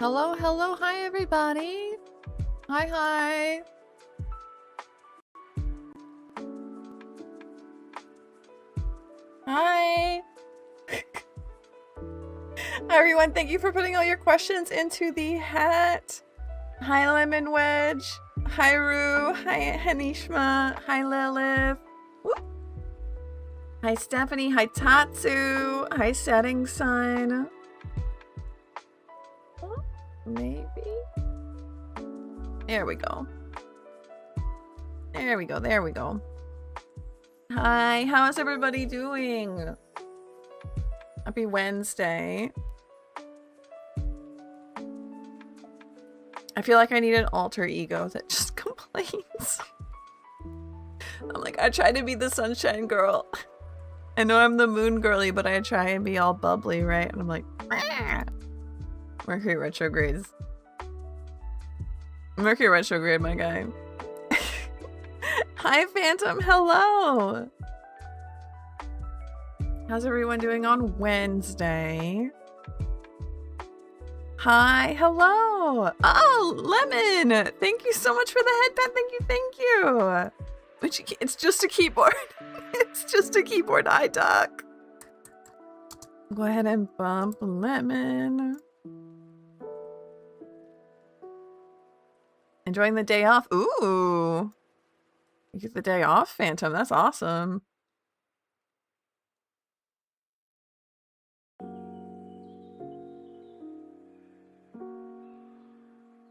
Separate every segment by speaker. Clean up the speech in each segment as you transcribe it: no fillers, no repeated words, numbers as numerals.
Speaker 1: Hello, hello, hi everybody. Hi, hi. Hi. Hi everyone, thank you for putting all your questions into the hat. Hi Lemon Wedge. Hi Rue. Hi Hanishma. Hi Lilith. Whoop. Hi Stephanie. Hi Tatsu. Hi Setting Sun. Oh, maybe. There we go. There we go. There we go. Hi, how is everybody doing? Happy Wednesday. I feel like I need an alter ego that just complains. I'm like, I try to be the sunshine girl. I know I'm the moon girly, but I try and be all bubbly, right? And I'm like, ah! Mercury retrogrades. Mercury retrograde, my guy. Hi, Phantom. Hello. How's everyone doing on Wednesday? Hi. Hello. Oh, Lemon. Thank you so much for the headband. Thank you. Thank you. Which, it's just a keyboard. It's just a keyboard. I talk. Go ahead and bump Lemon. Enjoying the day off. Ooh. You get the day off, Phantom. That's awesome.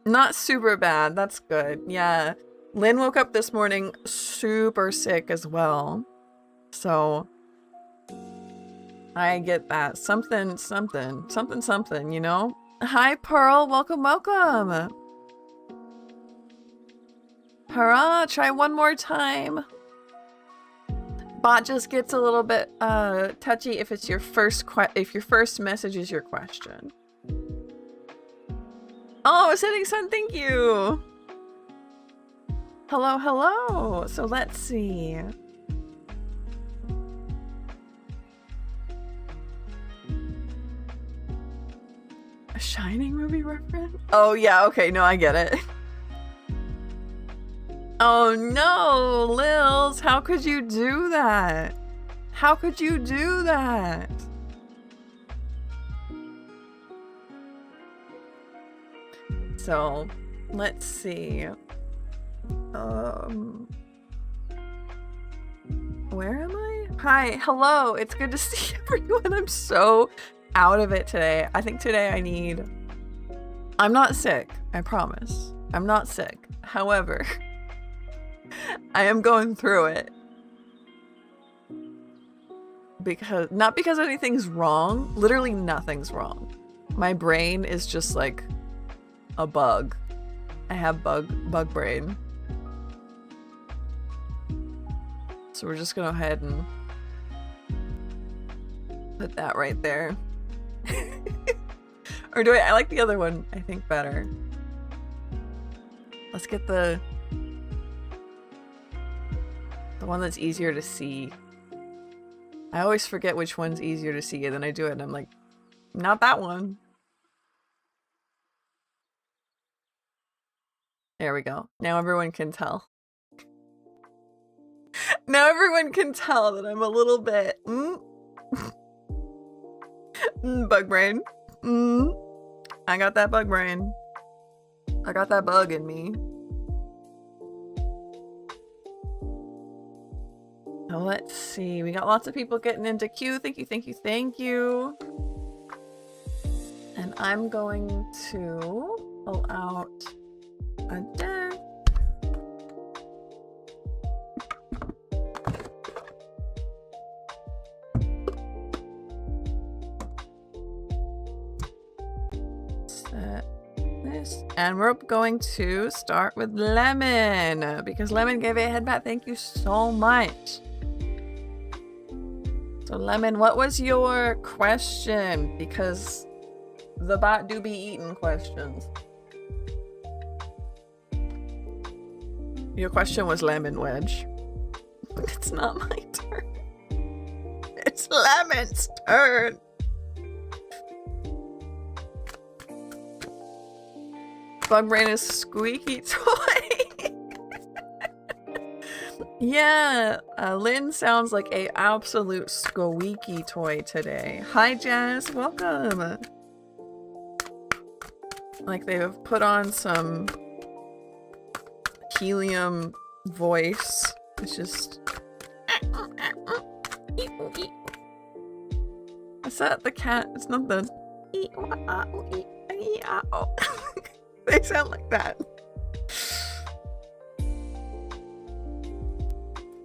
Speaker 1: Not super bad. That's good. Yeah. Lynn woke up this morning super sick as well. So I get that. Something, you know? Hi, Pearl. Welcome, welcome. Hurrah, try one more time. Bot just gets a little bit touchy if it's your first if your first message is your question. Oh, Setting Sun, thank you. Hello, hello. So let's see. A Shining movie reference? Oh yeah, okay, no, I get it. Oh no, Lils, how could you do that? How could you do that? So, let's see. Where am I? Hi, hello, it's good to see everyone. I'm so out of it today. I think today I'm not sick, I promise. I'm not sick. However, I am going through it. Not because anything's wrong. Literally nothing's wrong. My brain is just like a bug. I have bug brain. So we're just gonna go ahead and put that right there. Or I like the other one, I think, better. Let's get the one that's easier to see. I always forget which one's easier to see, and then I do it and I'm like, not that one. There we go. Now everyone can tell. Now everyone can tell that I'm a little bit bug brain. I got that bug brain. I got that bug in me. Now let's see. We got lots of people getting into queue. Thank you, thank you, thank you. And I'm going to pull out a deck. Set this. And we're going to start with Lemon, because Lemon gave a headbat. Thank you so much. So Lemon, what was your question? Because the bot do be eating questions. Your question was Lemon Wedge. It's not my turn. It's Lemon's turn. Bug Brain is squeaky toy. Yeah, Lynn sounds like a absolute squeaky toy today. Hi Jazz, welcome. Like they've put on some helium voice. It's just... Is that the cat? It's not the... They sound like that.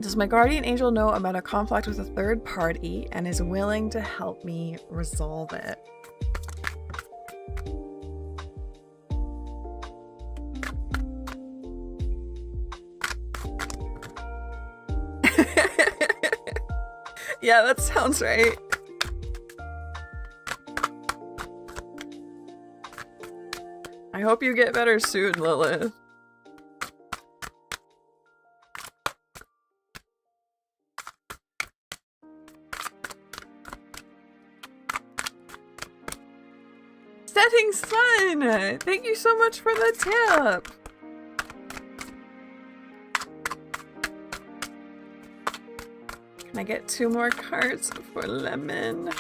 Speaker 1: Does my guardian angel know about a conflict with a third party and is willing to help me resolve it? Yeah, that sounds right. I hope you get better soon, Lilith. Setting Sun! Thank you so much for the tip! Can I get 2 more cards for Lemon?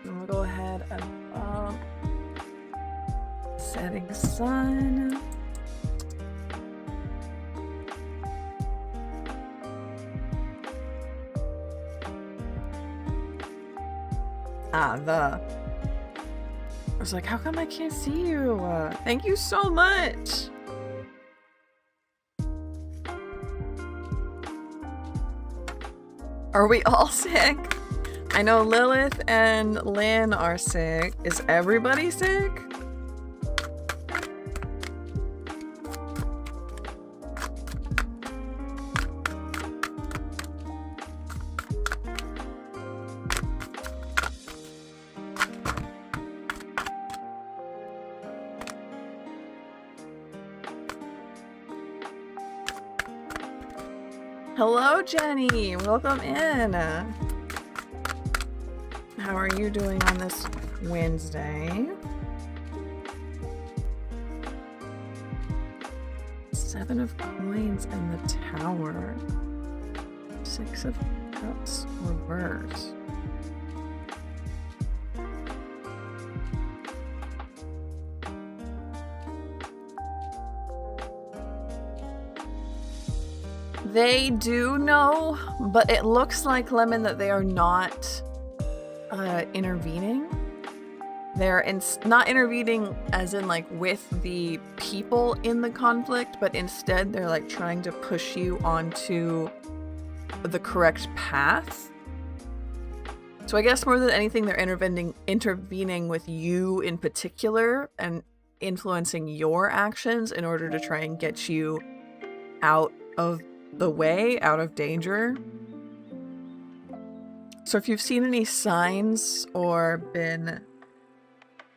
Speaker 1: And we'll go ahead and Setting Sun. I was like, how come I can't see you? Thank you so much. Are we all sick? I know Lilith and Lynn are sick. Is everybody sick? Hello, Jenny. Welcome in. How are you doing on this Wednesday? 7 of coins and the Tower. 6 of cups reverse. They do know, but it looks like, Lemon, that they are not intervening. They're not intervening as in like with the people in the conflict, but instead they're like trying to push you onto the correct path. So I guess more than anything, they're intervening with you in particular and influencing your actions in order to try and get you out of the way, out of danger. So if you've seen any signs or been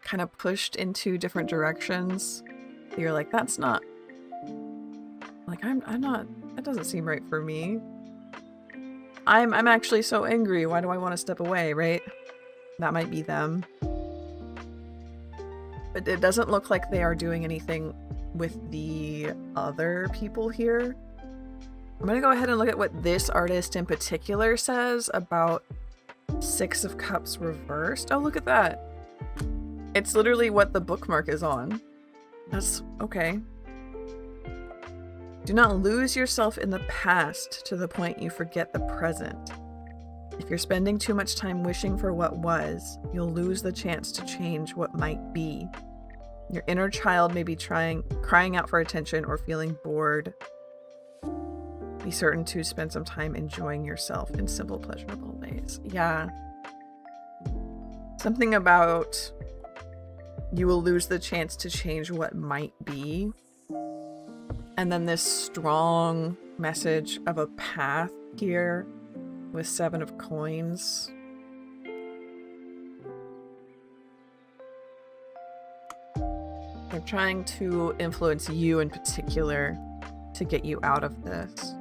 Speaker 1: kind of pushed into different directions, you're like, that's not, like, I'm not, that doesn't seem right for me. I'm actually so angry. Why do I want to step away, right? That might be them. But it doesn't look like they are doing anything with the other people here. I'm gonna go ahead and look at what this artist in particular says about 6 of Cups reversed. Oh, look at that. It's literally what the bookmark is on. That's okay. Do not lose yourself in the past to the point you forget the present. If you're spending too much time wishing for what was, you'll lose the chance to change what might be. Your inner child may be crying out for attention or feeling bored. Be certain to spend some time enjoying yourself in simple, pleasurable ways. Yeah. Something about you will lose the chance to change what might be. And then this strong message of a path here with 7 of coins. They're trying to influence you in particular to get you out of this.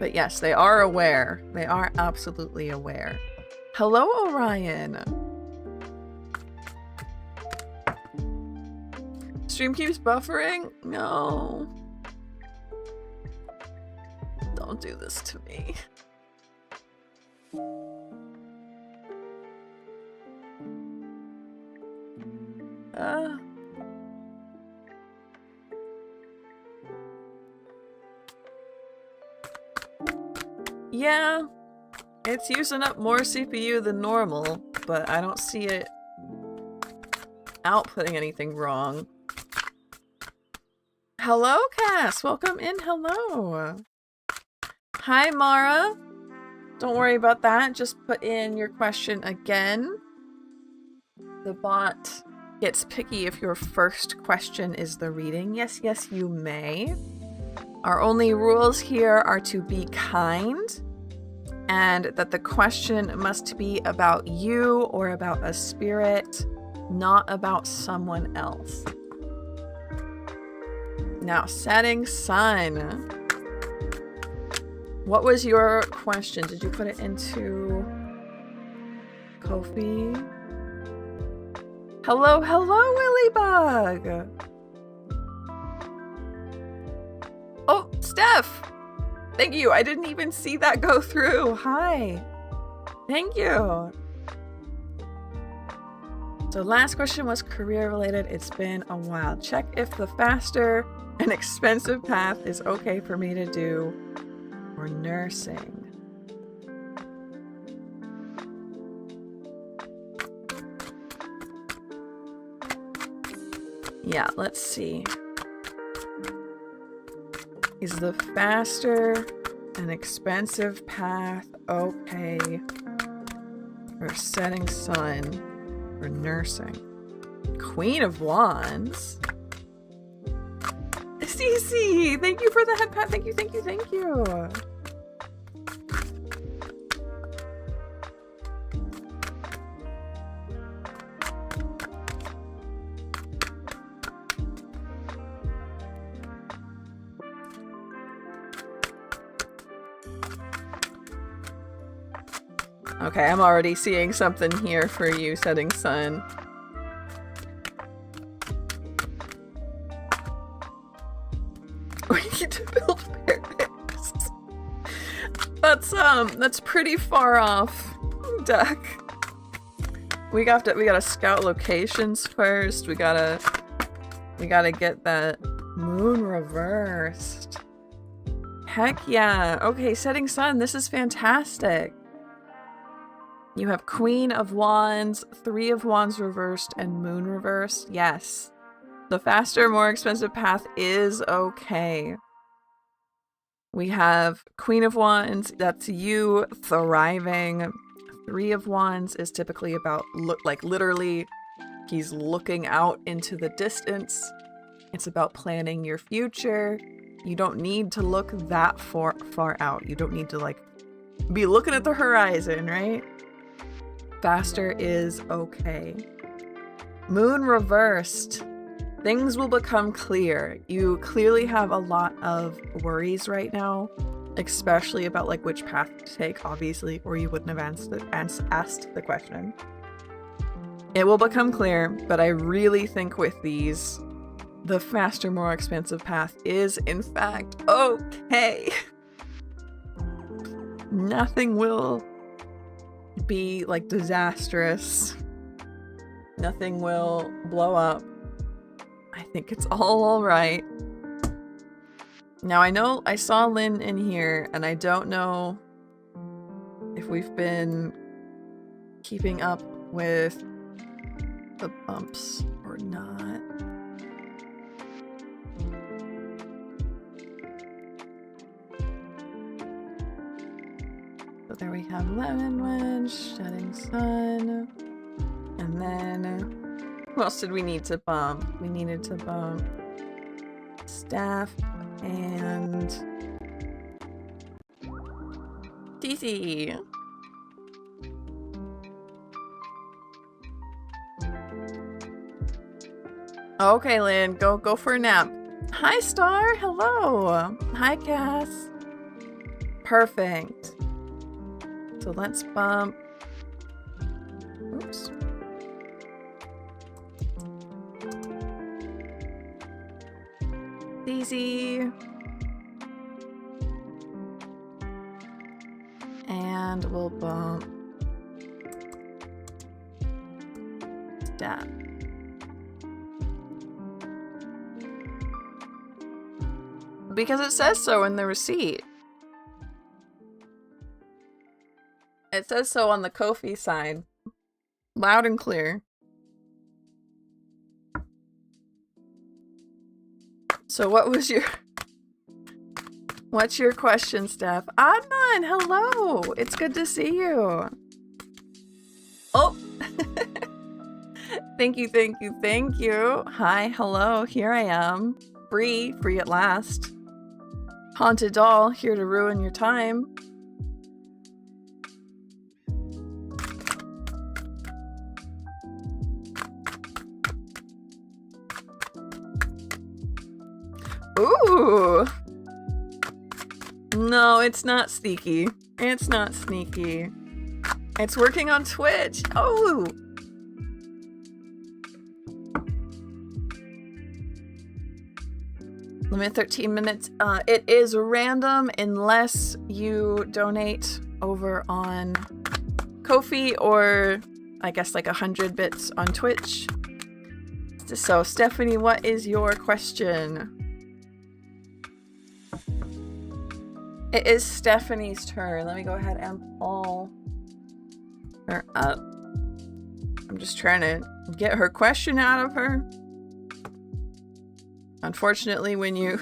Speaker 1: But yes, they are aware. They are absolutely aware. Hello, Orion. stream keeps buffering? No. Don't do this to me. Yeah, it's using up more CPU than normal, but I don't see it outputting anything wrong. Hello, Cass! Welcome in, hello! Hi, Mara! Don't worry about that, just put in your question again. The bot gets picky if your first question is the reading. Yes, yes, you may. Our only rules here are to be kind, and that the question must be about you or about a spirit, not about someone else. Now, setting sun. What was your question? Did you put it into Ko-fi? Hello, hello, Willybug! Oh, Steph! Thank you. I didn't even see that go through. Hi. Thank you. So last question was career related. It's been a while. Check if the faster and expensive path is okay for me to do or nursing. Yeah, let's see. Is the faster and expensive path okay for setting sun or nursing? Queen of Wands. Cece, thank you for the head pat. Thank you, thank you, thank you. Okay, I'm already seeing something here for you, setting sun. We need to build barracks. That's pretty far off, Duck. We gotta scout locations first. We gotta get that moon reversed. Heck yeah. Okay, setting sun. This is fantastic. You have Queen of Wands, Three of Wands reversed, and Moon reversed. Yes. The faster, more expensive path is okay. We have Queen of Wands, that's you thriving. Three of Wands is typically about, literally, he's looking out into the distance. It's about planning your future. You don't need to look that far out. You don't need to, be looking at the horizon, right? Faster is okay. Moon reversed. Things will become clear. You clearly have a lot of worries right now, especially about which path to take, obviously, or you wouldn't have asked the question. It will become clear, but I really think with these, the faster, more expensive path is in fact okay. Nothing will be disastrous. Nothing will blow up. I think it's all right. Now I know I saw Lynn in here and I don't know if we've been keeping up with the bumps or not. So there we have Lemon Wedge, Setting Sun, and then who else did we need to bump? We needed to bump Staff and TC. Okay, Lynn, go for a nap. Hi, Star. Hello. Hi, Cass. Perfect. So let's bump. Oops. Daisy. And we'll bump that. Because it says so in the receipt. It says so on the Ko-fi side. Loud and clear. So what was your... What's your question, Steph? Adnan, hello! It's good to see you. Oh! Thank you, thank you, thank you. Hi, hello, here I am. Free at last. Haunted doll, here to ruin your time. Ooh! No, it's not sneaky. It's not sneaky. It's working on Twitch. Oh! Limit 13 minutes. It is random unless you donate over on Ko-fi or I guess like 100 bits on Twitch. So Stephanie, what is your question? It is Stephanie's turn. Let me go ahead and pull her up. I'm just trying to get her question out of her. Unfortunately, when you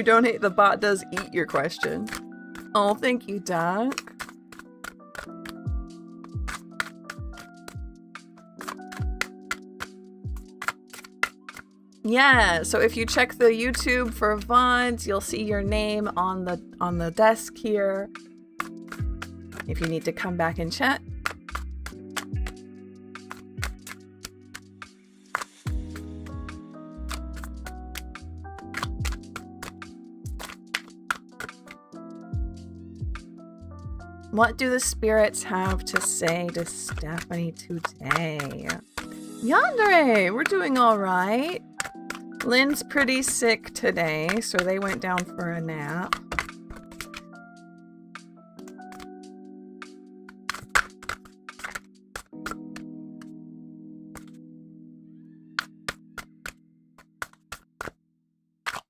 Speaker 1: donate, the bot does eat your question. Oh, thank you, Doc. Yeah, so if you check the YouTube for VODs, you'll see your name on the desk here. If you need to come back and chat. What do the spirits have to say to Stephanie today? Yandere, we're doing all right. Lynn's pretty sick today, so they went down for a nap.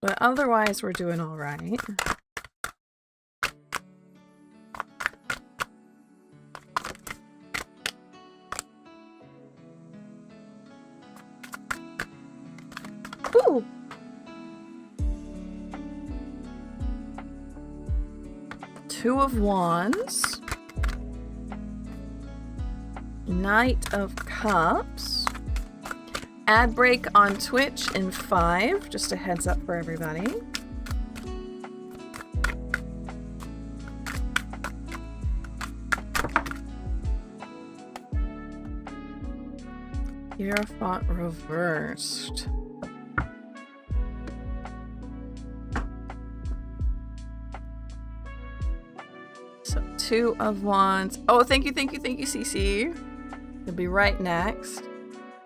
Speaker 1: But otherwise, we're doing all right. Ooh. Two of Wands. Knight of Cups. Ad break on Twitch in 5. Just a heads up for everybody. Hierophant reversed. So 2 of Wands. Oh, thank you, CC. You'll be right next.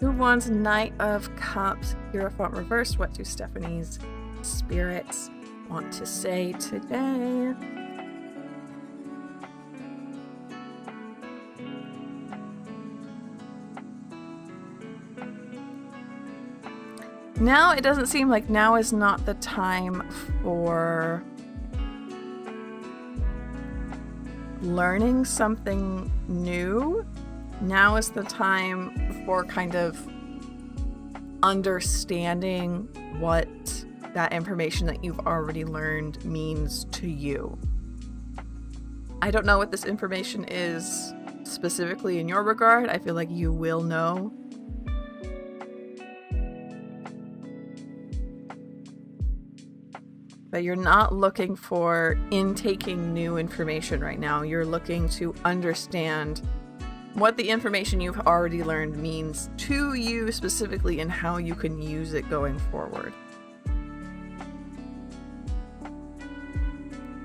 Speaker 1: 2 of Wands, Knight of Cups, Hierophant reversed. What do Stephanie's spirits want to say today? Now it doesn't seem like now is not the time for learning something new. Now is the time for kind of understanding what that information that you've already learned means to you. I don't know what this information is specifically in your regard. I feel like you will know. But you're not looking for intaking new information right now. You're looking to understand what the information you've already learned means to you specifically and how you can use it going forward.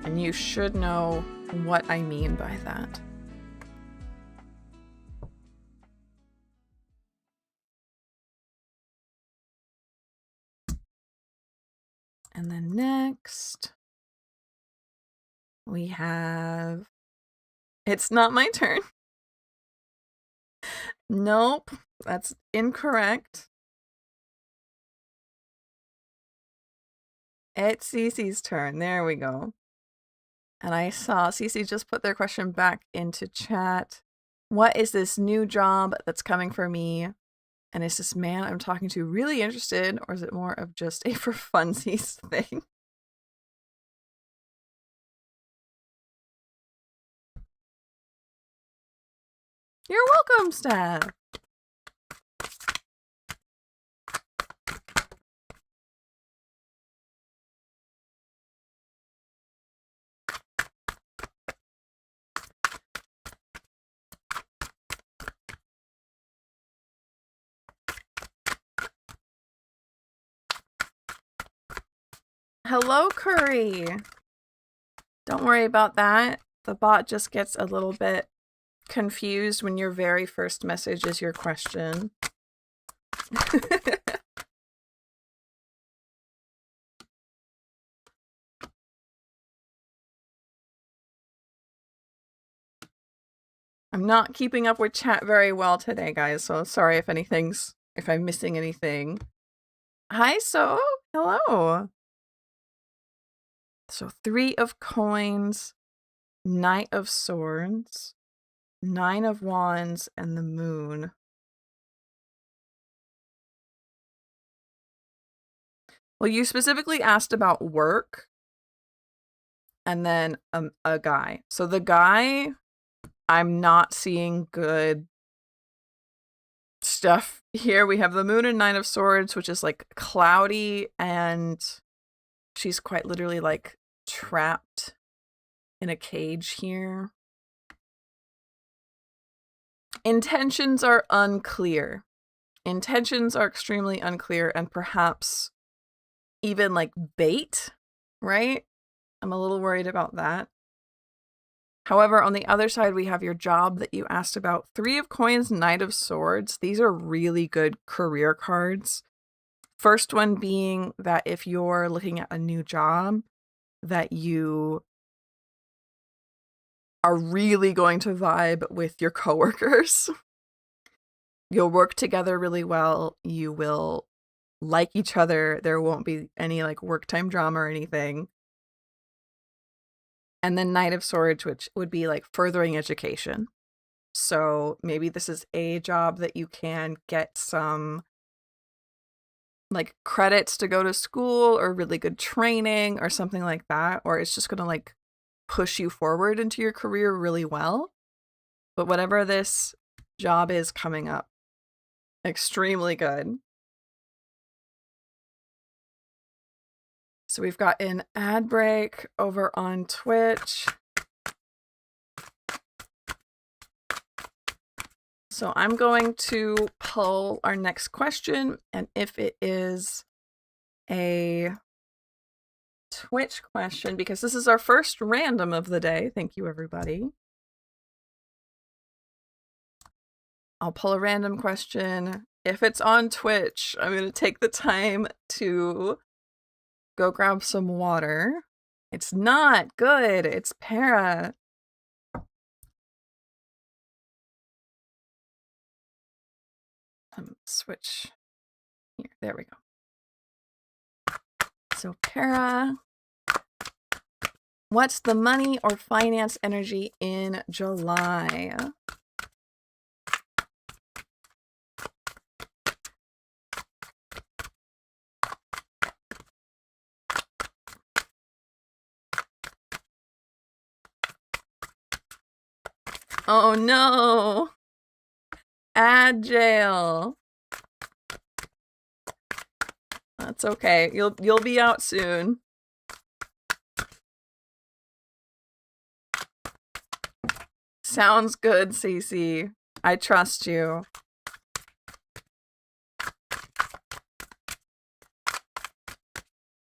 Speaker 1: And you should know what I mean by that. And then next, we have... It's not my turn. Nope, that's incorrect. It's Cece's turn. There we go. And I saw Cece just put their question back into chat. What is this new job that's coming for me? And is this man I'm talking to really interested, or is it more of just a for funsies thing? You're welcome, Steph. Hello, Curry. Don't worry about that. The bot just gets a little bit confused when your very first message is your question. I'm not keeping up with chat very well today, guys, so sorry if I'm missing anything. Hi, So. Hello. So 3 of coins, Knight of Swords, 9 of Wands, and the Moon. Well, you specifically asked about work and then a guy. So the guy, I'm not seeing good stuff here. We have the Moon and 9 of Swords, which is like cloudy, and she's quite literally like trapped in a cage here. Intentions are unclear. Intentions are extremely unclear, and perhaps even like bait, right? I'm a little worried about that. However, on the other side, we have your job that you asked about. 3 of Coins, Knight of Swords. These are really good career cards. First one being that if you're looking at a new job, that you are really going to vibe with your coworkers. You'll work together really well. You will like each other. There won't be any like work time drama or anything. And then Knight of Swords, which would be like furthering education. So maybe this is a job that you can get some like credits to go to school or really good training or something like that. Or it's just going to like push you forward into your career really well. But whatever this job is coming up, extremely good. So we've got an ad break over on Twitch. So I'm going to pull our next question, and if it is a Twitch question, because this is our first random of the day, thank you everybody. I'll pull a random question. If it's on Twitch, I'm going to take the time to go grab some water. It's not good. It's Para. Switch here. There we go. So Para, what's the money or finance energy in July? Oh no! Agile. That's okay. You'll be out soon. Sounds good, Cece. I trust you.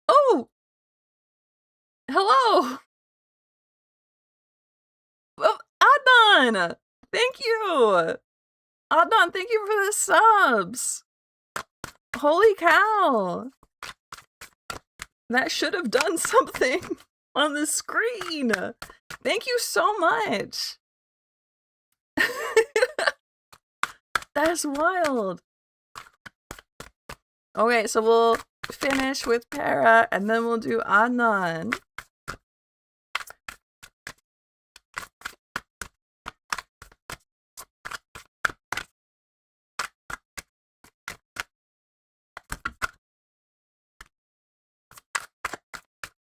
Speaker 1: Oh! Hello! Oh, Adnan! Thank you! Adnan, thank you for the subs! Holy cow! That should have done something on the screen. Thank you so much. That's wild. Okay, so we'll finish with Para and then we'll do Adnan.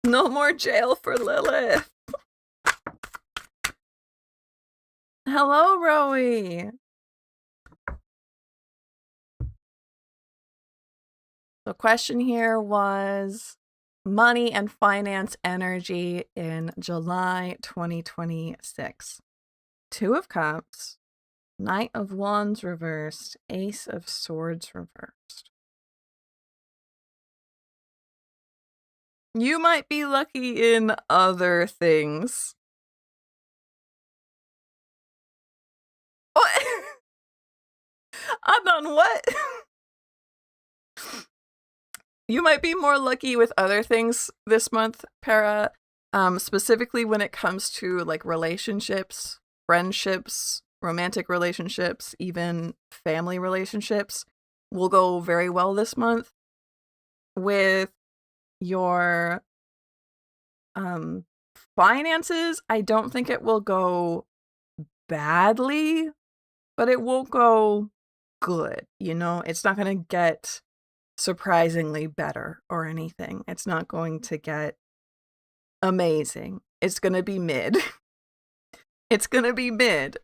Speaker 1: No more jail for Lilith. Hello, Rowie. The question here was money and finance energy in July 2026. Two of Cups, Knight of Wands reversed, Ace of Swords reversed. You might be lucky in other things. What? Adnan, what? You might be more lucky with other things this month, Para. Specifically when it comes to like relationships, friendships, romantic relationships, even family relationships will go very well this month. With your finances, I don't think it will go badly, but it won't go good, you know? It's not going to get surprisingly better or anything. It's not going to get amazing. It's going to be mid. It's going to be mid.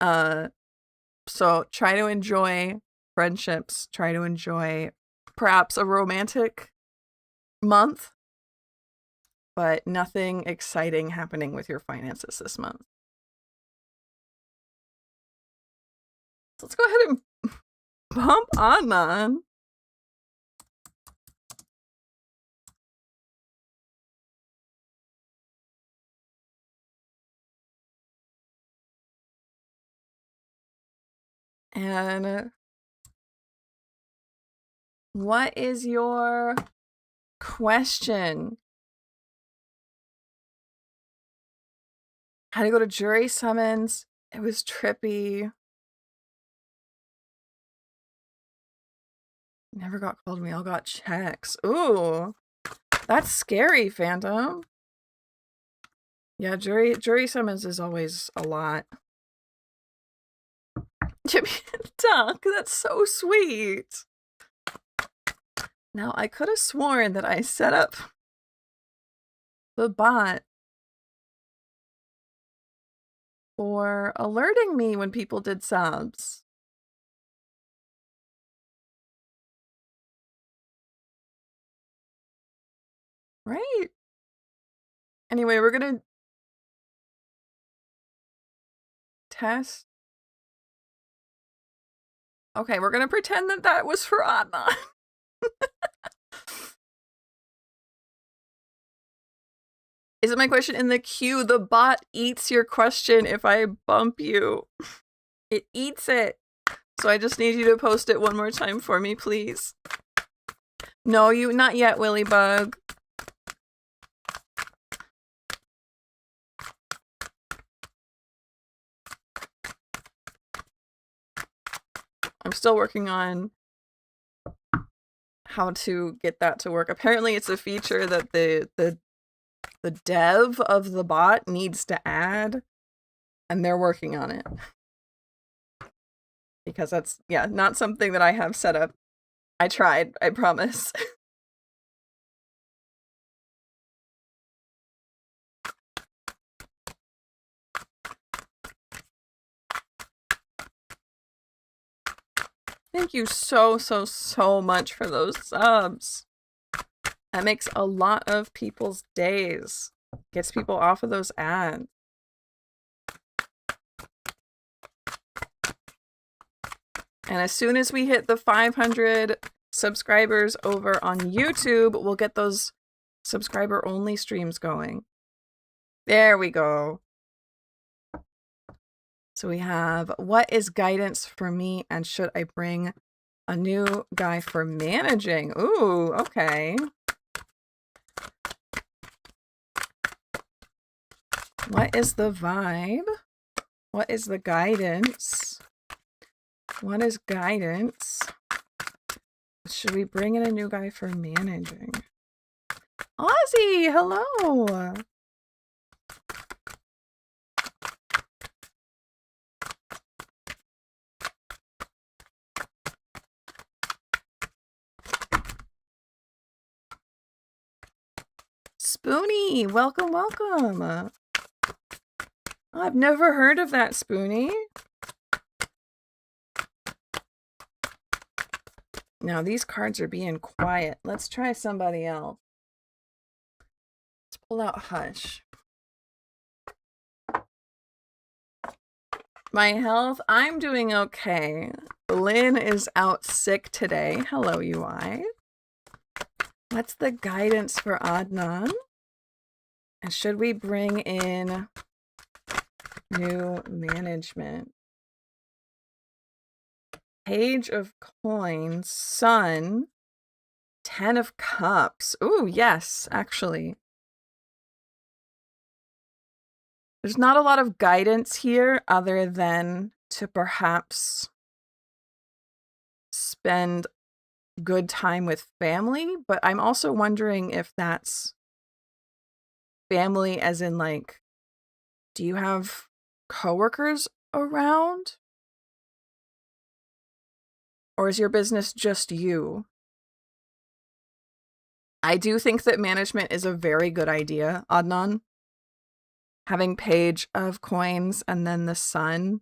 Speaker 1: So try to enjoy friendships, try to enjoy perhaps a romantic month, but nothing exciting happening with your finances this month. So let's go ahead and bump Adnan. And what is your question? Had to go to jury summons. It was trippy. Never got called me. All got checks. Ooh, that's scary, Phantom. Yeah, jury summons is always a lot. Jimmy Duck, that's so sweet. Now, I could have sworn that I set up the bot for alerting me when people did subs. Right? Anyway, we're gonna test. Okay, we're gonna pretend that that was for Adnan. Is it my question in the queue? The bot eats your question if I bump you. It eats it. So I just need you to post it one more time for me, please. No, you not yet, Willy Bug. I'm still working on how to get that to work. Apparently it's a feature that the dev of the bot needs to add, and they're working on it. Because that's, yeah, not something that I have set up. I tried, I promise. Thank you so much for those subs. That makes a lot of people's days. Gets people off of those ads. And as soon as we hit the 500 subscribers over on YouTube, we'll get those subscriber-only streams going. There we go. So we have, what is guidance for me, and should I bring a new guy for managing? Ooh, okay. What is the vibe? What is the guidance? What is guidance? Should we bring in a new guy for managing? Ozzy, hello! Spoonie, welcome, welcome. I've never heard of that, Spoonie. Now these cards are being quiet. Let's try somebody else. Let's pull out Hush. My health, I'm doing okay. Lynn is out sick today. Hello, UI. What's the guidance for Adnan? And should we bring in new management? Page of Coins, Sun, 10 of Cups. Ooh, yes, actually. There's not a lot of guidance here other than to perhaps spend good time with family, but I'm also wondering if that's family as in like, do you have coworkers around? Or is your business just you? I do think that management is a very good idea, Adnan. Having Page of Coins and then the Sun.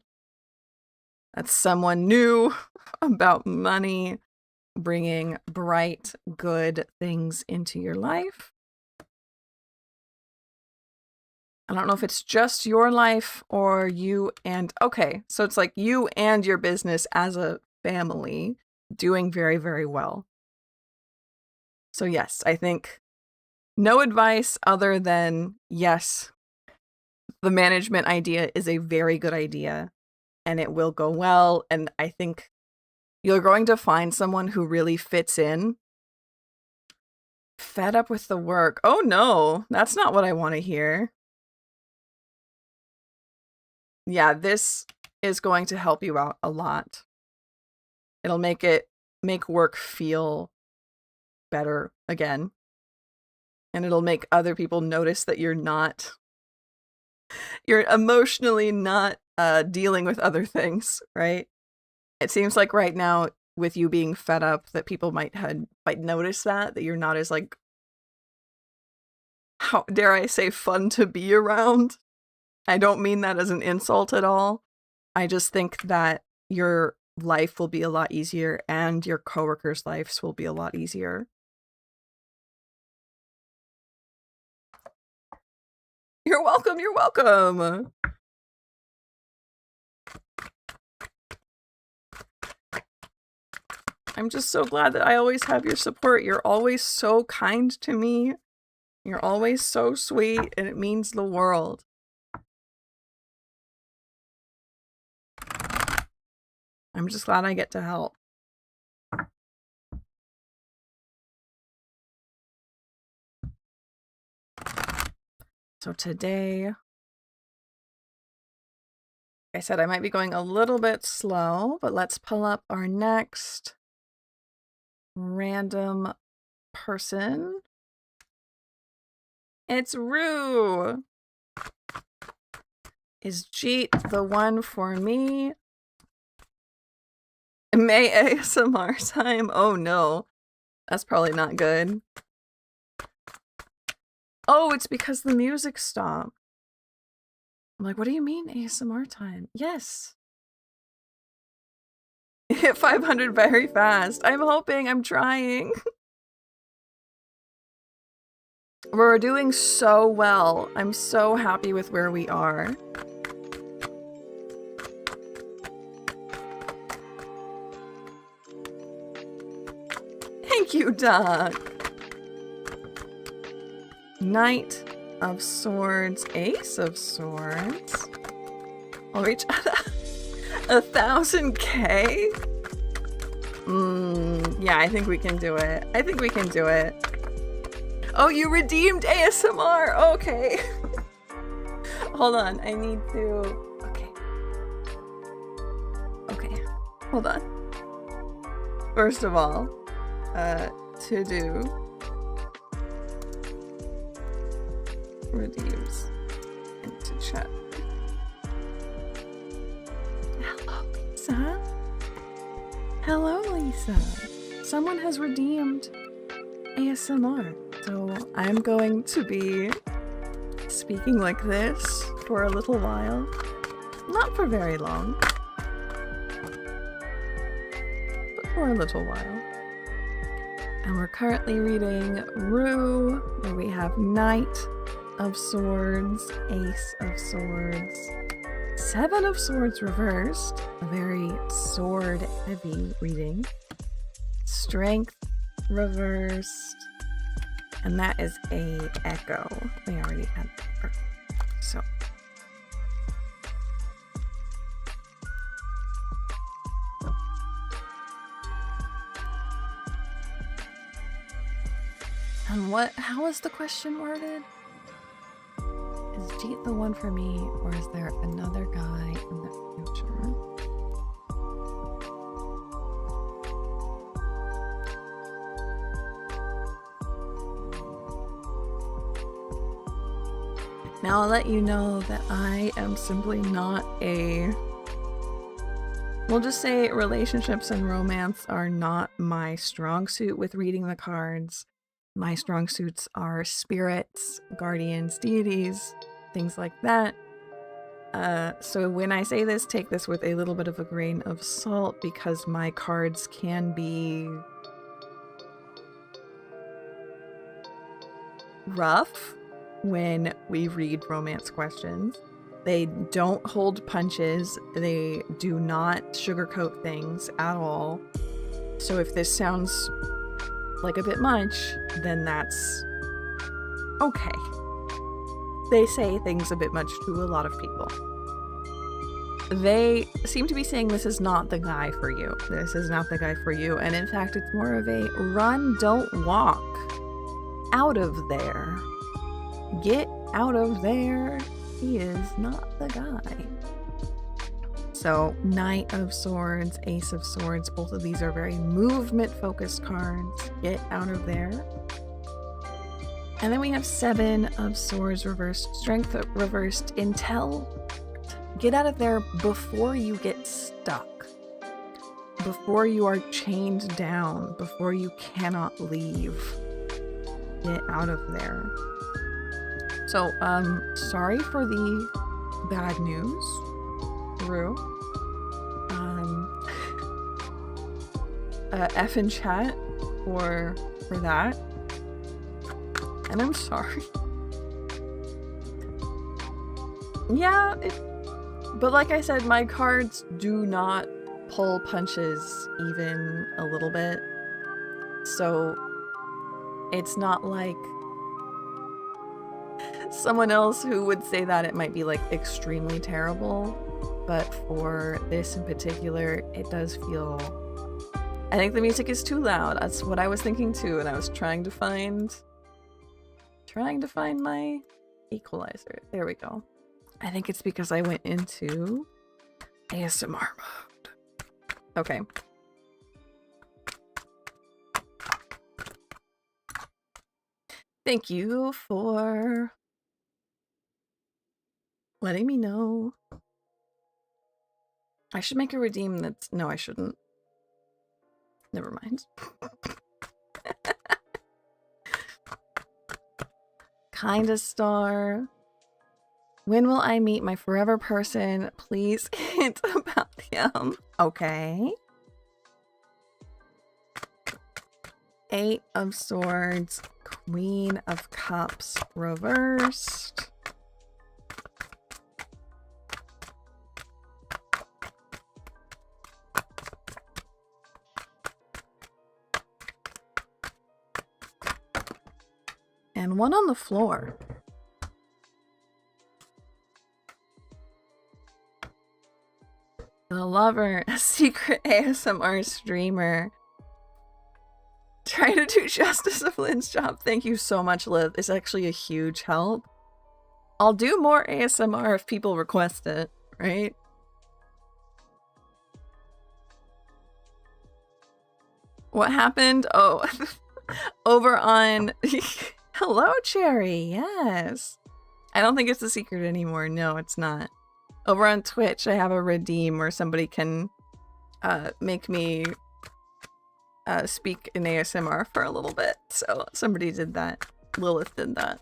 Speaker 1: That's someone new about money, bringing bright, good things into your life. I don't know if it's just your life or you and... Okay, so it's like you and your business as a family doing very, very well. So yes, I think no advice other than yes, the management idea is a very good idea and it will go well. And I think you're going to find someone who really fits in. Fed up with the work. Oh no, that's not what I want to hear. Yeah, this is going to help you out a lot. It'll make work feel better again. And it'll make other people notice that you're emotionally not dealing with other things, right? It seems like right now with you being fed up that people might notice that you're not as like, how dare I say, fun to be around. I don't mean that as an insult at all. I just think that your life will be a lot easier and your coworkers' lives will be a lot easier. You're welcome, you're welcome. I'm just so glad that I always have your support. You're always so kind to me. You're always so sweet, and it means the world. I'm just glad I get to help. So today, like I said, I might be going a little bit slow, but let's pull up our next random person. It's Rue. Is Jeet the one for me? May ASMR time. Oh no, that's probably not good. Oh, it's because the music stopped. I'm like, what do you mean ASMR time? Yes. Hit 500 very fast. I'm hoping, I'm trying. We're doing so well. I'm so happy with where we are. Thank you, Doc. Knight of Swords, Ace of Swords. I'll reach 1,000K. Yeah, I think we can do it. I think we can do it. Oh, you redeemed ASMR. Okay. Hold on, I need to... Okay. Okay, hold on. First of all, to do... redeems into chat. Hello, Lisa. Hello, Lisa. Someone has redeemed ASMR. So I'm going to be speaking like this for a little while. Not for very long, but for a little while. And we're currently reading Rue, where we have Knight of Swords, Ace of Swords, Seven of Swords reversed, a very sword-heavy reading, Strength reversed, and that is a Echo. We already had that. So. And how is the question worded? Is Jeet the one for me, or is there another guy in the future? Now I'll let you know that I am simply not a... We'll just say relationships and romance are not my strong suit with reading the cards. My strong suits are spirits, guardians, deities, things like that. So when I say this, take this with a little bit of a grain of salt, because my cards can be rough when we read romance questions. They don't hold punches. They do not sugarcoat things at all. So if this sounds like a bit much, then that's okay. They say things a bit much to a lot of people. They seem to be saying this is not the guy for you. This is not the guy for you. And in fact, it's more of a run, don't walk. Out of there. Get out of there. He is not the guy. So, Knight of Swords, Ace of Swords, both of these are very movement-focused cards. Get out of there. And then we have Seven of Swords reversed, Strength reversed, Intel. Get out of there before you get stuck. Before you are chained down. Before you cannot leave. Get out of there. So, sorry for the bad news, Rue. F in chat for that. And I'm sorry. Yeah, but like I said, my cards do not pull punches even a little bit. So, it's not like someone else who would say that it might be like extremely terrible, but for this in particular, it does feel... I think the music is too loud. That's what I was thinking too, and I was trying to find my equalizer. There we go. I think it's because I went into ASMR mode. Okay. Thank you for letting me know. I should make a redeem that's... No, I shouldn't. Never mind. Kinda Star. When will I meet my forever person? Please hint about him. Okay. Eight of Swords. Queen of Cups reversed. And one on the floor. The Lover, a secret ASMR streamer. Try to do justice of Lynn's job. Thank you so much, Liv. It's actually a huge help. I'll do more ASMR if people request it, right? What happened? Oh, over on... Hello, Cherry. Yes. I don't think it's a secret anymore. No, it's not. Over on Twitch, I have a redeem where somebody can make me speak in ASMR for a little bit. So somebody did that. Lilith did that.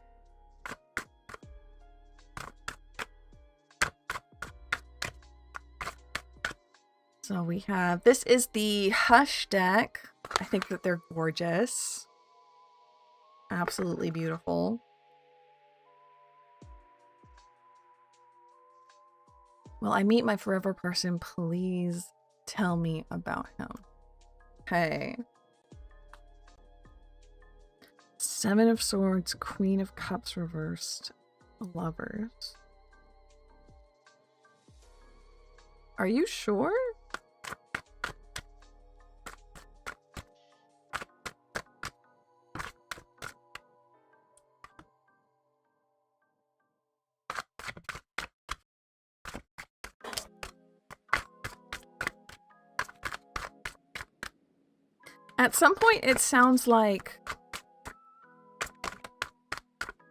Speaker 1: So we have, this is the Hush deck. I think that they're gorgeous. Absolutely beautiful. Will I meet my forever person? Please tell me about him. Okay. Seven of Swords, Queen of Cups reversed, Lovers. Are you sure? At some point, it sounds like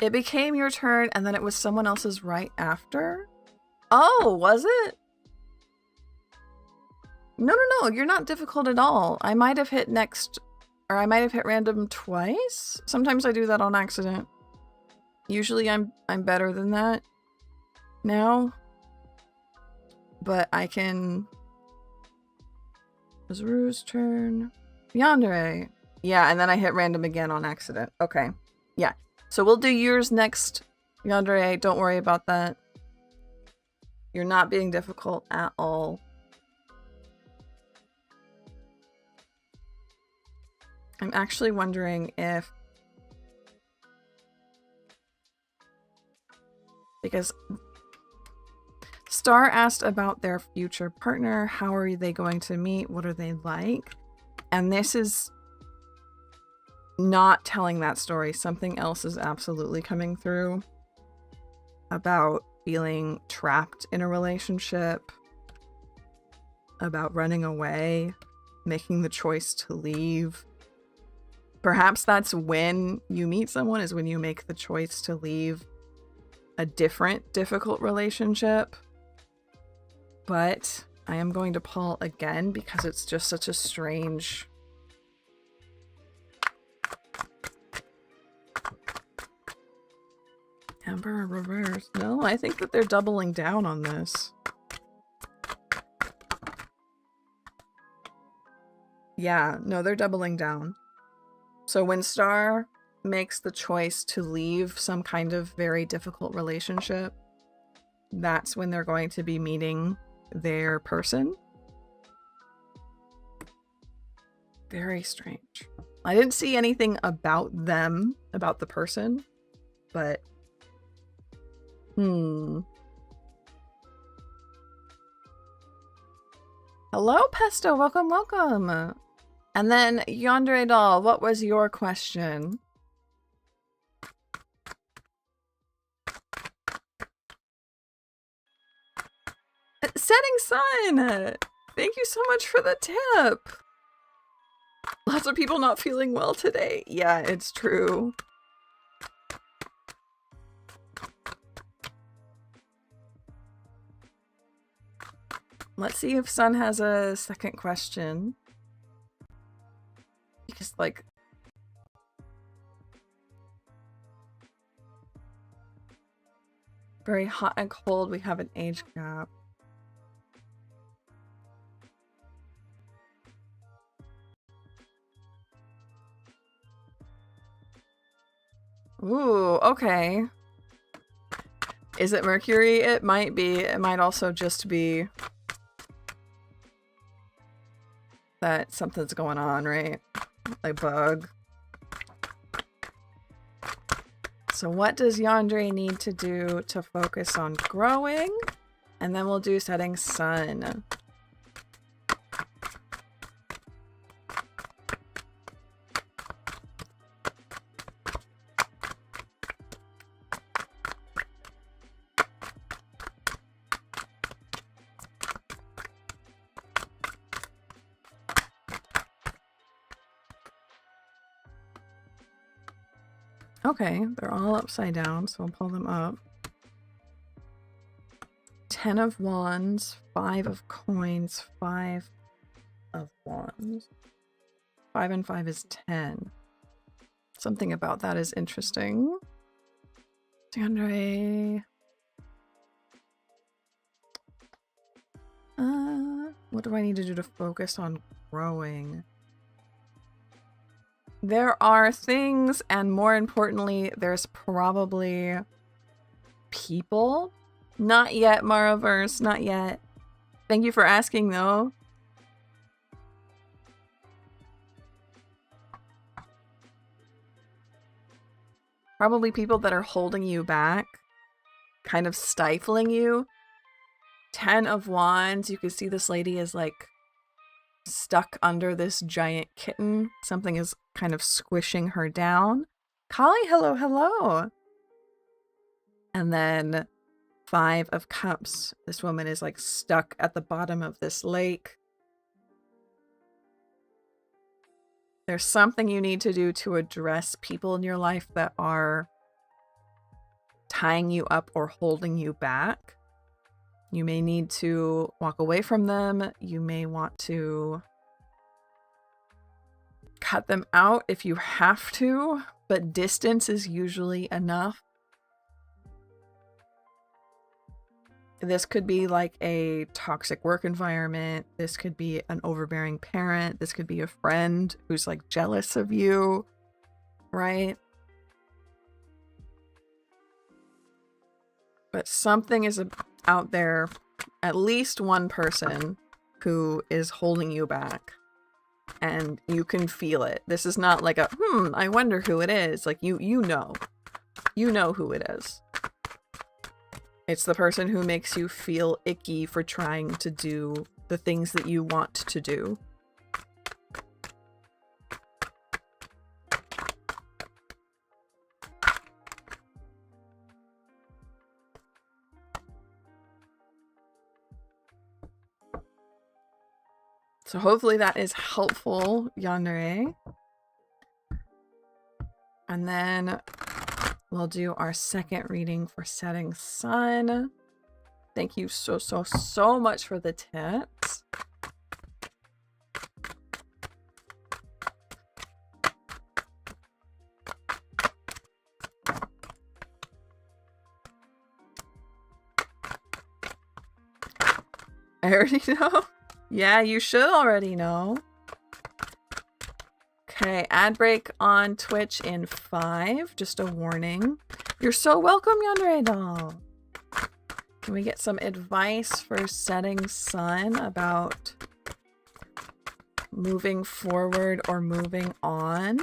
Speaker 1: it became your turn and then it was someone else's right after. Oh, was it? No, you're not difficult at all. I might have hit next, or I might have hit random twice. Sometimes I do that on accident. Usually I'm better than that now. But I can... It was Rue's turn. Yandere. Yeah, and then I hit random again on accident. Okay. Yeah. So we'll do yours next, Yandere. Don't worry about that. You're not being difficult at all. I'm actually wondering if... Because Star asked about their future partner. How are they going to meet? What are they like? And this is not telling that story. Something else is absolutely coming through about feeling trapped in a relationship, about running away, making the choice to leave. Perhaps that's when you meet someone, is when you make the choice to leave a different difficult relationship. But I am going to pull again because it's just such a strange... Emperor reverse. No, I think that they're doubling down on this. Yeah, no, they're doubling down. So when Star makes the choice to leave some kind of very difficult relationship, that's when they're going to be meeting their person. Very strange. I didn't see anything about them, about the person, but... Hello, Pesto. Welcome, welcome. And then Yandere Doll, what was your question? Setting Sun! Thank you so much for the tip! Lots of people not feeling well today. Yeah, it's true. Let's see if Sun has a second question. Because, like... Very hot and cold, we have an age gap. Ooh, okay. Is it Mercury? It might be. It might also just be that something's going on, right? Like bug. So what does Yandere need to do to focus on growing? And then we'll do setting sun. Okay, they're all upside down, so I'll pull them up. 10 of wands, 5 of coins, 5 of wands. 5 and 5 is 10. Something about that is interesting. DeAndre. What do I need to do to focus on growing? There are things, and more importantly, there's probably people. Not yet, Maraverse, not yet. Thank you for asking, though. Probably people that are holding you back, kind of stifling you. 10 of wands, you can see this lady is like stuck under this giant kitten. Something is kind of squishing her down. Kali, hello, hello. And then 5 of cups. This woman is like stuck at the bottom of this lake. There's something you need to do to address people in your life that are tying you up or holding you back. You may need to walk away from them. You may want to cut them out if you have to, but distance is usually enough. This could be like a toxic work environment. This could be an overbearing parent. This could be a friend who's like jealous of you, right? But something is out there, at least one person who is holding you back, and you can feel it. This is not like a, I wonder who it is. Like you know who it is. It's the person who makes you feel icky for trying to do the things that you want to do. So hopefully that is helpful, Yandere. And then we'll do our second reading for Setting Sun. Thank you so much for the tips. I already know. Yeah, you should already know. Okay, ad break on Twitch in 5. Just a warning. You're so welcome, Yandere doll. Can we get some advice for Setting Sun about moving forward or moving on?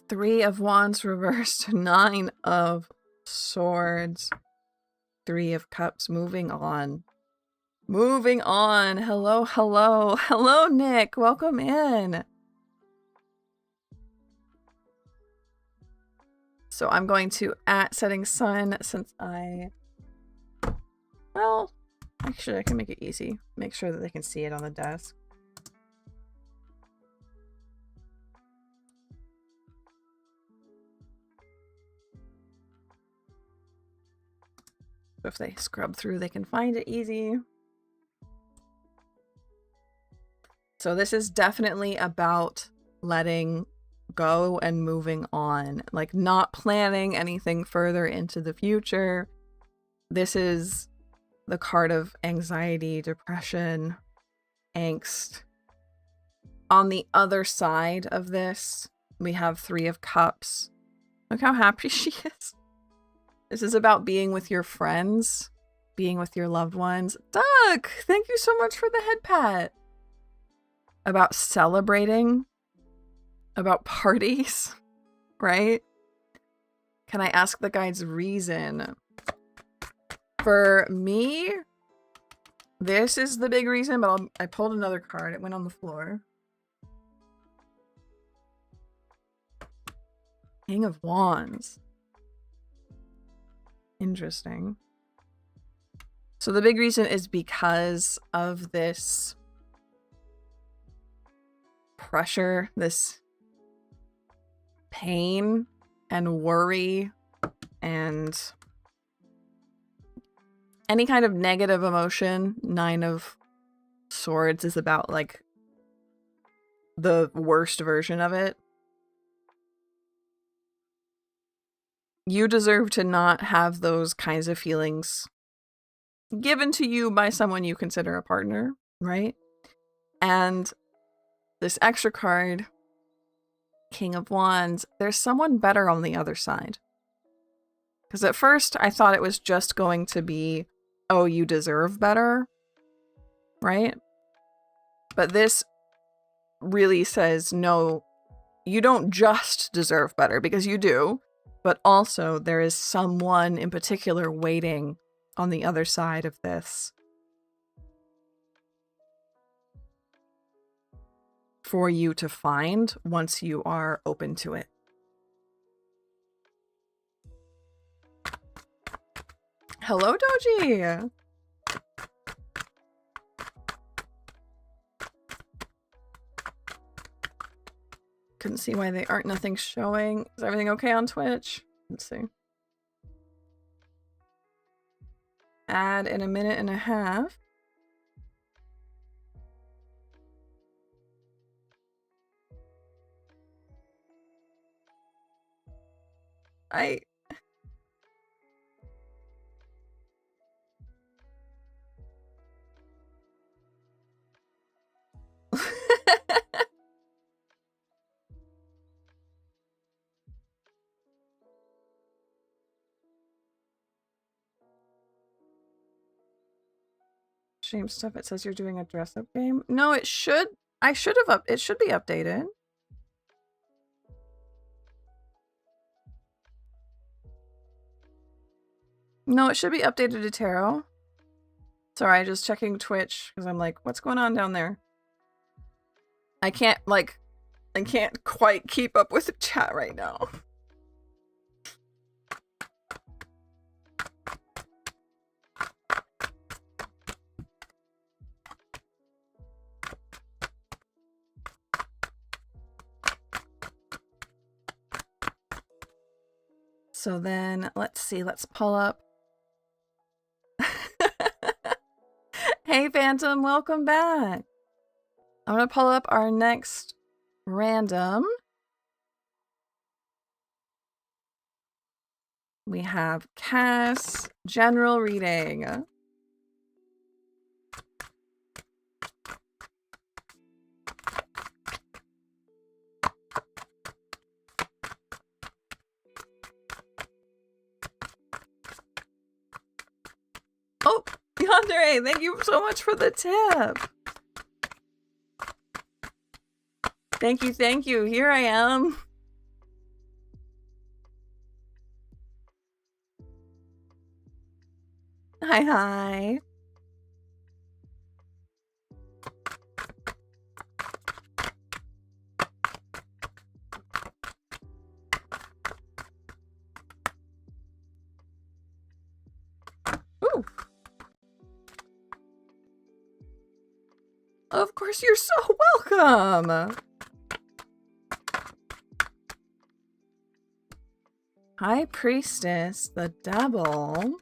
Speaker 1: Three of Wands reversed, 9 of Swords, 3 of Cups. Moving on. Moving on. Hello, hello. Hello, Nick. Welcome in. So I'm going to @Setting Sun since well, actually I can make it easy. Make sure that they can see it on the desk. So if they scrub through, they can find it easy. So this is definitely about letting go and moving on, like not planning anything further into the future. This is the card of anxiety, depression, angst. On the other side of this, we have 3 of Cups. Look how happy she is. This is about being with your friends, being with your loved ones. Doug, thank you so much for the head pat. About celebrating, about parties, right? Can I ask the guides reason? For me, This is the big reason, but I pulled another card. It went on the floor. King of Wands. Interesting. So the big reason is because of this pressure, this pain and worry and any kind of negative emotion. Nine of Swords is about like the worst version of it. You deserve to not have those kinds of feelings given to you by someone you consider a partner, right? And this extra card, King of Wands, there's someone better on the other side. Because at first I thought it was just going to be, oh, you deserve better, right? But this really says, no, you don't just deserve better, because you do, but also there is someone in particular waiting on the other side of this for you to find once you are open to it. Hello, Doji! Couldn't see why they aren't nothing showing. Is everything okay on Twitch? Let's see. Add in a minute and a half. Shame stuff. It says you're doing a dress-up game. No, it should. I should have it should be updated. No, it should be updated to tarot. Sorry, just checking Twitch because I'm like, what's going on down there? I can't quite keep up with the chat right now. So then, let's see, let's pull up. Hey, Phantom, welcome back. I'm going to pull up our next random. We have Cass, general reading. Oh, Yandere, thank you so much for the tip. Thank you, thank you. Here I am. Hi, hi. Ooh. Of course, you're so welcome. High Priestess, the Devil.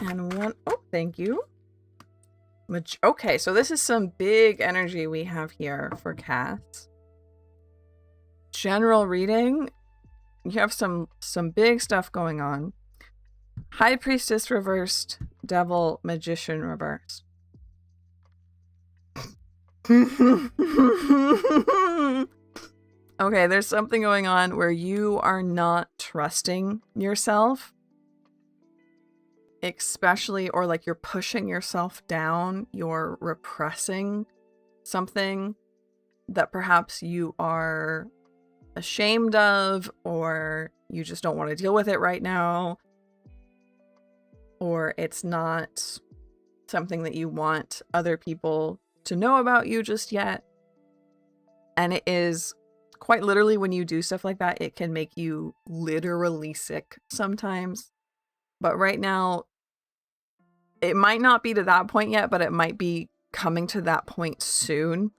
Speaker 1: And one, oh, thank you. Okay, so this is some big energy we have here for Cass. General reading. You have some big stuff going on. High Priestess reversed, Devil, Magician reversed. Okay, Okay, there's something going on where you are not trusting yourself, especially, or like you're pushing yourself down, you're repressing something that perhaps you are ashamed of, or you just don't want to deal with it right now, or it's not something that you want other people to know about you just yet. And it is quite literally, when you do stuff like that, it can make you literally sick sometimes. But right now, it might not be to that point yet, but it might be coming to that point soon.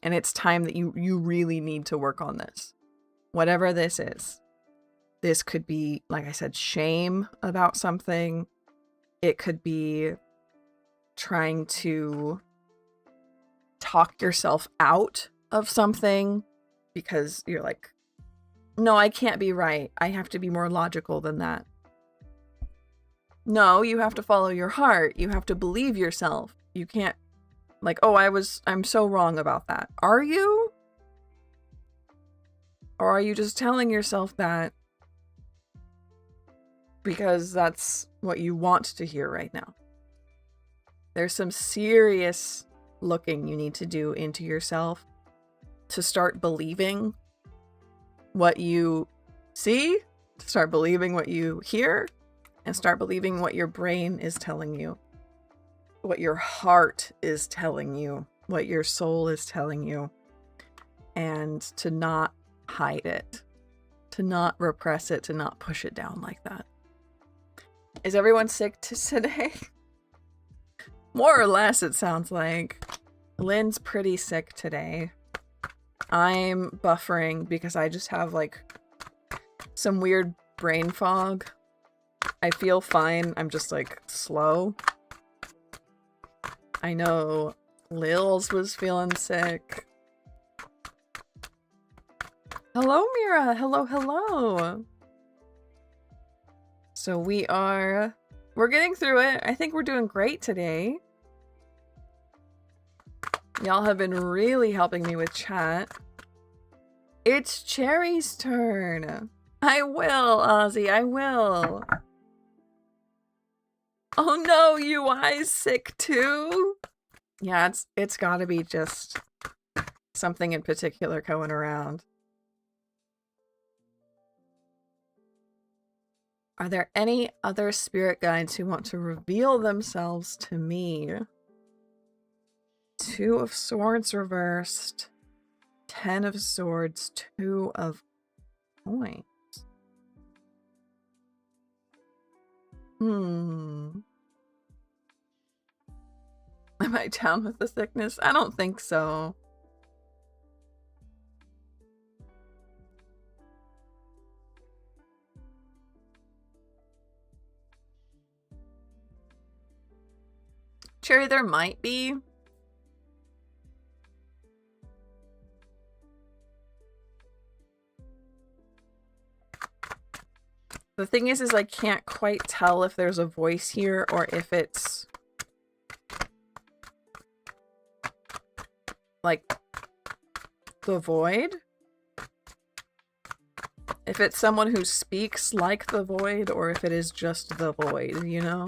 Speaker 1: And it's time that you really need to work on this. Whatever this is. This could be, like I said, shame about something. It could be trying to talk yourself out of something because you're like, no, I can't be right. I have to be more logical than that. No, you have to follow your heart. You have to believe yourself. You can't, like, oh, I'm so wrong about that. Are you? Or are you just telling yourself that because that's what you want to hear right now? There's some serious looking you need to do into yourself to start believing what you see, to start believing what you hear, and start believing what your brain is telling you, what your heart is telling you, what your soul is telling you, and to not hide it, to not repress it, to not push it down like that. Is everyone sick today? More or less, it sounds like. Lynn's pretty sick today. I'm buffering because I just have like some weird brain fog. I feel fine. I'm just like slow. I know Lils was feeling sick. Hello, Mira. Hello, hello. So we're getting through it. I think we're doing great today. Y'all have been really helping me with chat. It's Cherry's turn. I will, Ozzy, I will. Oh no, UI's sick too? Yeah, it's gotta be just something in particular going around. Are there any other spirit guides who want to reveal themselves to me? 2 of Swords reversed. 10 of Swords. 2 of Coins. Am I down with the sickness? I don't think so. Cherry, there might be. The thing is I can't quite tell if there's a voice here or if it's like the void. If it's someone who speaks like the void or if it is just the void, you know?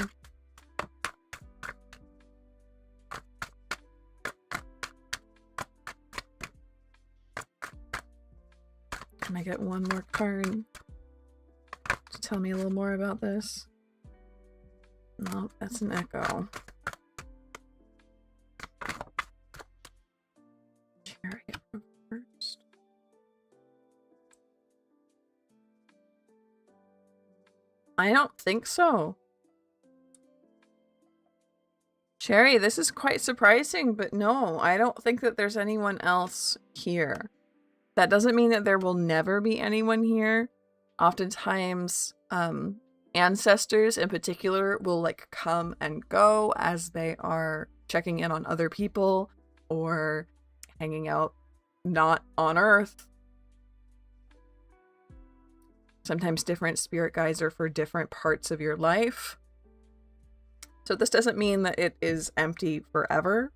Speaker 1: Can I get one more card to tell me a little more about this? No, that's an echo. Chariot reversed. I don't think so. Cherry, this is quite surprising, but no, I don't think that there's anyone else here. That doesn't mean that there will never be anyone here. Oftentimes, ancestors in particular will like come and go as they are checking in on other people or hanging out not on Earth. Sometimes different spirit guides are for different parts of your life. So this doesn't mean that it is empty forever.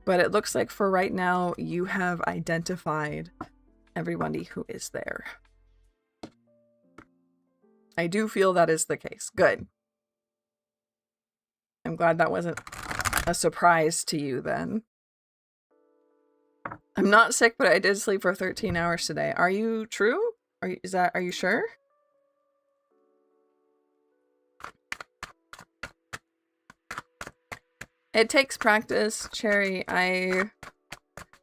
Speaker 1: But it looks like for right now, you have identified everybody who is there. I do feel that is the case. Good. I'm glad that wasn't a surprise to you then. I'm not sick, but I did sleep for 13 hours today. Are you true? Are you sure? It takes practice, Cherry. I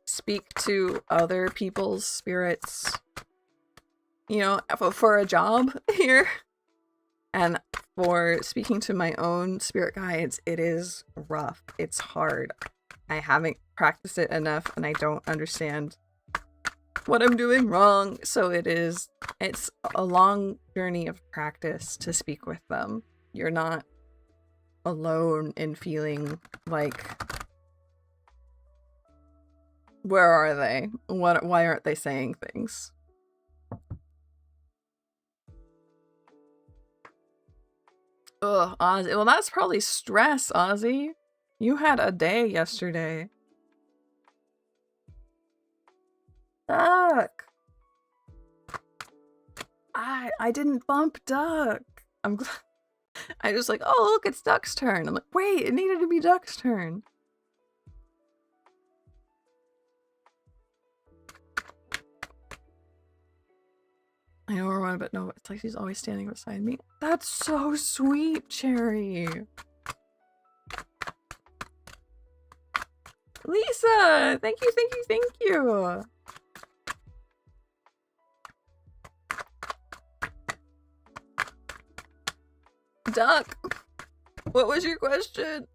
Speaker 1: speak to other people's spirits, you know, for a job here. And for speaking to my own spirit guides, it is rough. It's hard. I haven't practiced it enough and I don't understand what I'm doing wrong. So it's a long journey of practice to speak with them. You're not alone in feeling like, where are they? Why aren't they saying things? Ugh, Ozzy. Well, that's probably stress, Ozzy. You had a day yesterday. Duck. I didn't bump Duck. I'm glad. I was like, oh, look, it's Duck's turn. I'm like, wait, it needed to be Duck's turn. I know we're one, but no, it's like she's always standing beside me. That's so sweet, Cherry. Lisa, thank you, thank you, thank you. Duck, what was your question?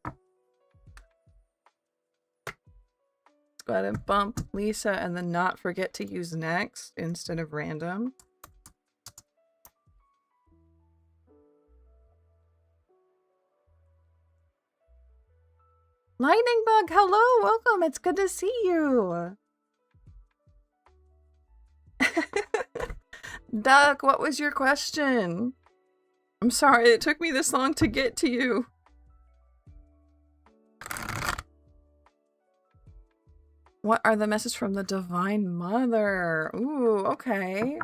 Speaker 1: Let's go ahead and bump Lisa and then not forget to use next instead of random. Lightning Bug, hello, welcome, it's good to see you. Duck, what was your question? I'm sorry it took me this long to get to you. What are the messages from the Divine Mother? Ooh, okay.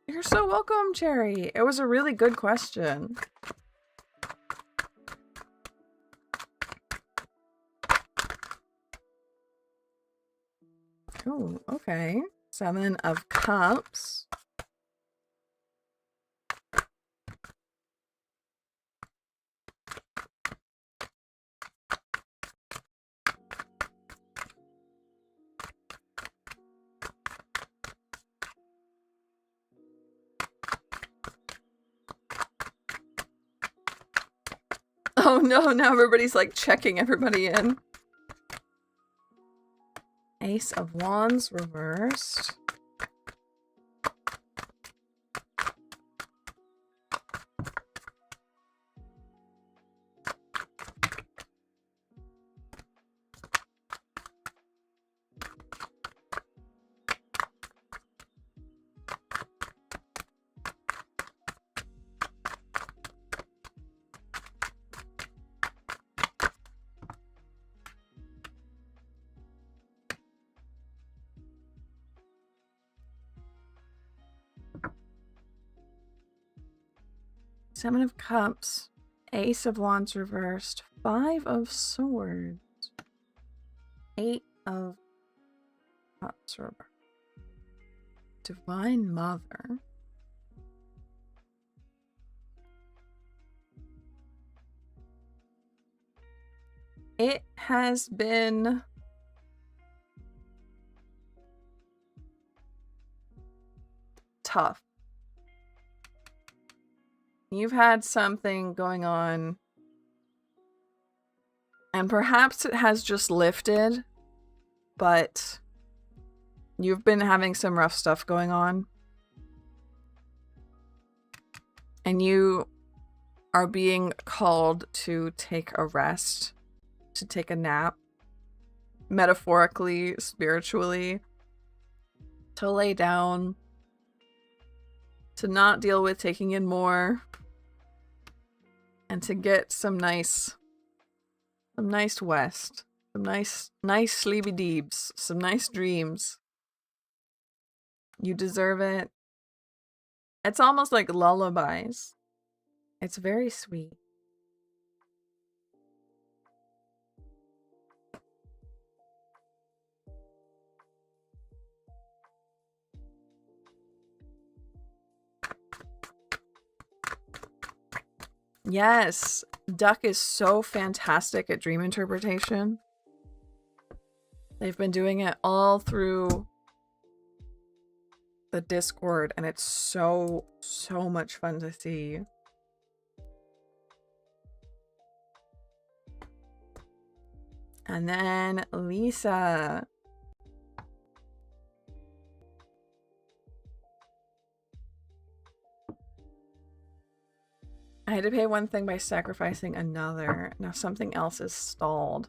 Speaker 1: You're so welcome, Cherry. It was a really good question. Oh, okay. 7 of Cups. Oh no, now everybody's like checking everybody in. Ace of Wands reversed. Seven of Cups, Ace of Wands reversed, 5 of Swords, 8 of Cups reversed. Divine Mother. It has been tough. You've had something going on, and perhaps it has just lifted, but you've been having some rough stuff going on. And you are being called to take a rest, to take a nap, metaphorically, spiritually, to lay down, to not deal with taking in more, and to get some nice rest. Some nice sleepy deebs. Some nice dreams. You deserve it. It's almost like lullabies. It's very sweet. Yes, Duck is so fantastic at dream interpretation. They've been doing it all through the Discord, and it's so much fun to see. And then Lisa. I had to pay one thing by sacrificing another. Now something else is stalled.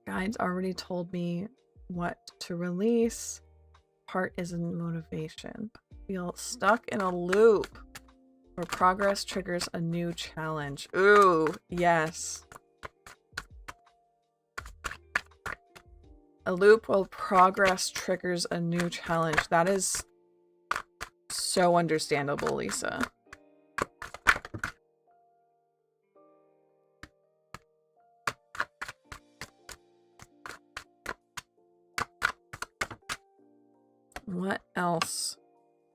Speaker 1: Guides already told me what to release. Part is in motivation. Feel stuck in a loop where progress triggers a new challenge. Ooh, yes. A loop while progress triggers a new challenge. That is so understandable, Lisa. What else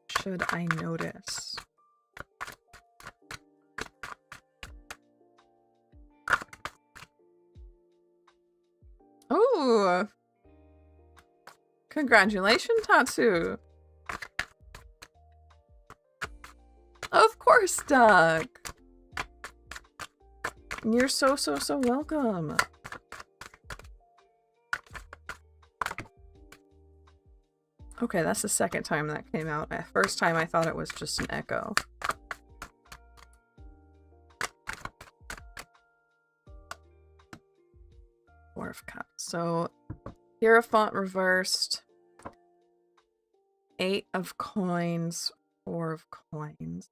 Speaker 1: should I notice? Oh! Congratulations, Tatsu! Of course, Duck! You're so welcome. Okay, that's the second time that came out. The first time I thought it was just an echo. Four of Cups. So, Hierophant reversed. 8 of coins. 4 of coins.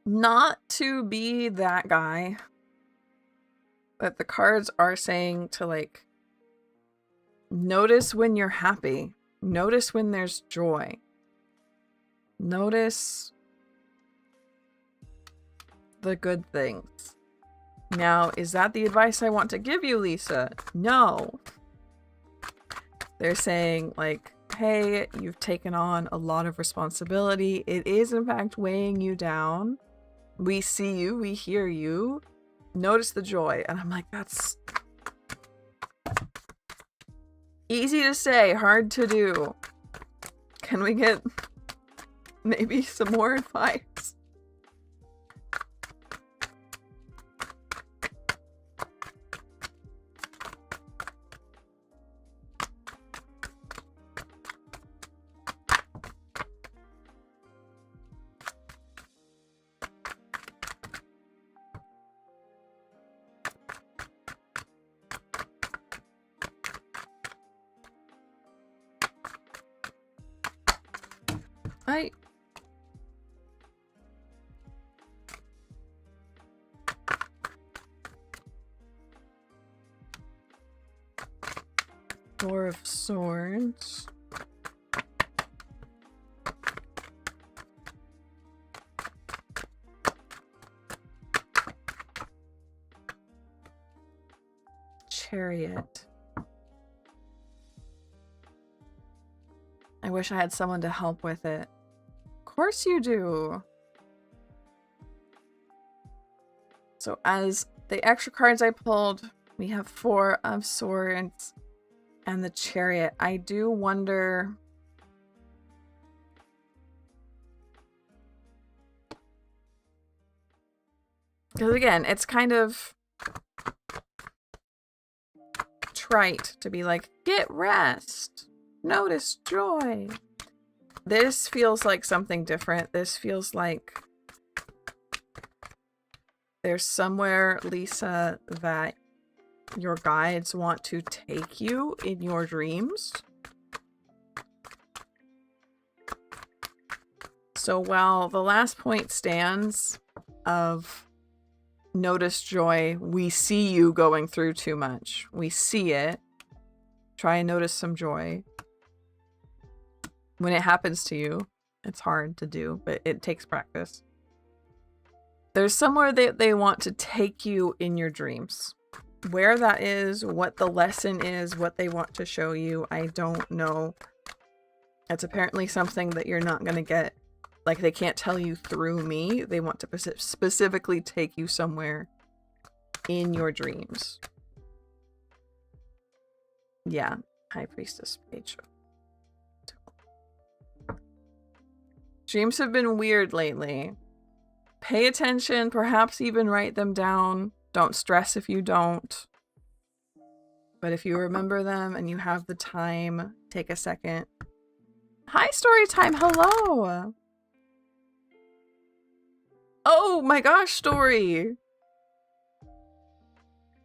Speaker 1: Not to be that guy, but the cards are saying to, like, notice when you're happy. Notice when there's joy. Notice the good things. Now, is that the advice I want to give you, Lisa? No. They're saying, like, hey, you've taken on a lot of responsibility. It is, in fact, weighing you down. We see you, we hear you. Notice the joy. And I'm like, that's easy to say, hard to do. Can we get maybe some more advice? Four of Swords. Chariot. I wish I had someone to help with it. Of course you do. So as the extra cards I pulled, we have 4 of Swords and the Chariot. I do wonder... because again, it's kind of trite to be like, get rest, notice joy. This feels like something different. This feels like there's somewhere, Lisa, that your guides want to take you in your dreams. So while the last point stands of notice joy, we see you going through too much. We see it. Try and notice some joy. When it happens to you, it's hard to do, but it takes practice. There's somewhere that they want to take you in your dreams. Where that is, what the lesson is, what they want to show you, I don't know. It's apparently something that you're not going to get. Like, they can't tell you through me. They want to specifically take you somewhere in your dreams. Yeah, High Priestess page. Dreams have been weird lately. Pay attention, perhaps even write them down. Don't stress if you don't. But if you remember them and you have the time, take a second. Hi, Storytime, hello! Oh my gosh, Story!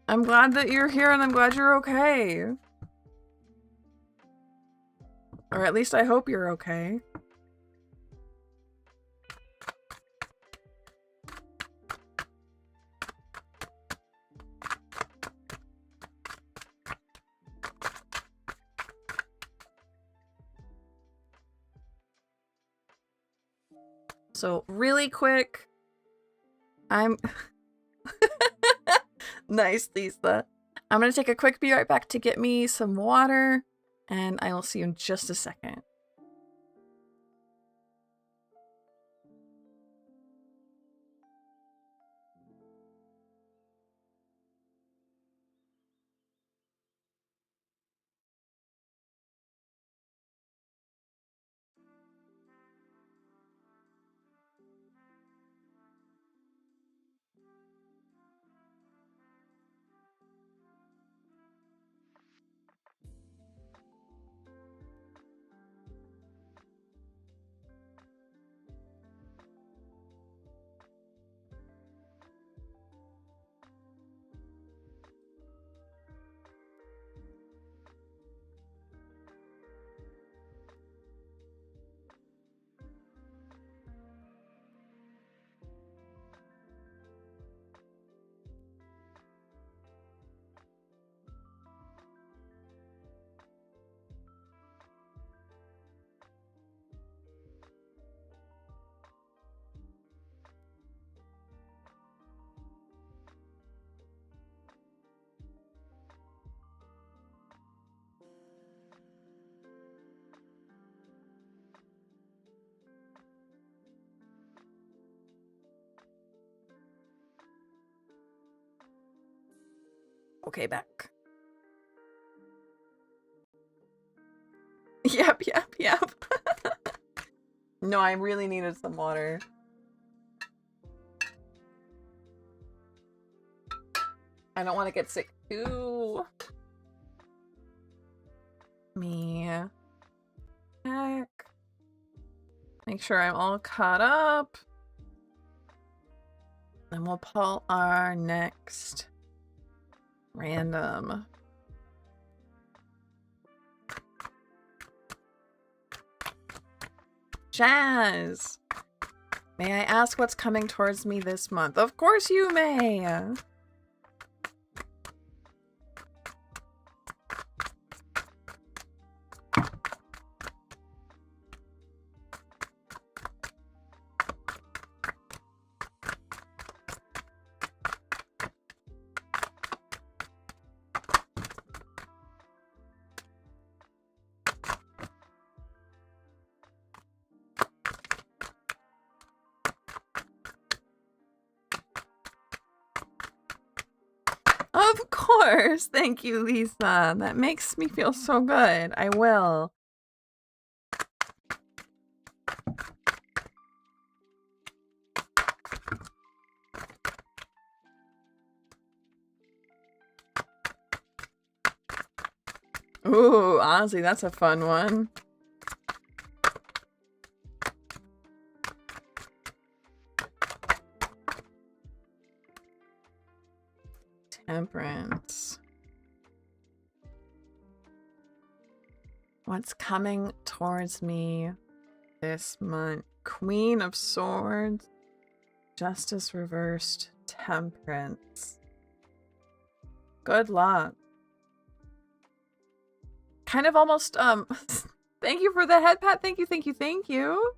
Speaker 1: I'm glad that you're here and I'm glad you're okay. Or at least I hope you're okay. So really quick, nice, Lisa. I'm gonna take a quick be right back to get me some water, and I will see you in just a second. Okay, back. Yep. No, I really needed some water. I don't want to get sick too. Me. Heck. Make sure I'm all caught up. Then we'll pull our next random. Jazz! May I ask what's coming towards me this month? Of course you may! Of course! Thank you, Lisa. That makes me feel so good. I will. Ooh, honestly, that's a fun one. Temperance. What's coming towards me this month? Queen of Swords, Justice reversed, Temperance. Good luck. Kind of almost, thank you for the head pat. Thank you, thank you, thank you.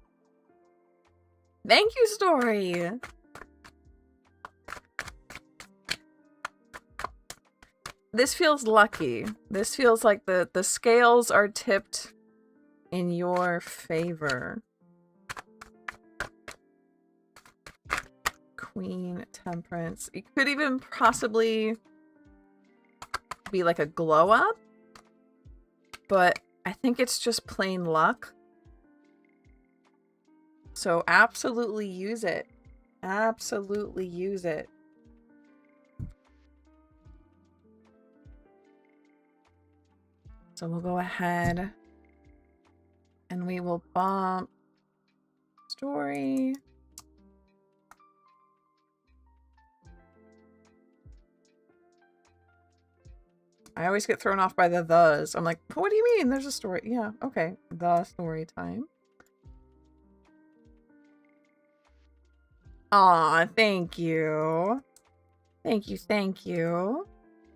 Speaker 1: Thank you, Story. This feels lucky. This feels like the scales are tipped in your favor. Queen, Temperance. It could even possibly be like a glow up, but I think it's just plain luck. So absolutely use it. Absolutely use it. So we'll go ahead and we will bump Story. I always get thrown off by the thes. I'm like, what do you mean? There's a story. Yeah, okay. The story time. Aw, thank you. Thank you, thank you.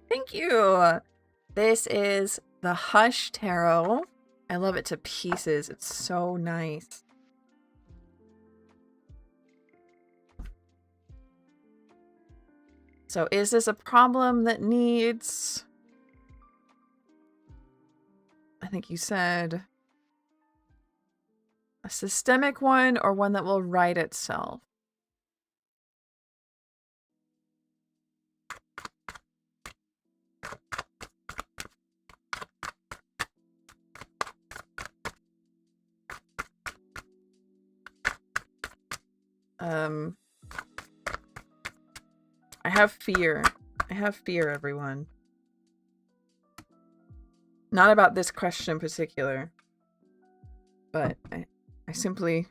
Speaker 1: Thank you. This is the Hush Tarot. I love it to pieces. It's so nice. So is this a problem that needs... I think you said a systemic one or one that will right itself? I have fear. I have fear, everyone. Not about this question in particular, but I simply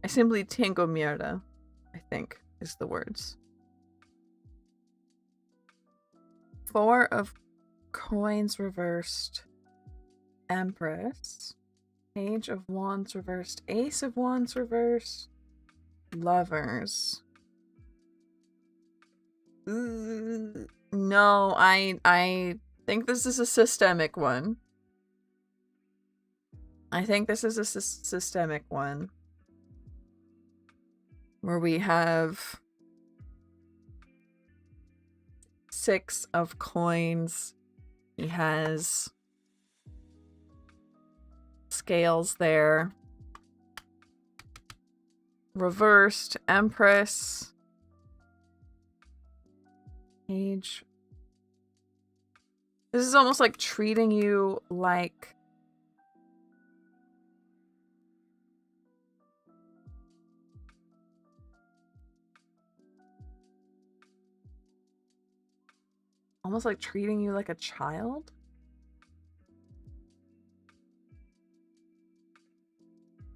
Speaker 1: tengo mierda, I think is the words. 4 of coins reversed, Empress, Page of Wands reversed, Ace of Wands reversed, Lovers. No, I think this is a systemic one. I think this is a systemic one. Where we have 6 of coins. He has scales there. Reversed, Empress. Page. This is almost like treating you like treating you like a child.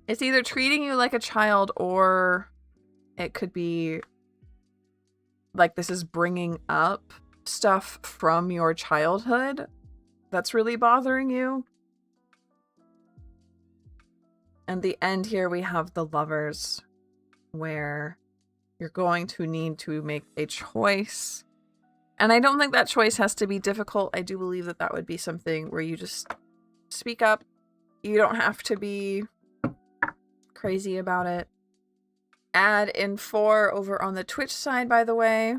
Speaker 1: It's either treating you like a child or it could be like this is bringing up stuff from your childhood that's really bothering you. And the end here we have the Lovers, where you're going to need to make a choice. And I don't think that choice has to be difficult. I do believe that that would be something where you just speak up. You don't have to be crazy about it. Add in 4 over on the Twitch side, by the way.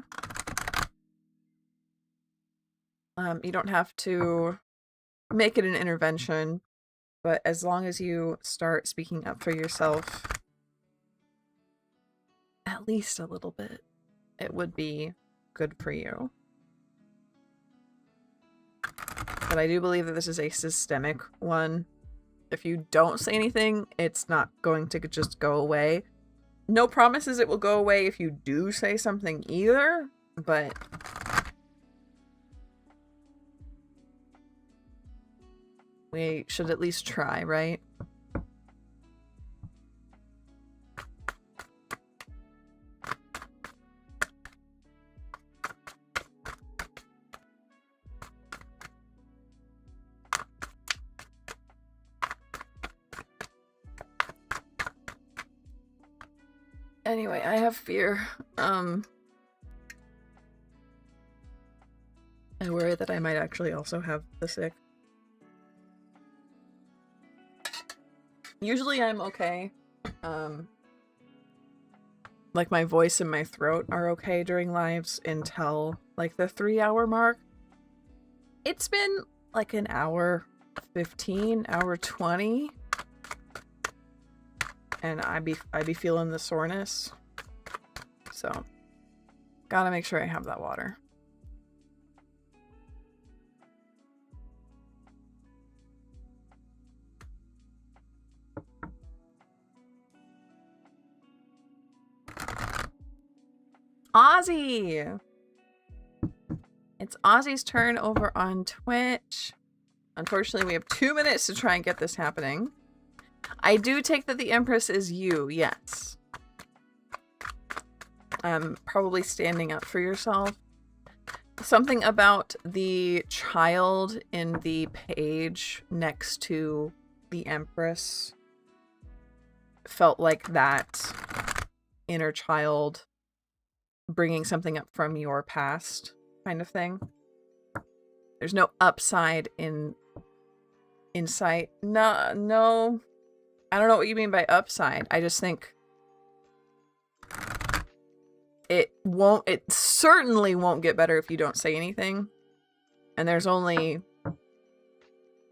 Speaker 1: You don't have to make it an intervention, but as long as you start speaking up for yourself at least a little bit, it would be good for you. But I do believe that this is a systemic one. If you don't say anything, it's not going to just go away. No promises it will go away if you do say something either, but we should at least try, right? Anyway, I have fear. I worry that I might actually also have the sick. Usually I'm okay. Like my voice and my throat are okay during lives until like the 3-hour mark. It's been like an hour 15, hour 20. And I be feeling the soreness. So gotta make sure I have that water. Ozzy! It's Ozzy's turn over on Twitch. Unfortunately, we have 2 minutes to try and get this happening. I do take that the Empress is you, yes. Probably standing up for yourself. Something about the child in the page next to the Empress felt like that inner child bringing something up from your past kind of thing. There's no upside in insight. No. I don't know what you mean by upside. I just think it certainly won't get better if you don't say anything. And there's only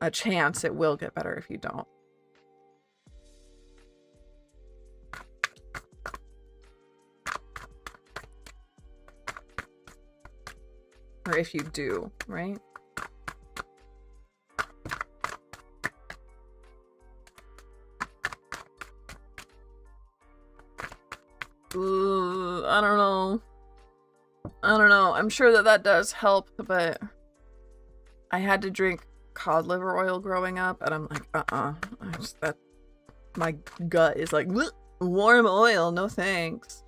Speaker 1: a chance it will get better if you don't. Or if you do, right? I don't know. I'm sure that does help, but I had to drink cod liver oil growing up, and I'm like, my gut is like, warm oil, no thanks.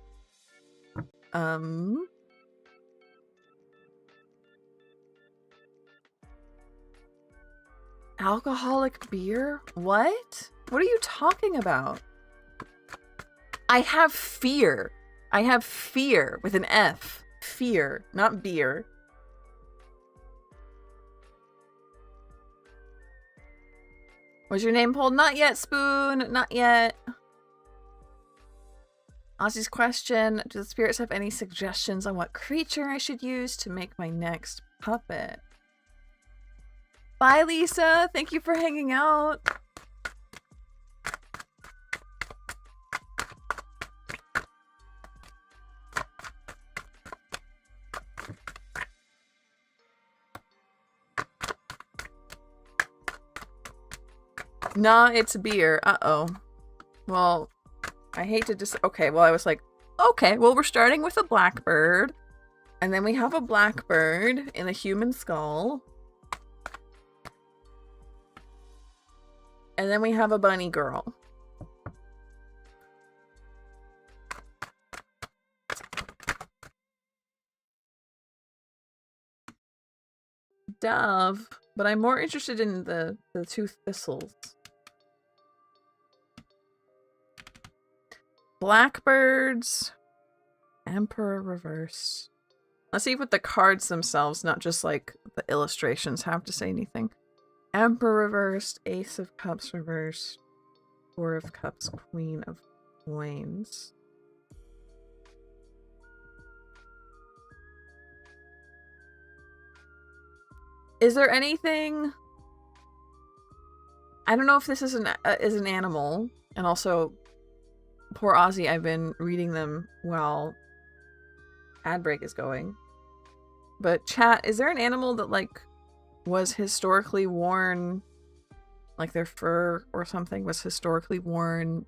Speaker 1: Alcoholic beer? What? What are you talking about? I have fear. I have fear with an F. Fear, not beer. Was your name pulled? Not yet, Spoon. Not yet. Ozzy's question. Do the spirits have any suggestions on what creature I should use to make my next puppet? Bye, Lisa. Thank you for hanging out. Nah, it's beer. Uh-oh. Well, I hate to just... Okay, well, I was like, okay, well, we're starting with a blackbird. And then we have a blackbird in a human skull. And then we have a bunny girl. Dove. But I'm more interested in the two thistles. Blackbirds. Emperor reverse. Let's see what the cards themselves, not just like the illustrations, have to say anything. Emperor reversed, Ace of Cups reversed, Four of Cups, Queen of Coins. Is there anything... I don't know if this is an animal, and also, poor Ozzy, I've been reading them while ad break is going. But chat, is there an animal that like was historically worn, like their fur or something was historically worn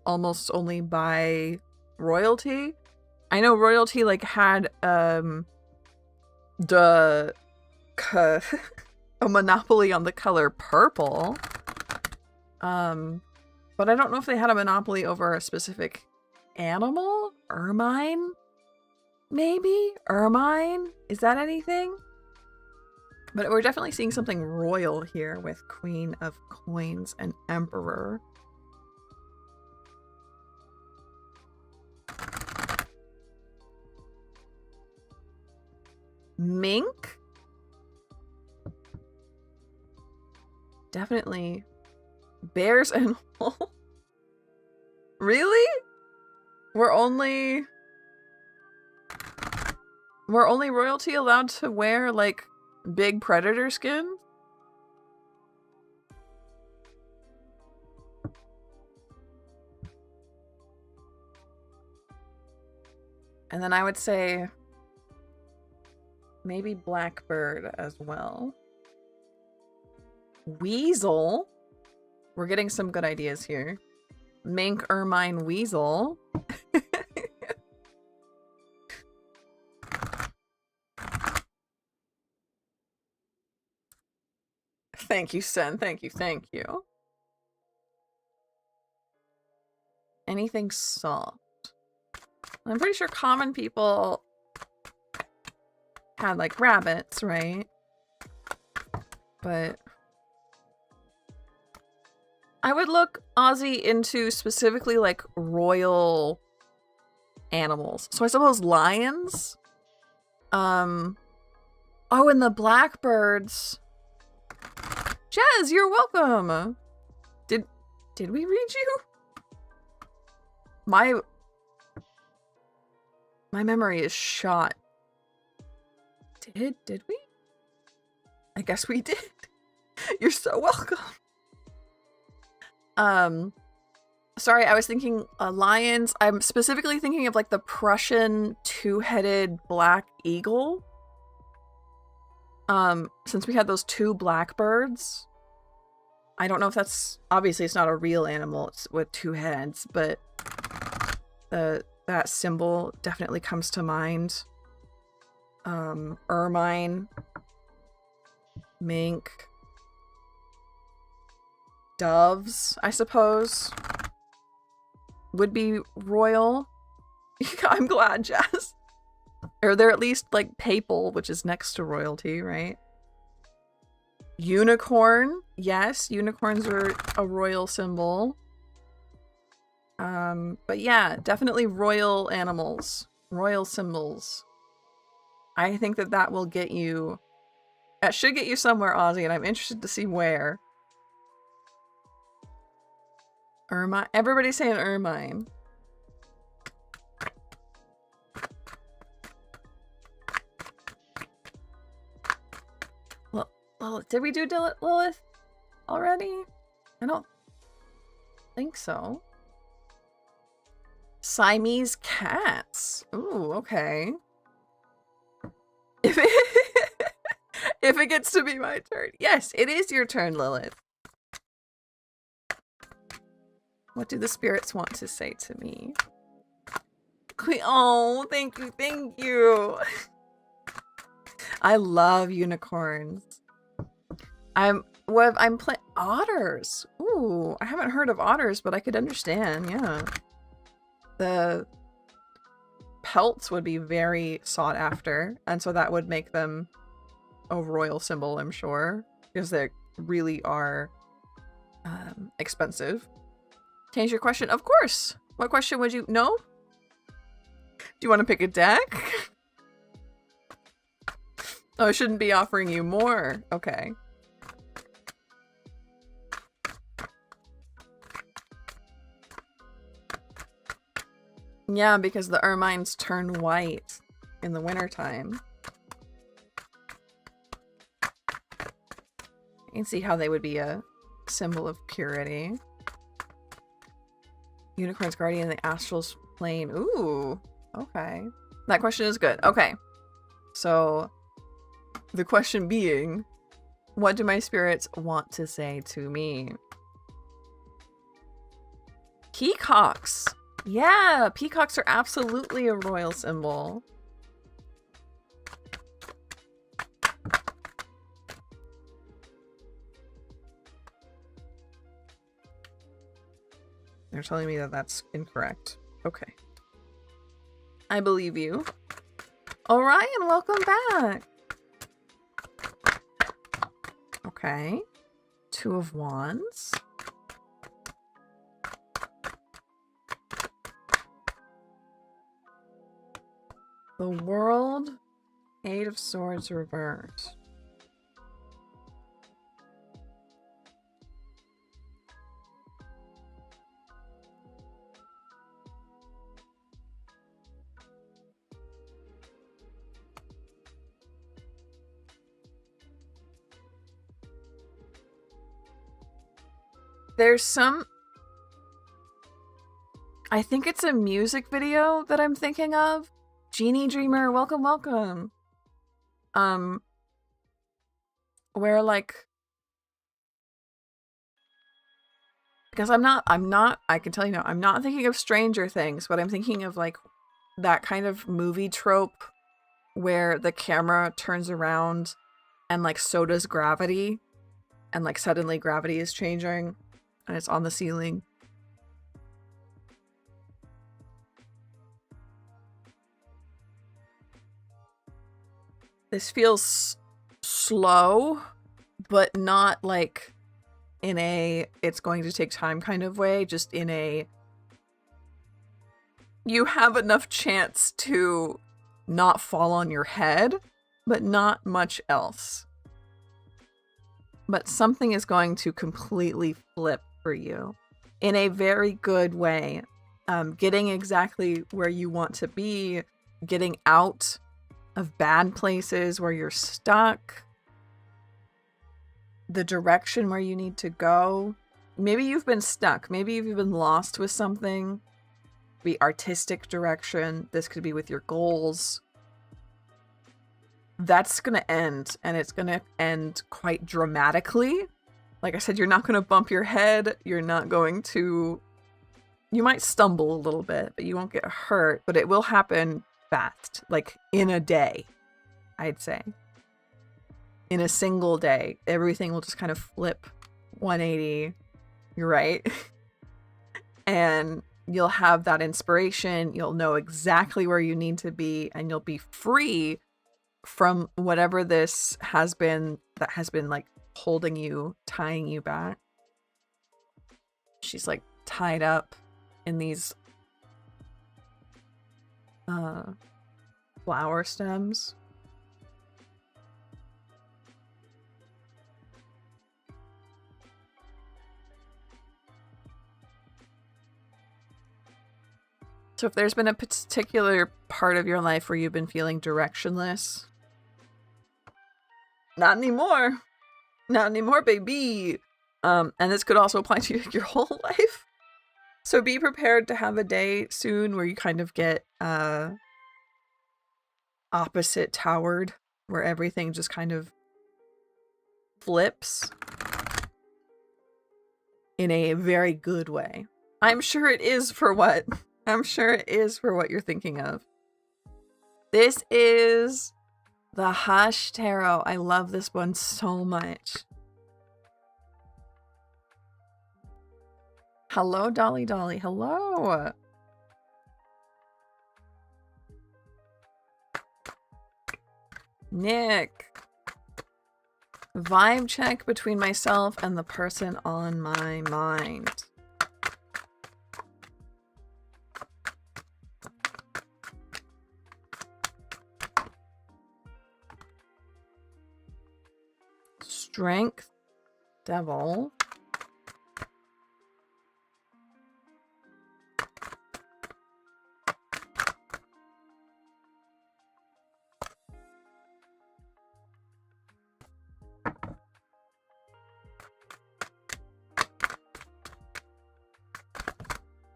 Speaker 1: almost only by royalty? I know royalty like had a monopoly on the color purple. But I don't know if they had a monopoly over a specific animal? Ermine? Maybe? Ermine? Is that anything? But we're definitely seeing something royal here with Queen of Coins and Emperor. Mink? Definitely. Bears and wolves? Really? We're only royalty allowed to wear, like, big predator skin? And then I would say maybe blackbird as well. Weasel? We're getting some good ideas here. Mink, ermine, weasel. Thank you, Sen. Thank you, thank you. Anything soft. I'm pretty sure common people had, like, rabbits, right? But I would look, Ozzy, into specifically, like, royal animals. So I suppose lions? Oh, and the blackbirds. Jazz, you're welcome! Did we read you? My memory is shot. Did we? I guess we did. You're so welcome. Sorry, I was thinking lions. I'm specifically thinking of, like, the Prussian two-headed black eagle. Since we had those two blackbirds. I don't know if that's, obviously it's not a real animal, it's with two heads, but that symbol definitely comes to mind. Ermine, mink, doves, I suppose, would be royal. I'm glad, Jazz. Or they're at least, like, papal, which is next to royalty, right? Unicorn. Yes, unicorns are a royal symbol. But yeah, definitely royal animals. Royal symbols. I think that will get you... That should get you somewhere, Ozzy, and I'm interested to see where. Ermine. Everybody's saying ermine. Well, did we do Lilith already? I don't think so. Siamese cats. Ooh, okay. If it gets to be my turn. Yes, it is your turn, Lilith. What do the spirits want to say to me? Oh, thank you, thank you. I love unicorns. I'm playing otters. Ooh, I haven't heard of otters, but I could understand, yeah. The pelts would be very sought after, and so that would make them a royal symbol, I'm sure, because they really are expensive. Change your question? Of course! What question would you... No? Do you want to pick a deck? Oh, I shouldn't be offering you more. Okay. Yeah, because the ermines turn white in the wintertime. You can see how they would be a symbol of purity. Unicorn's guardian in the astral plane. Ooh, okay. That question is good. Okay. So, the question being, what do my spirits want to say to me? Peacocks. Yeah, peacocks are absolutely a royal symbol. They're telling me that that's incorrect. Okay. I believe you. Orion, welcome back. Okay. Two of Wands. The World. Eight of Swords reversed. There's some... I think it's a music video that I'm thinking of. Genie Dreamer, welcome, welcome. Where like... Because I can tell you now, I'm not thinking of Stranger Things, but I'm thinking of like that kind of movie trope where the camera turns around and like so does gravity. And like suddenly gravity is changing and it's on the ceiling. This feels slow, but not like in a it's going to take time kind of way, just in a you have enough chance to not fall on your head, but not much else. But something is going to completely flip for you in a very good way. Getting exactly where you want to be, getting out of bad places where you're stuck, the direction where you need to go. Maybe you've been stuck. Maybe you've been lost with something. Be artistic direction. This could be with your goals. That's going to end, and it's going to end quite dramatically. Like I said, you're not going to bump your head. You're not going to... You might stumble a little bit, but you won't get hurt. But it will happen fast, like in a day, I'd say. In a single day, everything will just kind of flip 180. You're right. And you'll have that inspiration. You'll know exactly where you need to be, and you'll be free from whatever this has been that has been like holding you, tying you back. She's like tied up in these flower stems. So if there's been a particular part of your life where you've been feeling directionless, not anymore. Not anymore, baby. And this could also apply to your whole life. So be prepared to have a day soon where you kind of get opposite towered, where everything just kind of flips in a very good way. I'm sure it is for what? I'm sure it is for what you're thinking of. This is the Hush Tarot. I love this one so much. Hello, Dolly Dolly. Hello. Nick. Vibe check between myself and the person on my mind. Strength, Devil.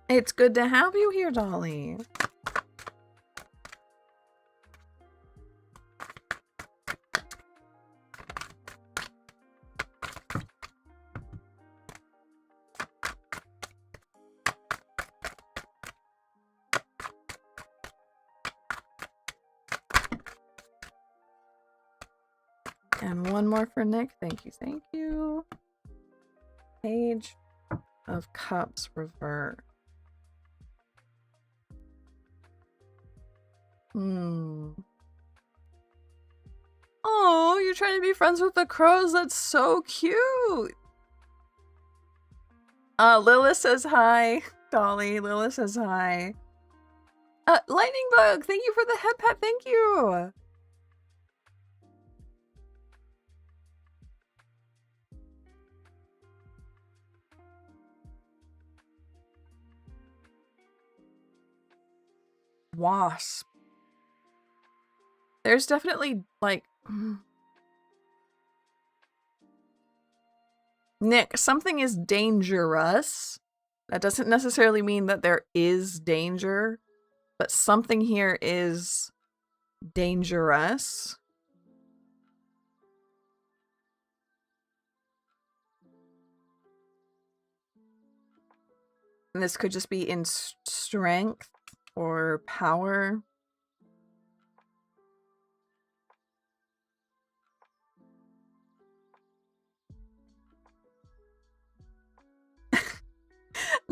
Speaker 1: It's good to have you here, Dolly. And one more for Nick. Thank you, thank you. Page of Cups reverse. Oh, you're trying to be friends with the crows? That's so cute. Lilith says hi. Dolly, Lilith says hi. Lightning Bug, thank you for the head pat. Thank you. Wasp. There's definitely, like... Nick, something is dangerous. That doesn't necessarily mean that there is danger, but something here is dangerous. And this could just be in strength or power.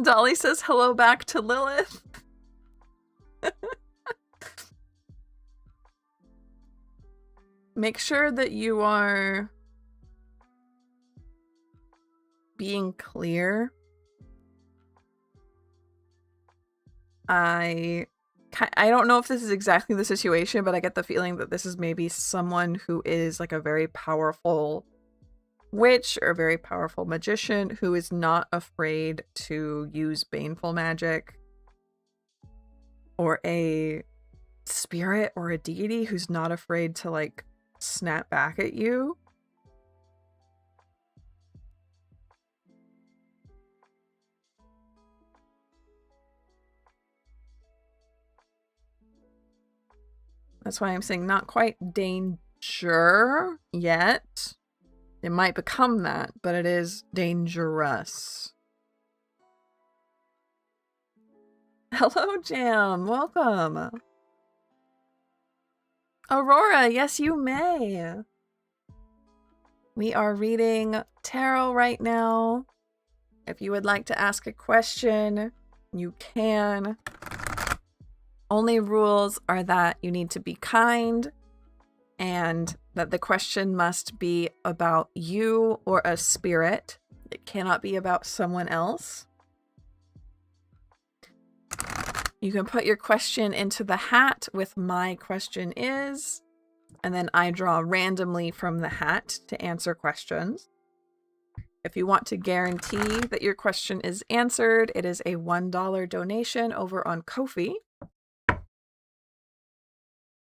Speaker 1: Dolly says hello back to Lilith. Make sure that you are being clear. I don't know if this is exactly the situation, but I get the feeling that this is maybe someone who is like a very powerful witch or a very powerful magician who is not afraid to use baneful magic, or a spirit or a deity who's not afraid to like snap back at you. That's why I'm saying not quite danger yet. It might become that, but it is dangerous. Hello, Jam. Welcome. Aurora, yes, you may. We are reading tarot right now. If you would like to ask a question, you can. Only rules are that you need to be kind and that the question must be about you or a spirit. It cannot be about someone else. You can put your question into the hat with "my question is," and then I draw randomly from the hat to answer questions. If you want to guarantee that your question is answered, it is a $1 donation over on Ko-fi.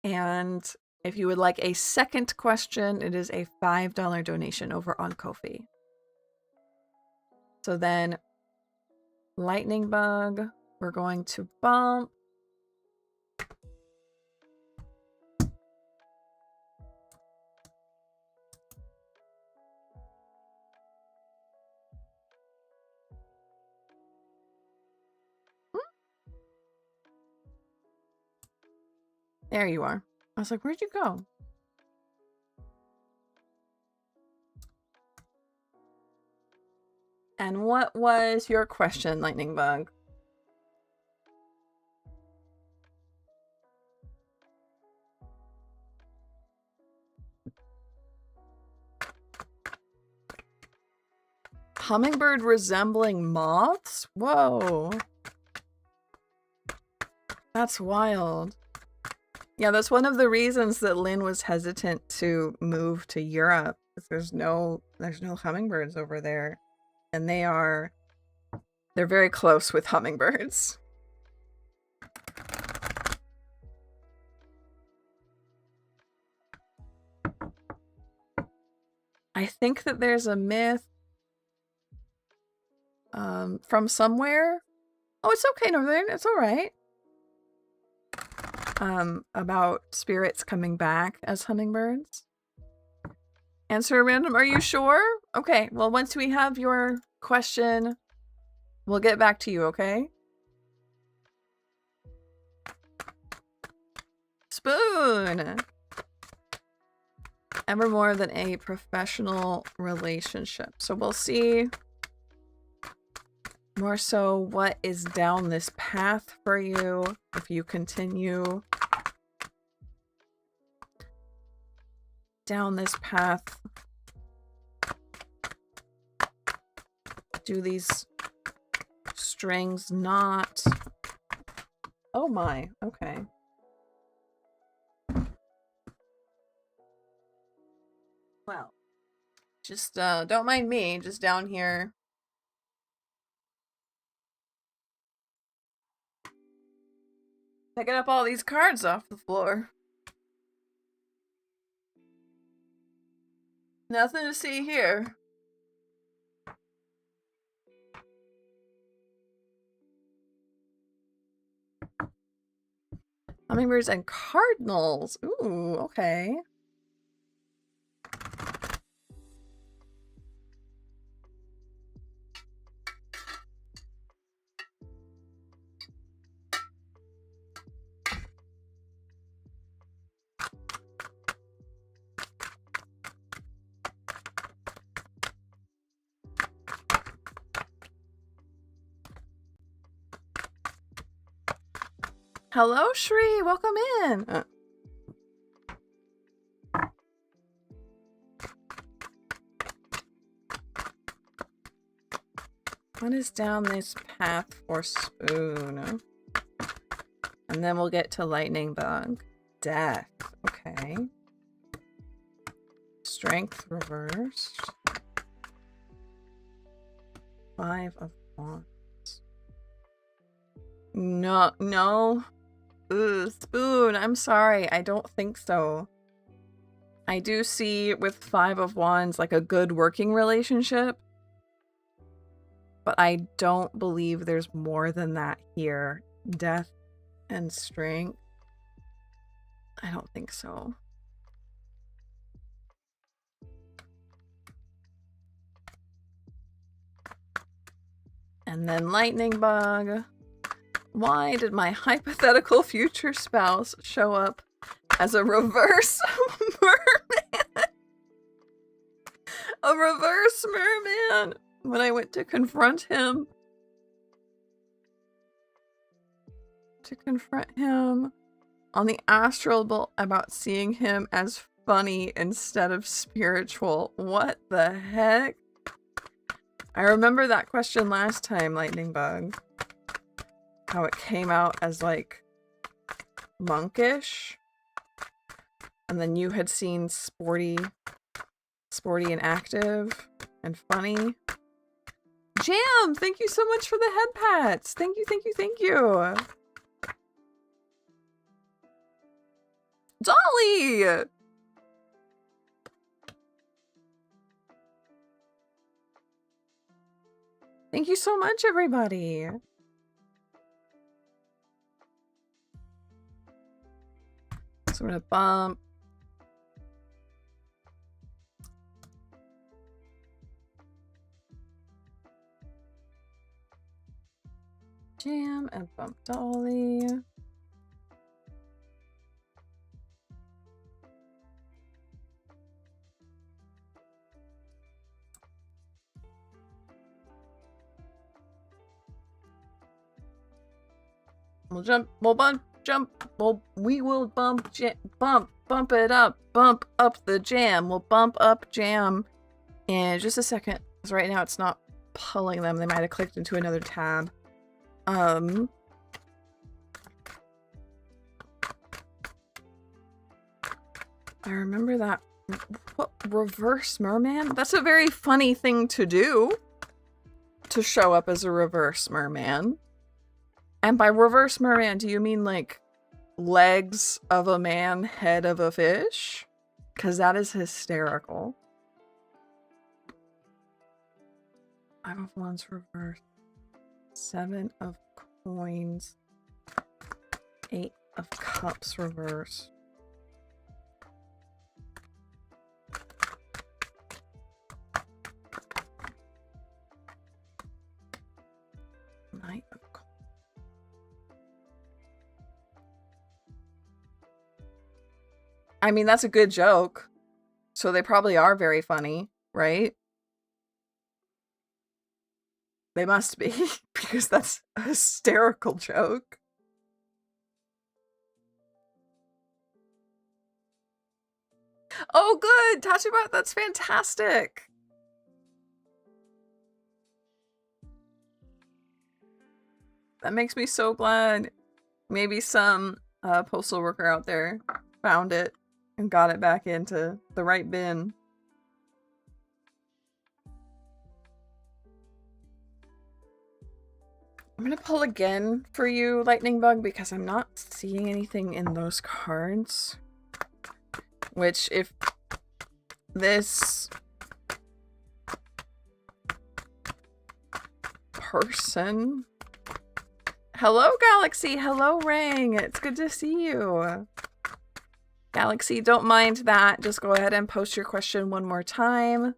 Speaker 1: And if you would like a second question, it is a $5 donation over on Ko-fi. So then, lightning bug, we're going to bump. There you are. I was like, where'd you go? And what was your question, Lightning Bug? Hummingbird resembling moths? Whoa. That's wild. Yeah, that's one of the reasons that Lynn was hesitant to move to Europe. There's no hummingbirds over there. And they're very close with hummingbirds. I think that there's a myth from somewhere. Oh, it's okay, Northern. It's all right. About spirits coming back as hummingbirds. Answer random, are you sure? Okay, well, once we have your question, we'll get back to you, okay? Spoon! Ever more than a professional relationship. So we'll see more so what is down this path for you if you continue down this path. Do these strings not... Oh my, okay. Well, just don't mind me, just down here. Picking up all these cards off the floor. Nothing to see here. Hummingbirds and cardinals. Ooh, okay. Hello, Shri. Welcome in. What is down this path for Spoon? And then we'll get to Lightning Bug. Death. Okay. Strength reversed. 5 of Wands. No. Ugh, Spoon, I'm sorry. I don't think so. I do see with 5 of Wands like a good working relationship. But I don't believe there's more than that here. Death and strength. I don't think so. And then Lightning Bug. Why did my hypothetical future spouse show up as a reverse merman? A reverse merman when I went to confront him. On the astral bolt about seeing him as funny instead of spiritual. What the heck? I remember that question last time, Lightning Bug. How it came out as like monkish. And then you had seen sporty and active and funny. Jam! Thank you so much for the head pats. Thank you. Dolly! Thank you so much, everybody. So I'm gonna bump. Jam and bump Dolly. We'll jump, we'll bump, we will bump it up, bump up the jam. We'll bump up jam in just a second. Because right now it's not pulling them. They might have clicked into another tab. I remember that. What, reverse merman? That's a very funny thing to do. To show up as a reverse merman. And by reverse merman, do you mean like legs of a man, head of a fish? Because that is hysterical. 5 of Wands reversed. 7 of Coins. 8 of Cups reversed. Knight of Coins. I mean, that's a good joke. So they probably are very funny, right? They must be, because that's a hysterical joke. Oh, good! Tachibot, that's fantastic! That makes me so glad. Maybe some postal worker out there found it and got it back into the right bin. I'm gonna pull again for you, Lightning Bug, because I'm not seeing anything in those cards. Which, if this person... Hello, Galaxy! Hello, Ring! It's good to see you! Galaxy, don't mind that. Just go ahead and post your question one more time.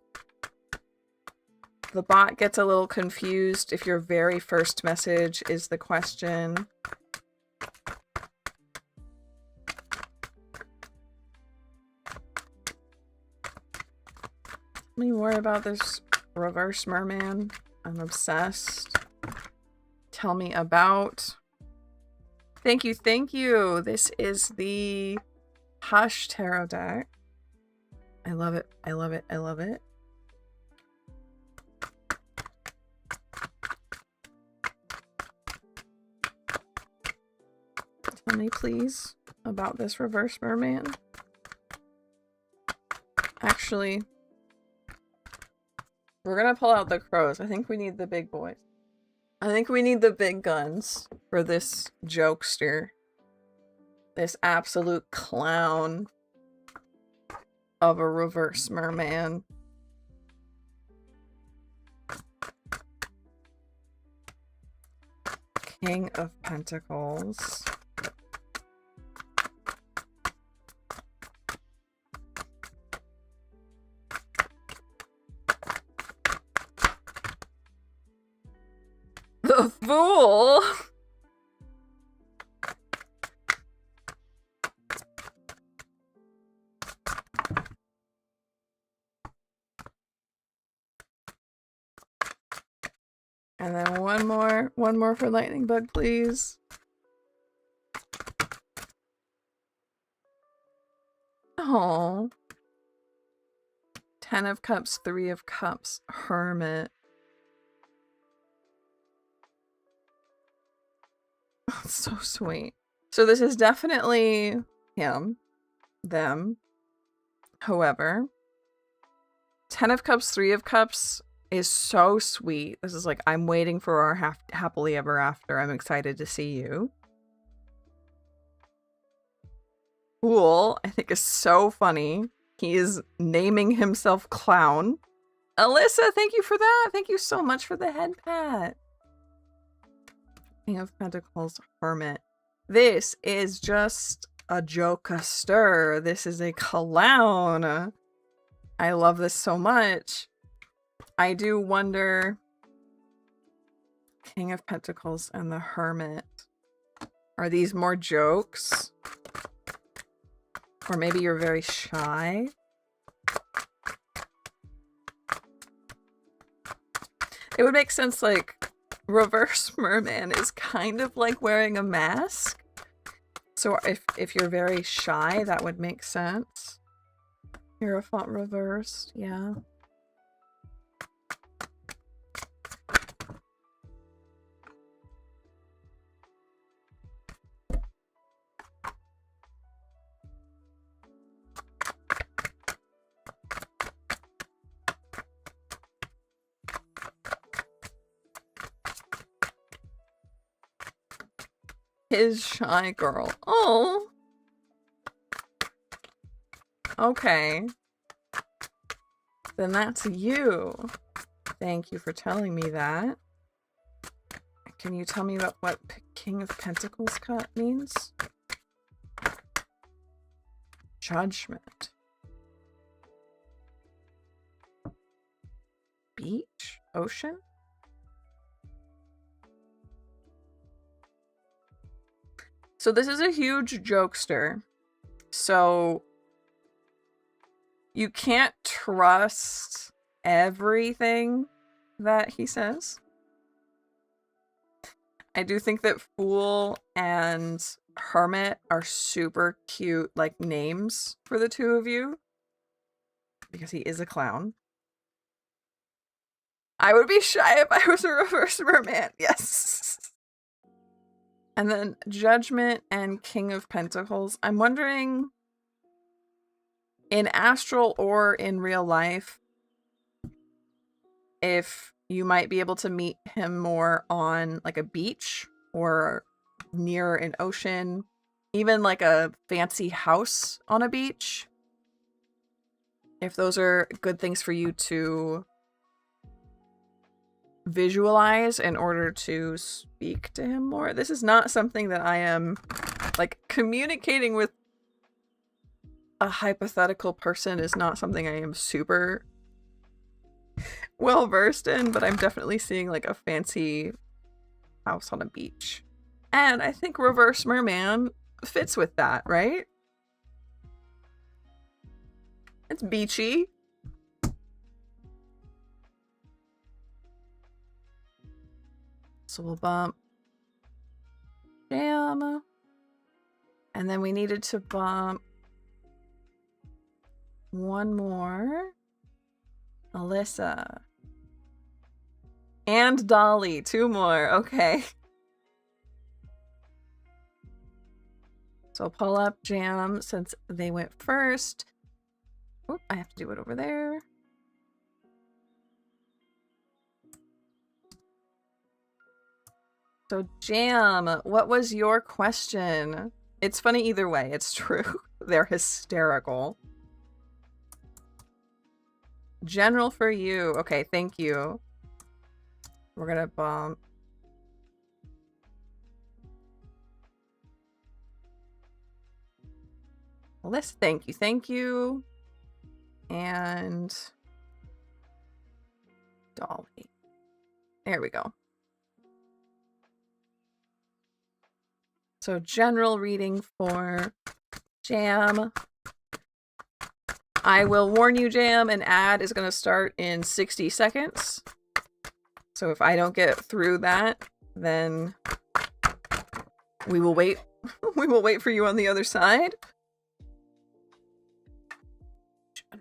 Speaker 1: The bot gets a little confused if your very first message is the question. Tell me more about this reverse merman. I'm obsessed. Tell me about... Thank you, thank you! This is the Hush Tarot deck. I love it, I love it, I love it. Tell me, please, about this reverse merman. Actually, we're gonna pull out the crows. I think we need the big boys. I think we need the big guns for this jokester. This absolute clown of a reverse merman. King of Pentacles. The Fool! And then one more for Lightning Bug, please. Oh. 10 of Cups, 3 of Cups, Hermit. So sweet. So this is definitely him, them, whoever. 10 of Cups, 3 of Cups is so sweet. This is like, I'm waiting for our happily ever after. I'm excited to see you. Fool, I think is so funny. He is naming himself Clown. Alyssa, thank you for that. Thank you so much for the head pat. King of Pentacles, Hermit. This is just a jokester. This is a clown. I love this so much. I do wonder... King of Pentacles and the Hermit. Are these more jokes? Or maybe you're very shy? It would make sense, like, reverse merman is kind of like wearing a mask. So if you're very shy, that would make sense. Hierophant reversed, yeah. His shy girl. Oh. Okay. Then that's you. Thank you for telling me that. Can you tell me about what King of Pentacles cut means? Judgment. Beach? Ocean? So this is a huge jokester. So you can't trust everything that he says. I do think that Fool and Hermit are super cute, like, names for the two of you. Because he is a clown. I would be shy if I was a reverse merman. Yes. And then Judgment and King of Pentacles. I'm wondering, in astral or in real life, if You might be able to meet him more on like a beach or near an ocean, even like a fancy house on a beach. If those are good things for you to visualize in order to speak to him more. This is not something that I am like communicating with a hypothetical person is not something I am super well versed in, but I'm definitely seeing like a fancy house on a beach. And I think Reverse Merman fits with that, right? It's beachy. So we'll bump Jam. And then we needed to bump one more. Alyssa. And Dolly. 2 more. Okay. So pull up Jam since they went first. Oop, I have to do it over there. So Jam, what was your question? It's funny either way. It's true. They're hysterical. General for you. Okay, thank you. We're gonna bump. Alyssa, thank you, thank you. And Dolly. There we go. So general reading for Jam. I will warn you, Jam, an ad is going to start in 60 seconds. So if I don't get through that, then we will wait. We will wait for you on the other side.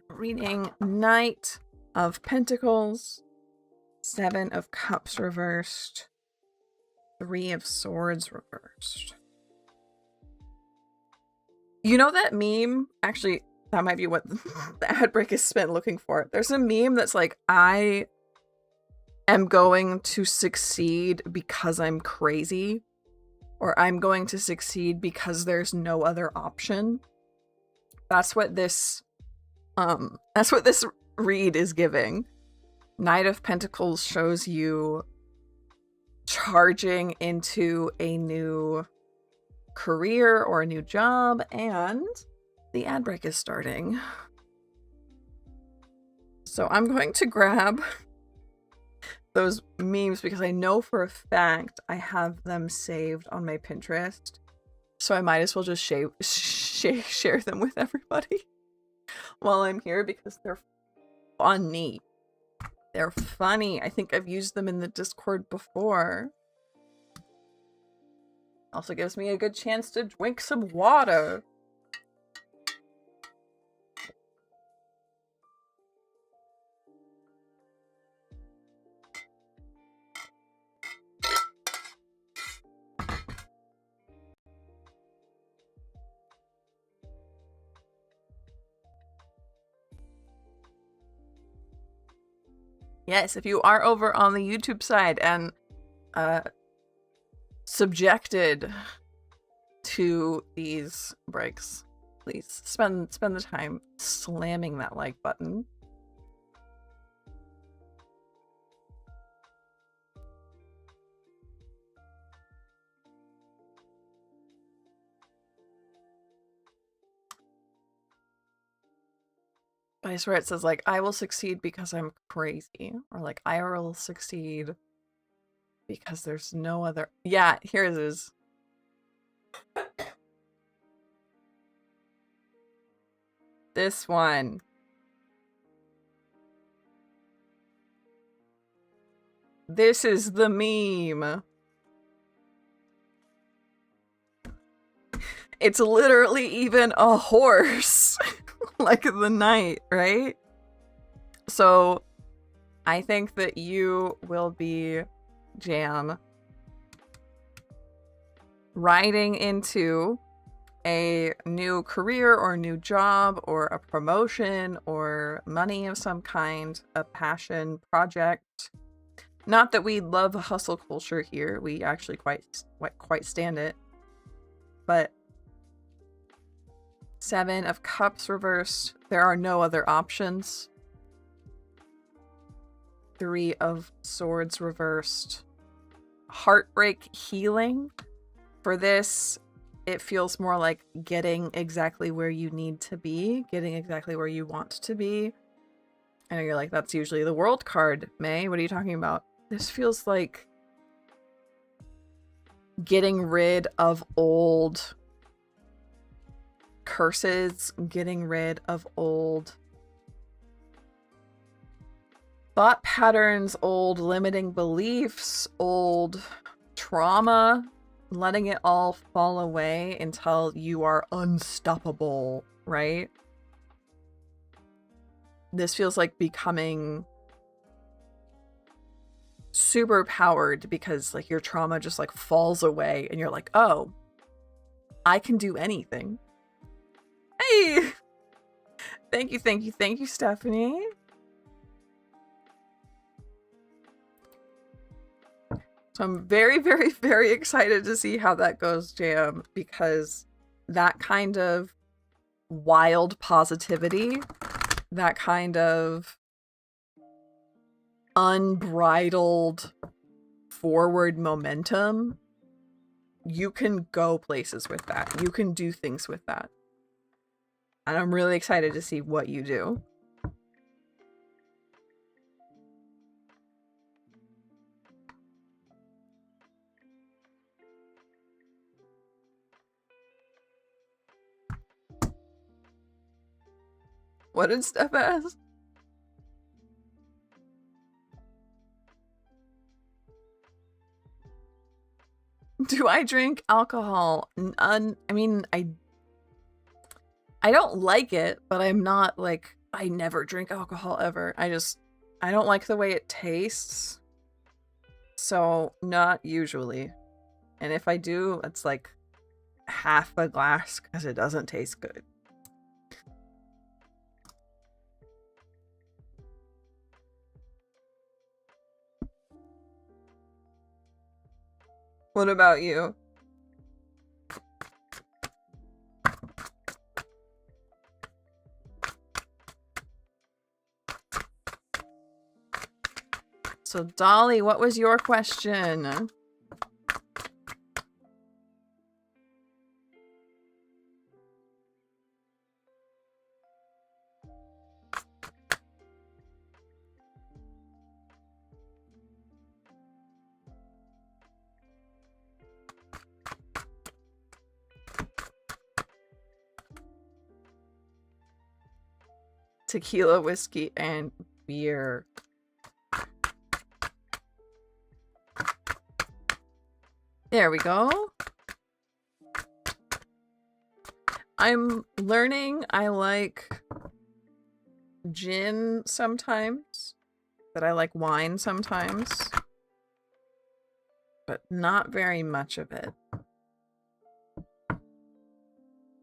Speaker 1: Reading Knight of Pentacles, 7 of Cups reversed, 3 of Swords reversed. You know that meme? Actually, that might be what the ad break is spent looking for. There's a meme that's like, I am going to succeed because I'm crazy, or I'm going to succeed because there's no other option. That's what this read is giving. Knight of Pentacles shows you charging into a new career or a new job, and the ad break is starting. So I'm going to grab those memes because I know for a fact I have them saved on my Pinterest. So I might as well just share them with everybody while I'm here because they're funny. They're funny. I think I've used them in the Discord before. Also gives me a good chance to drink some water. Yes, if you are over on the YouTube side and subjected to these breaks, please spend the time slamming that like button. I swear it says like, I will succeed because I'm crazy, or like, I will succeed because there's no other. Yeah, here it is. This one. This is the meme. It's literally even a horse. Like the knight, right? So I think that you will be, Jam, riding into a new career or a new job or a promotion or money of some kind, a passion project. Not that we love hustle culture here. We actually quite stand it. But 7 of Cups reversed. There are no other options. 3 of Swords reversed. Heartbreak healing. For this, it feels more like getting exactly where you need to be, getting exactly where you want to be. I know you're like, that's usually the World card, May. What are you talking about? This feels like getting rid of old curses, getting rid of old thought patterns, old limiting beliefs, old trauma, letting it all fall away until you are unstoppable, right? This feels like becoming super powered because like your trauma just like falls away and you're like, oh, I can do anything. Hey! Thank you, Stephanie. So I'm very, very, very excited to see how that goes, Jam, because that kind of wild positivity, that kind of unbridled forward momentum, you can go places with that. You can do things with that. And I'm really excited to see what you do. What did Steph ask? Do I drink alcohol? I mean, I don't like it, but I'm not like, I never drink alcohol ever. I don't like the way it tastes. So, not usually. And if I do, it's like half a glass because it doesn't taste good. What about you? So, Dolly, what was your question? Tequila, whiskey, and beer. There we go. I'm learning I like gin sometimes, that I like wine sometimes, but not very much of it.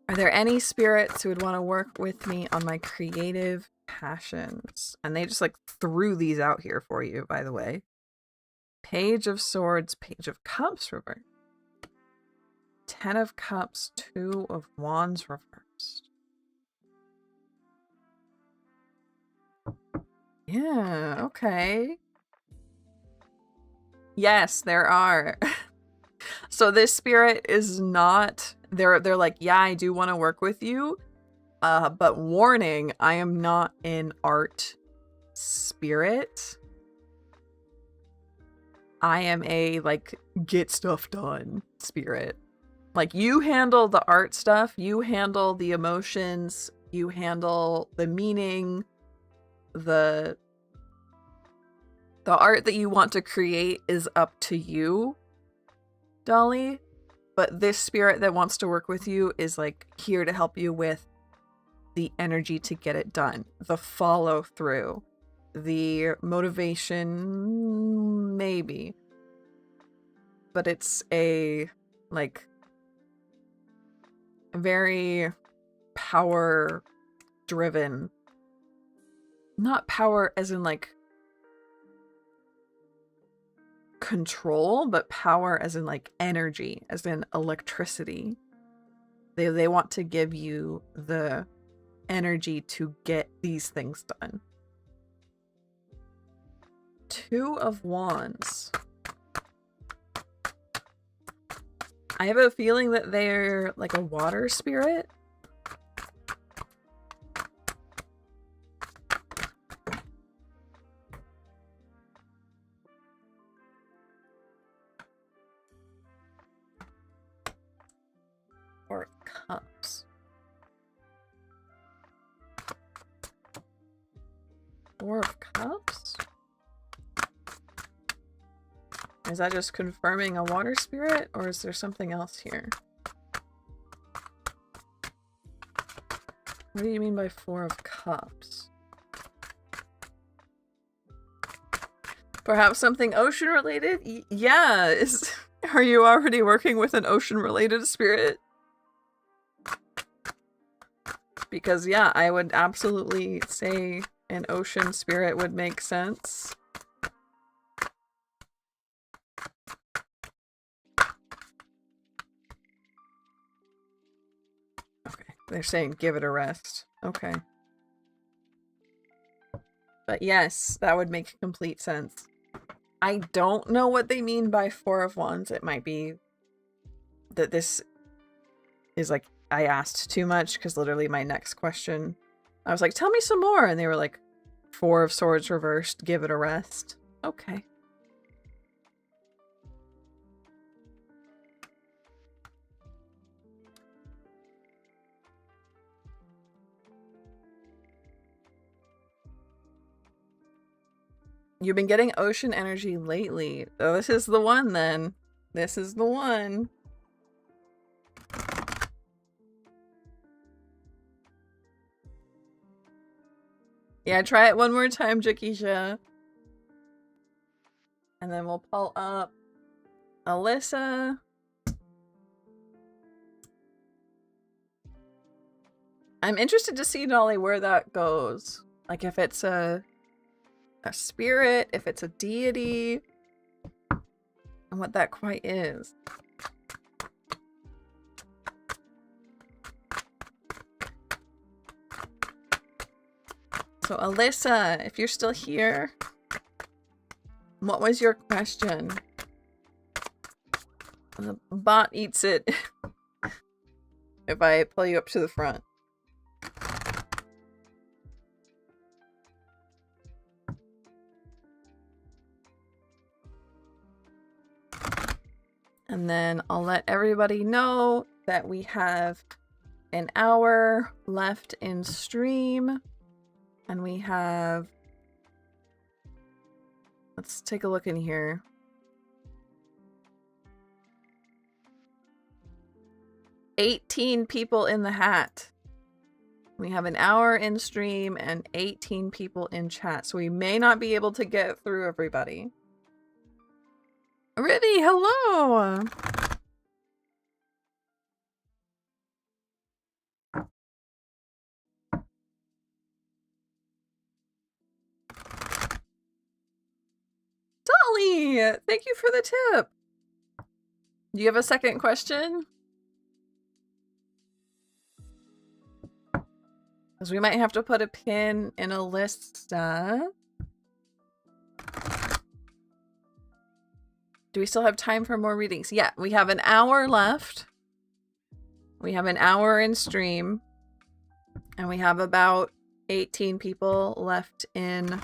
Speaker 1: Are there any spirits who would want to work with me on my creative passions? And they just like threw these out here for you, by the way. Page of Swords, Page of Cups reversed. 10 of Cups, 2 of Wands reversed. Yeah, okay. Yes, there are. So this spirit is not, they're like, yeah, I do want to work with you. But warning, I am not an art spirit. I am a like get stuff done spirit. Like you handle the art stuff, you handle the emotions, you handle the meaning, the art that you want to create is up to you, Dolly. But this spirit that wants to work with you is like here to help you with the energy to get it done, the follow through, the motivation, maybe. But it's a like very power driven, not power as in like control, but power as in like energy, as in electricity. They want to give you the energy to get these things done. Two of Wands. I have a feeling that they're like a water spirit. Or cups. Four of Cups? Is that just confirming a water spirit, or is there something else here? What do you mean by Four of Cups? Perhaps something ocean related? Yeah, are you already working with an ocean related spirit? Because yeah, I would absolutely say an ocean spirit would make sense. Okay, they're saying give it a rest. Okay. But yes, that would make complete sense. I don't know what they mean by Four of Wands. It might be that this is like, I asked too much, because literally my next question, I was like, tell me some more. And they were like, Four of Swords reversed, give it a rest. Okay. You've been getting ocean energy lately. Oh, this is the one then. This is the one. Yeah, try it one more time, Jakisha. And then we'll pull up Alyssa. I'm interested to see, Dolly, where that goes. Like if it's a spirit, if it's a deity, and what that quite is. So Alyssa, if you're still here, what was your question? The bot eats it if I pull you up to the front. And then I'll let everybody know that we have an hour left in stream. And we have... Let's take a look in here. $18 people in the hat. We have an hour in stream and 18 people in chat. So we may not be able to get through everybody. Ribby, hello! Dolly! Thank you for the tip! Do you have a second question? Because we might have to put a pin in a list. Do we still have time for more readings? Yeah, we have an hour left. We have an hour in stream. And we have about 18 people left in...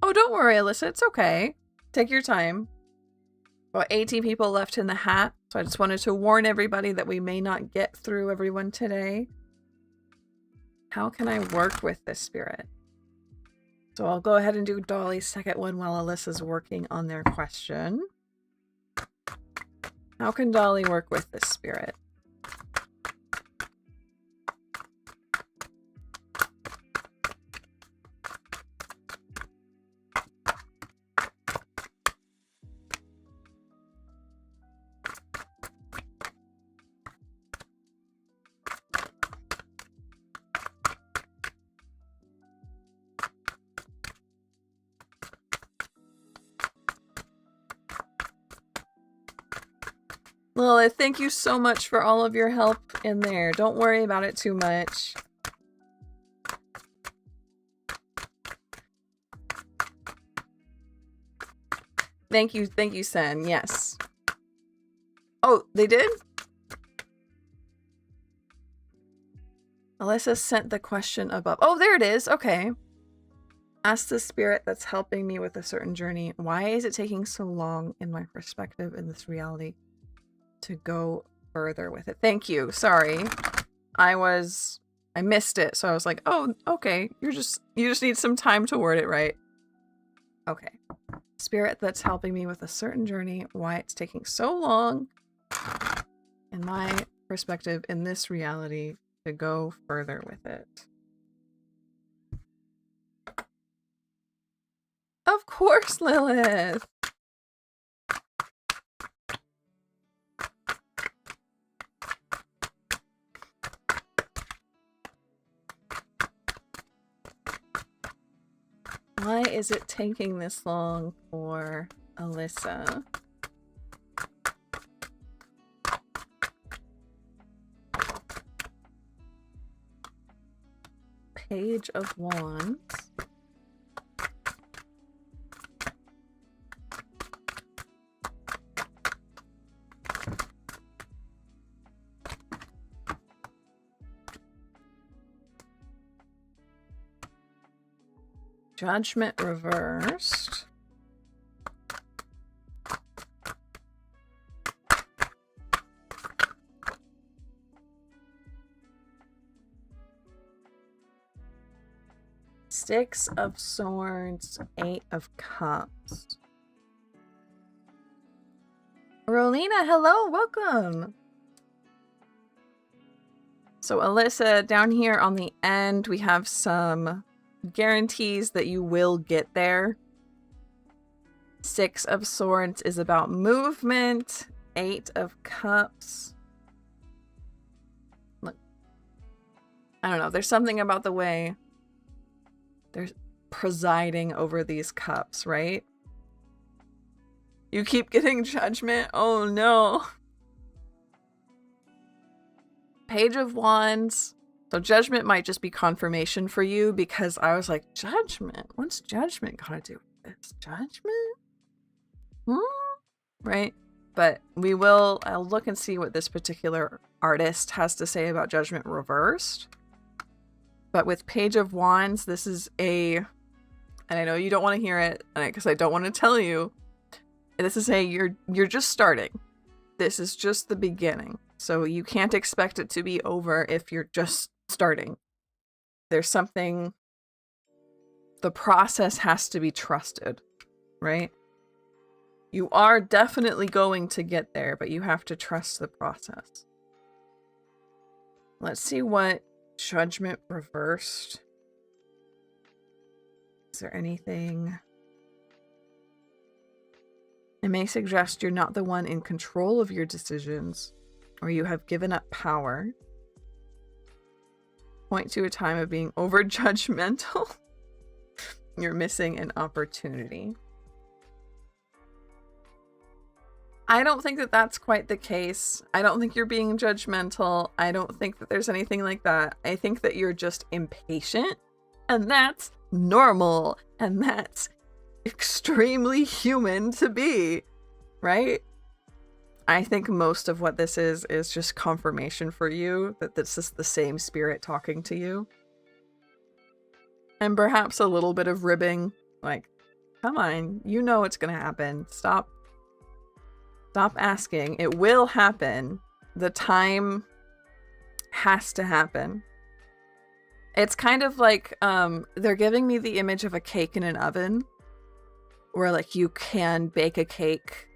Speaker 1: Oh, don't worry, Alyssa. It's okay. Take your time. About 18 people left in the hat. So I just wanted to warn everybody that we may not get through everyone today. How can I work with this spirit? So I'll go ahead and do Dolly's second one while Alyssa's working on their question. How can Dolly work with this spirit? Lilith, thank you so much for all of your help in there. Don't worry about it too much. Thank you, Sen. Yes. Oh, they did? Alyssa sent the question above. Oh, there it is. Okay. Ask the spirit that's helping me with a certain journey, why is it taking so long in my perspective in this reality to go further with it? Thank you. Sorry. I missed it. So I was like, oh, okay. You just need some time to word it right. Okay. Spirit that's helping me with a certain journey, why it's taking so long in my perspective in this reality to go further with it. Of course, Lilith. Why is it taking this long for Alyssa? Page of Wands. Judgment reversed. Six of Swords, Eight of Cups. Rolina, hello, welcome. So Alyssa, down here on the end, we have some guarantees that you will get there. Six of Swords is about movement. Eight of Cups. Look, I don't know. There's something about the way they're presiding over these cups, right? You keep getting Judgment. Oh no. Page of Wands. So Judgment might just be confirmation for you, because I was like, Judgment? What's Judgment gotta do with this? Judgment? Right? But I'll look and see what this particular artist has to say about Judgment reversed. But with Page of Wands, this is and I know you don't want to hear it, because I don't want to tell you. This is you're just starting. This is just the beginning. So you can't expect it to be over if you're just starting. There's something, the process has to be trusted, right? You are definitely going to get there, but you have to trust the process. Let's see what Judgment reversed. Is there anything? It may suggest you're not the one in control of your decisions, or you have given up power. Point to a time of being over judgmental. You're missing an opportunity. I don't think that that's quite the case. I don't think you're being judgmental. I don't think that there's anything like that. I think that you're just impatient, and that's normal, and that's extremely human to be, right? I think most of what this is just confirmation for you that this is the same spirit talking to you. And perhaps a little bit of ribbing, like, come on, you know it's gonna happen. Stop asking. It will happen. The time has to happen. It's kind of like, they're giving me the image of a cake in an oven, where like you can bake a cake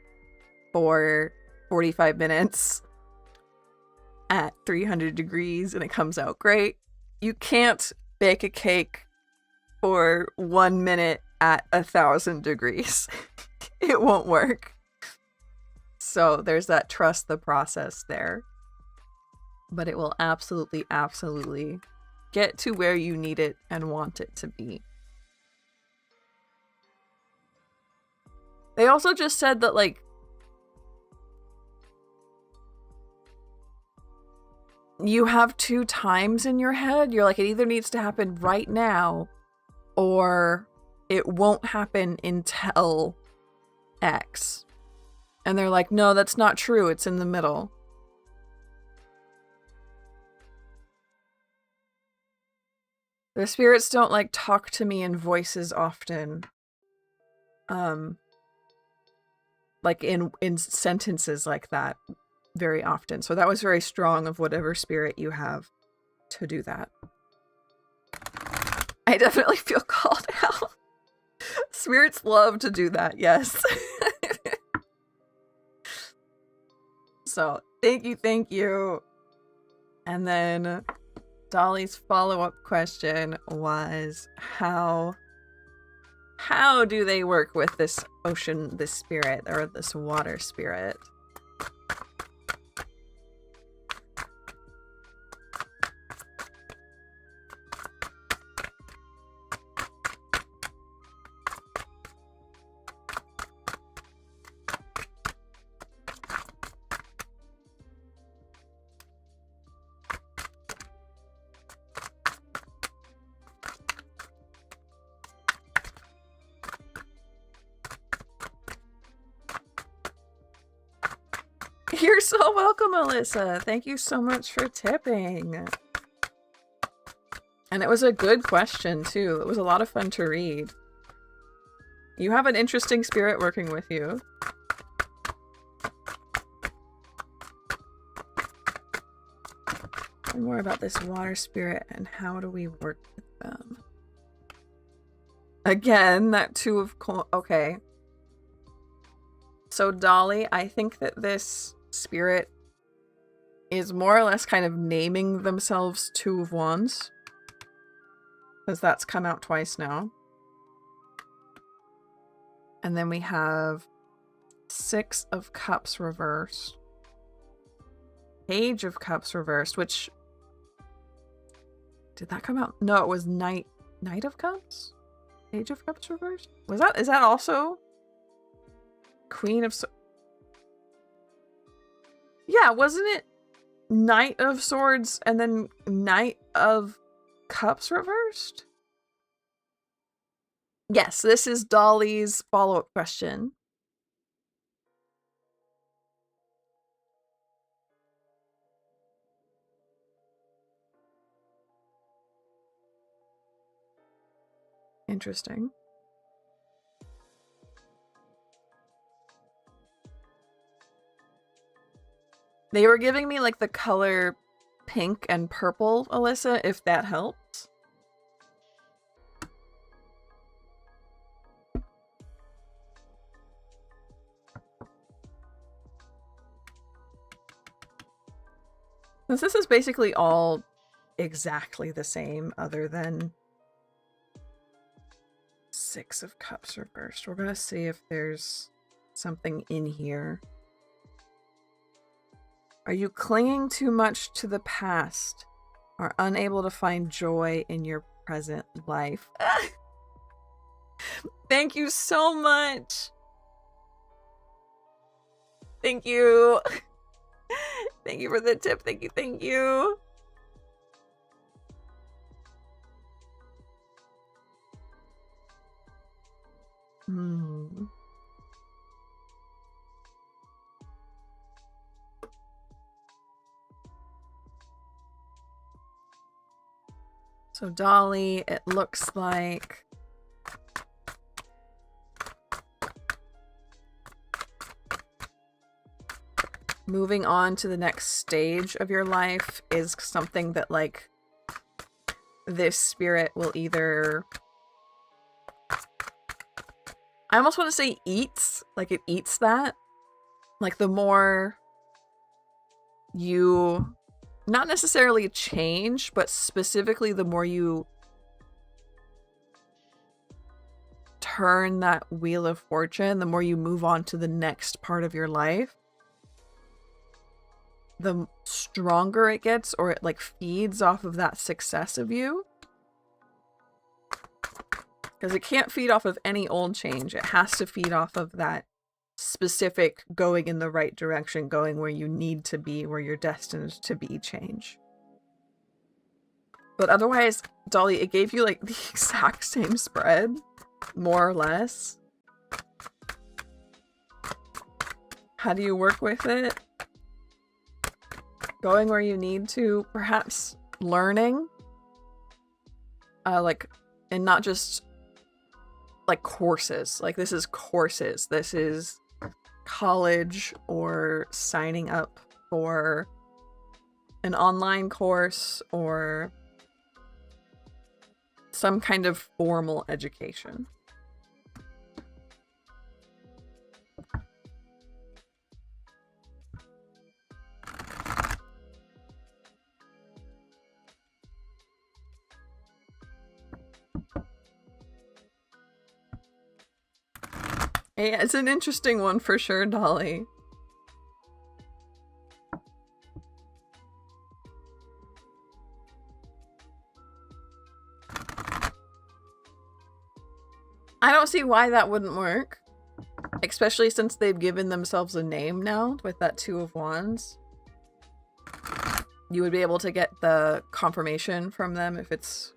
Speaker 1: for 45 minutes at 300 degrees and it comes out great. You can't bake a cake for 1 minute at 1,000 degrees. It won't work. So there's that trust the process there. But it will absolutely, absolutely get to where you need it and want it to be. They also just said that, like, you have 2 times in your head. You're like, it either needs to happen right now or it won't happen until X. And they're like, no, that's not true. It's in the middle. The spirits don't like talk to me in voices often. Like in sentences like that very often. So that was very strong of whatever spirit you have to do that. I definitely feel called out. Spirits love to do that, yes. So, thank you. And then Dolly's follow-up question was, how do they work with this ocean, this spirit, or this water spirit? You're so welcome, Alyssa. Thank you so much for tipping. And it was a good question, too. It was a lot of fun to read. You have an interesting spirit working with you. More about this water spirit and how do we work with them. Again, that 2 of coins. Okay. So Dolly, I think that this spirit is more or less kind of naming themselves 2 of Wands. Because that's come out twice now. And then we have 6 of Cups reversed. Page of Cups reversed, which... Did that come out? No, it was Knight of Cups? Page of Cups reversed? Is that also Queen of Yeah, wasn't it Knight of Swords and then Knight of Cups reversed? Yes, this is Dolly's follow-up question. Interesting. They were giving me like the color pink and purple, Alyssa, if that helps. Since this is basically all exactly the same other than 6 of Cups reversed. We're gonna see if there's something in here. Are you clinging too much to the past or unable to find joy in your present life? Thank you so much. Thank you. Thank you for the tip. Thank you. So Dolly, it looks like moving on to the next stage of your life is something that like this spirit will either, I almost want to say eats, like it eats that. Like the more you, not necessarily change, but specifically the more you turn that wheel of fortune, the more you move on to the next part of your life, the stronger it gets, or it like feeds off of that success of you. Because it can't feed off of any old change. It has to feed off of that specific going in the right direction, going where you need to be, where you're destined to be change. But otherwise, Dolly, it gave you like the exact same spread, more or less. How do you work with it? Going where you need to, perhaps learning. And not just like courses. Like this is courses. This is college or signing up for an online course or some kind of formal education. Yeah, it's an interesting one for sure, Dolly. I don't see why that wouldn't work. Especially since they've given themselves a name now with that Two of Wands. You would be able to get the confirmation from them if it's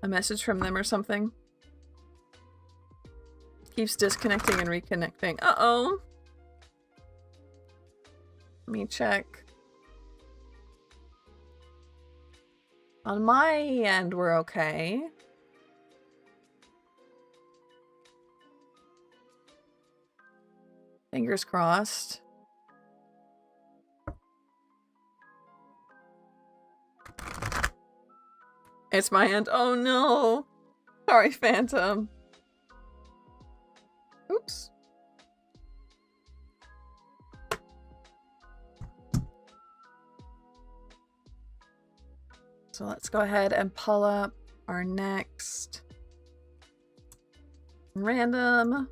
Speaker 1: a message from them or something. Keeps disconnecting and reconnecting. Uh-oh. Let me check. On my end, we're okay. Fingers crossed. It's my end. Oh no. Sorry, Phantom. Oops. So let's go ahead and pull up our next random.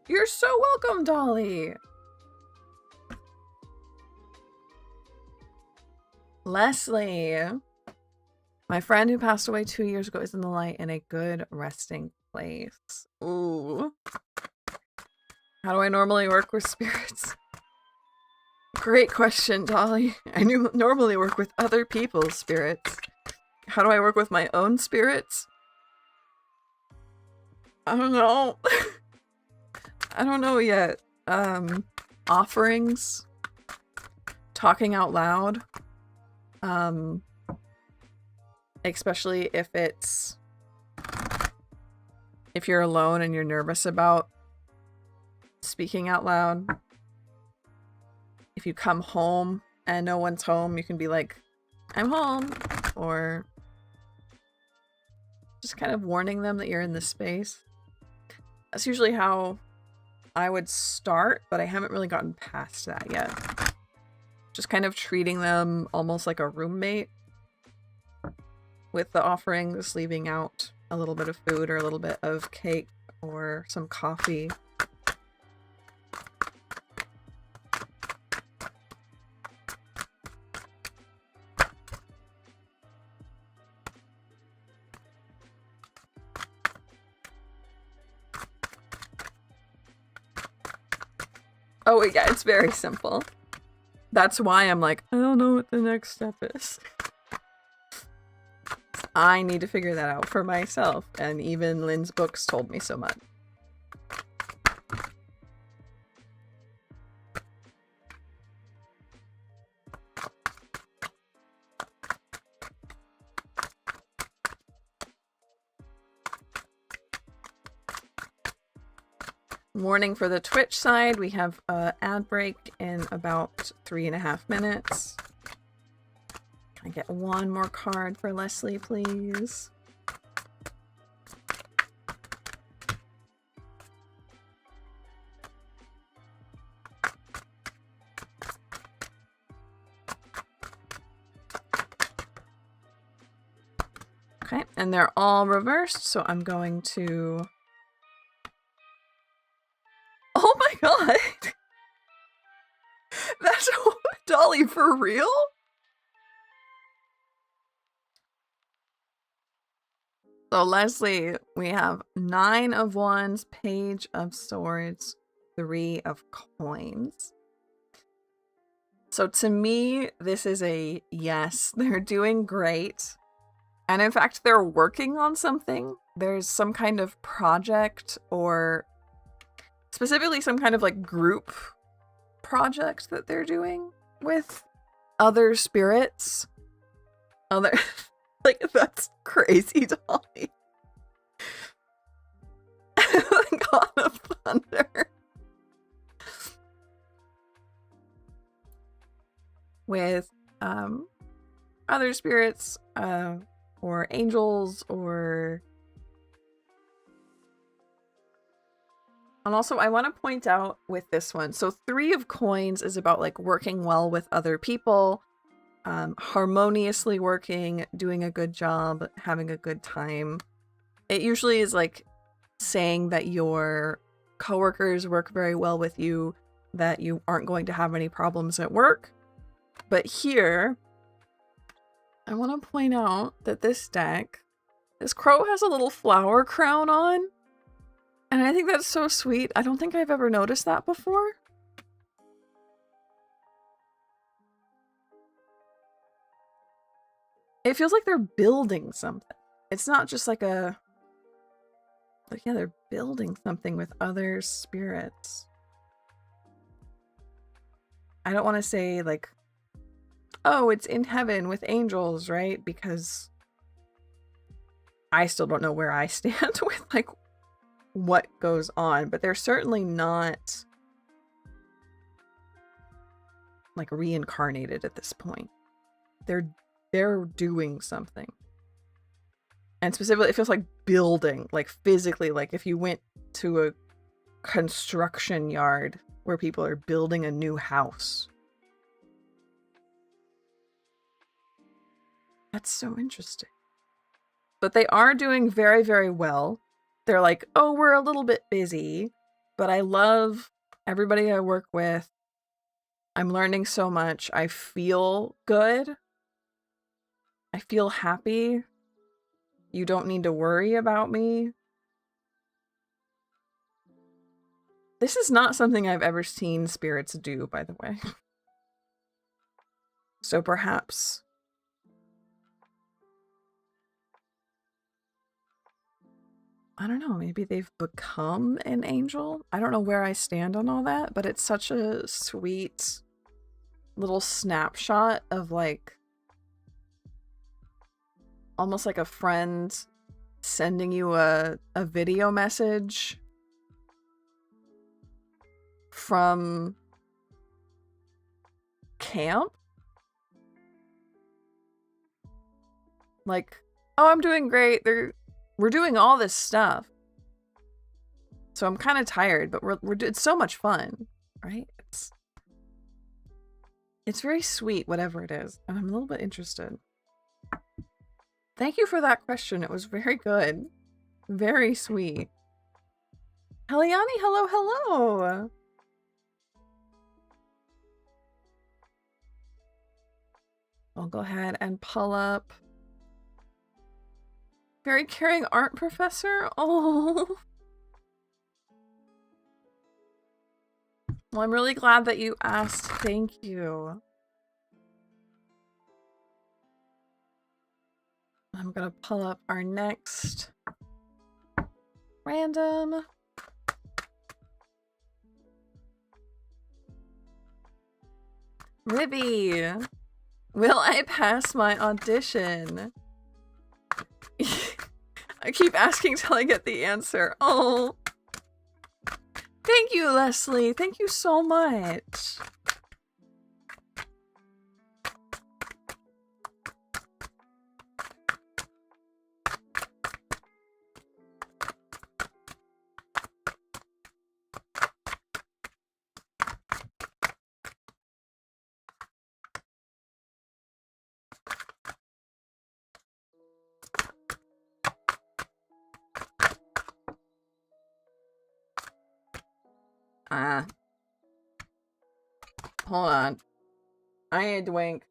Speaker 1: You're so welcome, Dolly. Leslie. My friend who passed away 2 years ago is in the light in a good resting place. Ooh. How do I normally work with spirits? Great question, Dolly. I normally work with other people's spirits. How do I work with my own spirits? I don't know. I don't know yet. Offerings. Talking out loud. Especially if you're alone and you're nervous about speaking out loud. If you come home and no one's home, you can be like, I'm home. Or just kind of warning them that you're in this space. That's usually how I would start, but I haven't really gotten past that yet. Just kind of treating them almost like a roommate with the offerings, leaving out a little bit of food or a little bit of cake or some coffee. Oh, yeah, it's very simple. That's why I'm like, I don't know what the next step is. I need to figure that out for myself, and even Lynn's books told me so much. Warning for the Twitch side, we have an ad break in about 3.5 minutes. Can I get one more card for Leslie, please? Okay, and they're all reversed, so I'm going to... Oh my god! That's Dolly, for real? So Leslie, we have 9 of Wands, Page of Swords, 3 of Coins. So to me, this is a yes. They're doing great. And in fact, they're working on something. There's some kind of project, or specifically some kind of like group project that they're doing with other spirits. Other like, that's crazy, Dolly. God of Thunder. With other spirits, or angels, or... And also, I want to point out with this one, so 3 of Coins is about like working well with other people, harmoniously working, doing a good job, having a good time. It usually is like saying that your coworkers work very well with you, that you aren't going to have any problems at work. But here, I want to point out that this deck, this crow has a little flower crown on. And I think that's so sweet. I don't think I've ever noticed that before. It feels like they're building something. It's not just like a... Like, yeah, they're building something with other spirits. I don't want to say, like, oh, it's in heaven with angels, right? Because I still don't know where I stand with, like, what goes on. But they're certainly not, like, reincarnated at this point. They're doing something. And specifically, it feels like building, like physically, like if you went to a construction yard where people are building a new house. That's so interesting. But they are doing very, very well. They're like, oh, we're a little bit busy, but I love everybody I work with. I'm learning so much. I feel good. I feel happy. You don't need to worry about me. This is not something I've ever seen spirits do, by the way. So perhaps... I don't know, maybe they've become an angel? I don't know where I stand on all that, but it's such a sweet little snapshot of like... almost like a friend sending you a video message from camp. Like, oh, I'm doing great. We're doing all this stuff. So I'm kind of tired, but it's so much fun, right? It's very sweet, whatever it is. And I'm a little bit interested. Thank you for that question. It was very good. Very sweet. Heliani, hello, hello. I'll go ahead and pull up. Very caring art professor. Oh. Well, I'm really glad that you asked. Thank you. I'm gonna pull up our next random. Libby, will I pass my audition? I keep asking till I get the answer. Oh. Thank you, Leslie. Thank you so much. Hold on. I need a drink.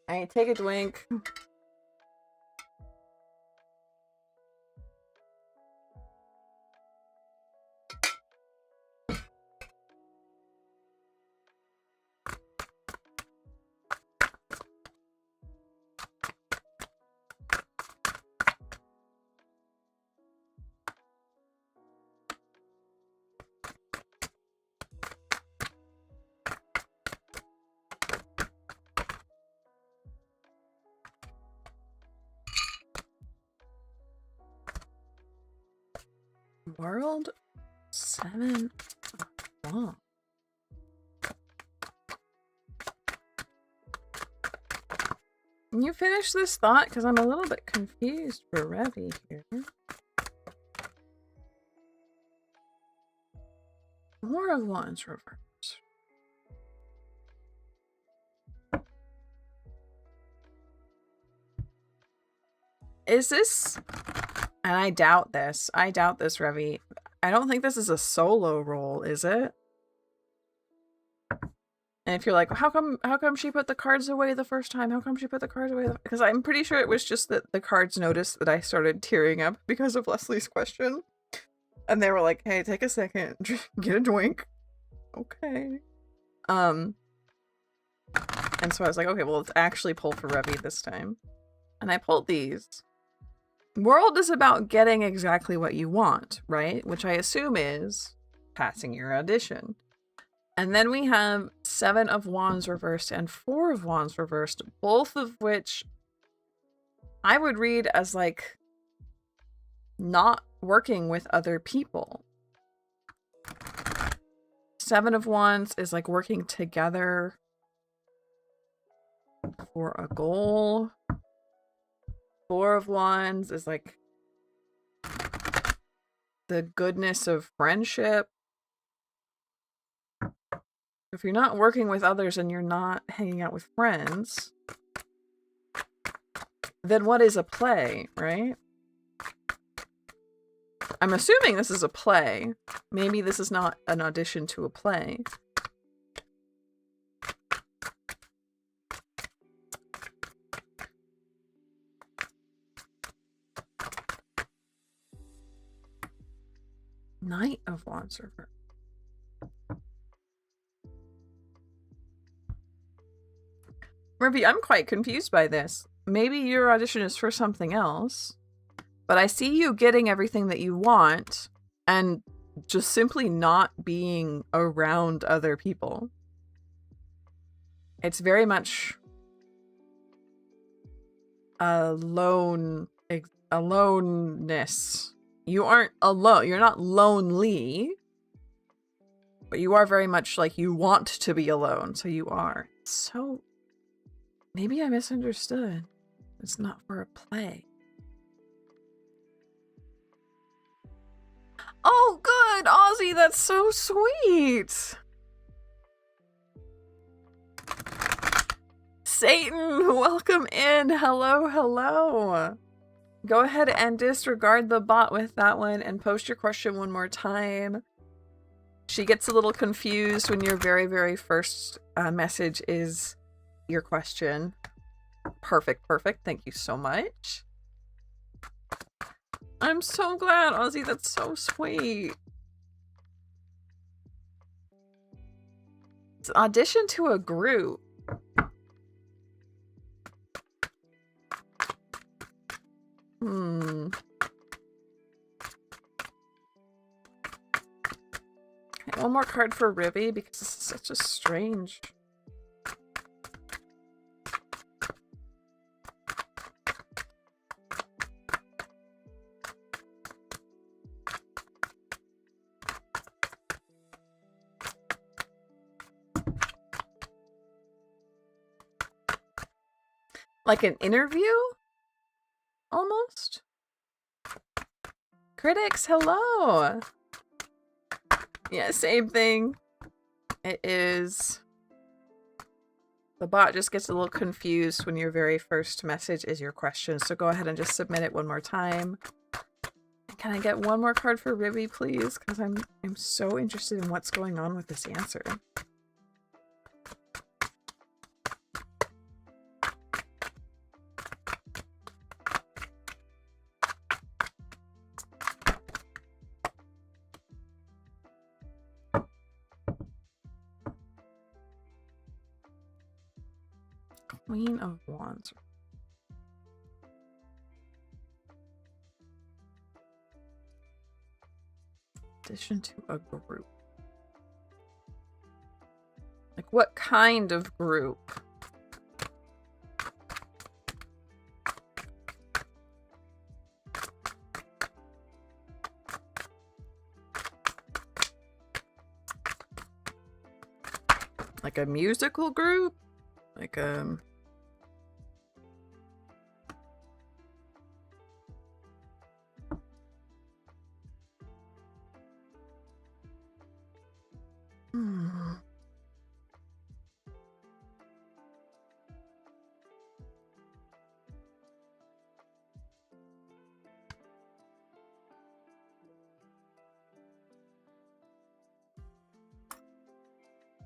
Speaker 1: I need to take a drink. World 7 of Wands. Can you finish this thought? Because I'm a little bit confused for Revy here. More of Wands reverse. Is this... And I doubt this, Revy. I don't think this is a solo roll, is it? And if you're like, how come she put the cards away the first time? How come she put the cards away? Because I'm pretty sure it was just that the cards noticed that I started tearing up because of Leslie's question. And they were like, hey, take a second, get a drink. Okay. And so I was like, okay, well, let's actually pull for Revy this time. And I pulled these. World is about getting exactly what you want, right? Which I assume is passing your audition. And then we have 7 of Wands reversed and 4 of Wands reversed, both of which I would read as like not working with other people. 7 of Wands is like working together for a goal. 4 of Wands is like the goodness of friendship. If you're not working with others and you're not hanging out with friends, then what is a play, right? I'm assuming this is a play. Maybe this is not an audition to a play. Knight of Wands reversed. Revy, I'm quite confused by this. Maybe your audition is for something else, but I see you getting everything that you want and just simply not being around other people. It's very much aloneness. You aren't alone. You're not lonely, but you are very much like you want to be alone. So you are. So maybe I misunderstood. It's not for a play. Oh, good, Ozzy. That's so sweet. Satan, welcome in. Hello, hello. Go ahead and disregard the bot with that one and post your question one more time. She gets a little confused when your very, very first message is your question. Perfect, perfect. Thank you so much. I'm so glad, Ozzy. That's so sweet. It's an audition to a group. Okay, one more card for Ribby because this is such a strange... Like an interview? Almost? Critics, hello! Yeah, same thing. It is... The bot just gets a little confused when your very first message is your question, so go ahead and just submit it one more time. Can I get one more card for Ribby, please? Because I'm so interested in what's going on with this answer. Queen of Wands. Addition to a group. Like what kind of group? Like a musical group? Like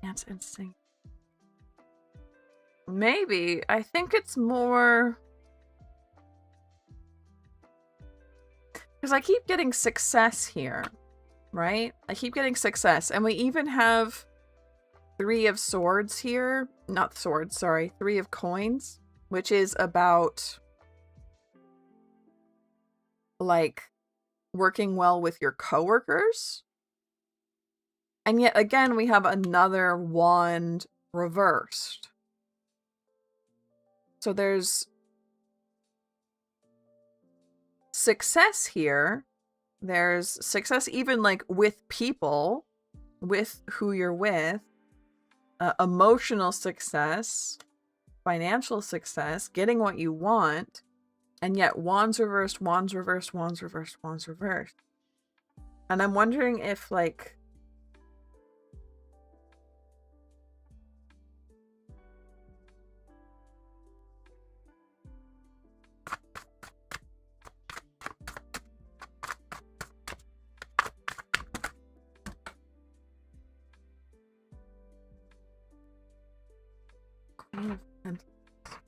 Speaker 1: Dance instinct. Maybe. I think it's more... Because I keep getting success here, right? I keep getting success. And we even have 3 of swords here. Not swords, sorry. 3 of coins. Which is about... like, working well with your coworkers. And yet again, we have another wand reversed. So there's success here. There's success even like with people, with who you're with, emotional success, financial success, getting what you want, and yet wands reversed, wands reversed, wands reversed, wands reversed. And I'm wondering if like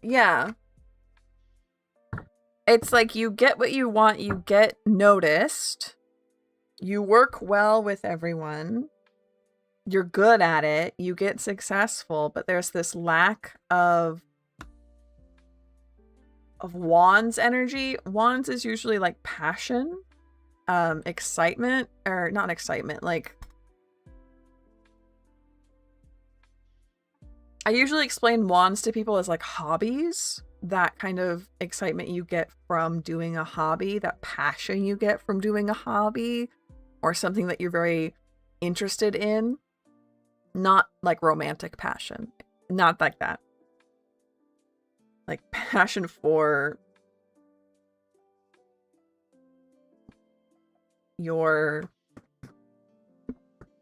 Speaker 1: yeah. It's like you get what you want, you get noticed, you work well with everyone, you're good at it, you get successful, but there's this lack of wands energy. Wands is usually like passion, excitement, or not excitement, like I usually explain wands to people as like hobbies. That kind of excitement you get from doing a hobby, that passion you get from doing a hobby, or something that you're very interested in. Not like romantic passion. Not like that. Like passion for your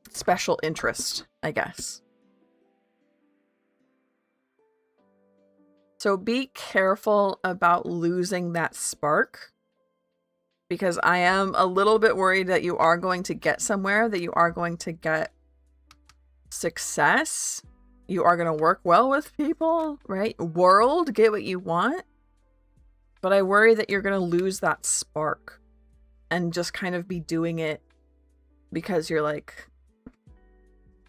Speaker 1: special interest, I guess. So be careful about losing that spark, because I am a little bit worried that you are going to get somewhere, that you are going to get success. You are going to work well with people, right? World, get what you want. But I worry that you're going to lose that spark and just kind of be doing it because you're like,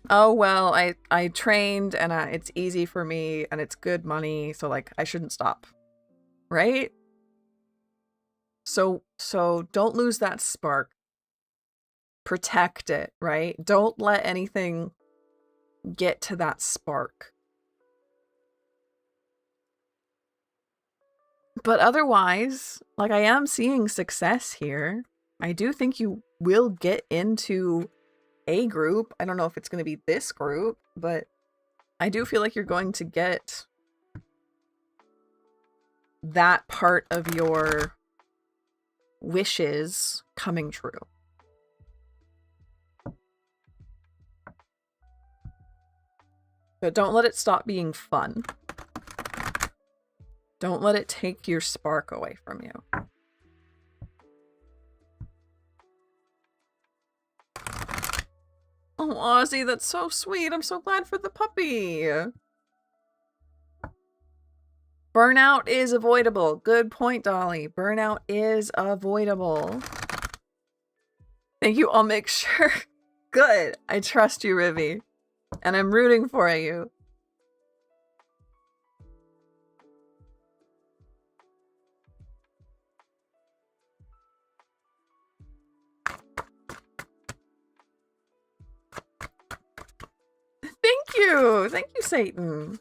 Speaker 1: oh, well, I trained and it's easy for me and it's good money. So like I shouldn't stop. Right? So don't lose that spark. Protect it, right? Don't let anything get to that spark. But otherwise, like I am seeing success here. I do think you will get into a group. I don't know if it's going to be this group, but I do feel like you're going to get that part of your wishes coming true. But don't let it stop being fun. Don't let it take your spark away from you. Oh, Ozzy, that's so sweet. I'm so glad for the puppy. Burnout is avoidable. Good point, Dolly. Burnout is avoidable. Thank you. I'll make sure. Good. I trust you, Rivy. And I'm rooting for you. Thank you. Thank you, Satan.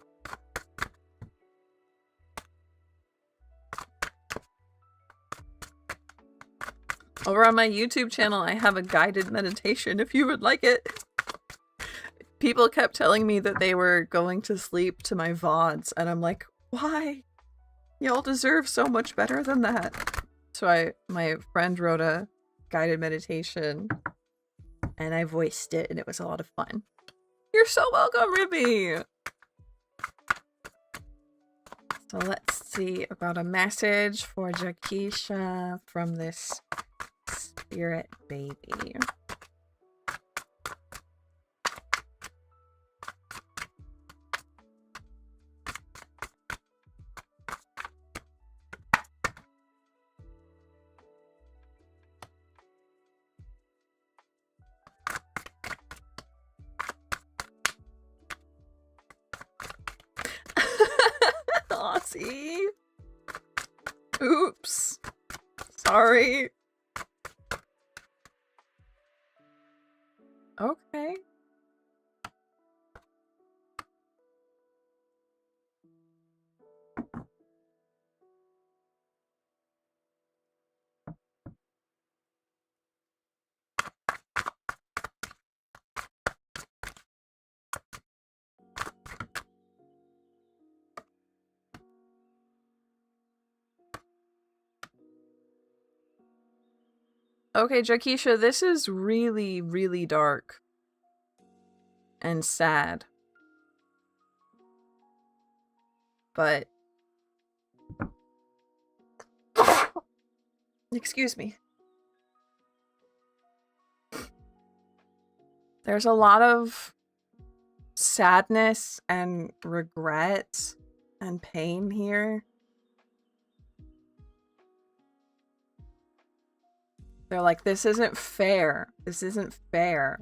Speaker 1: Over on my YouTube channel, I have a guided meditation if you would like it. People kept telling me that they were going to sleep to my VODs, and I'm like, why? Y'all deserve so much better than that. So my friend wrote a guided meditation, and I voiced it, and it was a lot of fun. You're so welcome, Ribby! So let's see about a message for Jakisha from this spirit baby. Aussie. Oops. Sorry. Okay. Okay, Jakisha, this is really, really dark and sad. But excuse me. There's a lot of sadness and regret and pain here. They're like, this isn't fair. This isn't fair.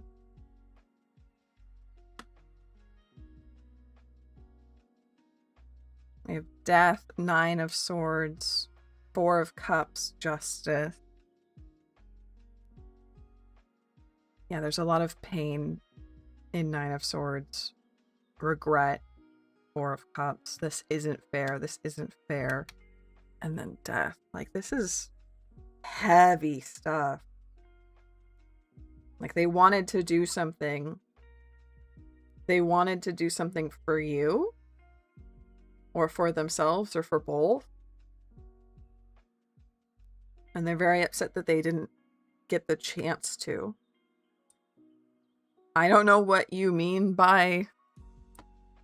Speaker 1: We have Death, 9 of Swords, 4 of Cups, Justice. Yeah, there's a lot of pain in 9 of Swords. Regret, 4 of Cups. This isn't fair. This isn't fair. And then Death. Like, this is heavy stuff. Like, they wanted to do something. They wanted to do something for you. Or for themselves, or for both. And they're very upset that they didn't get the chance to. I don't know what you mean by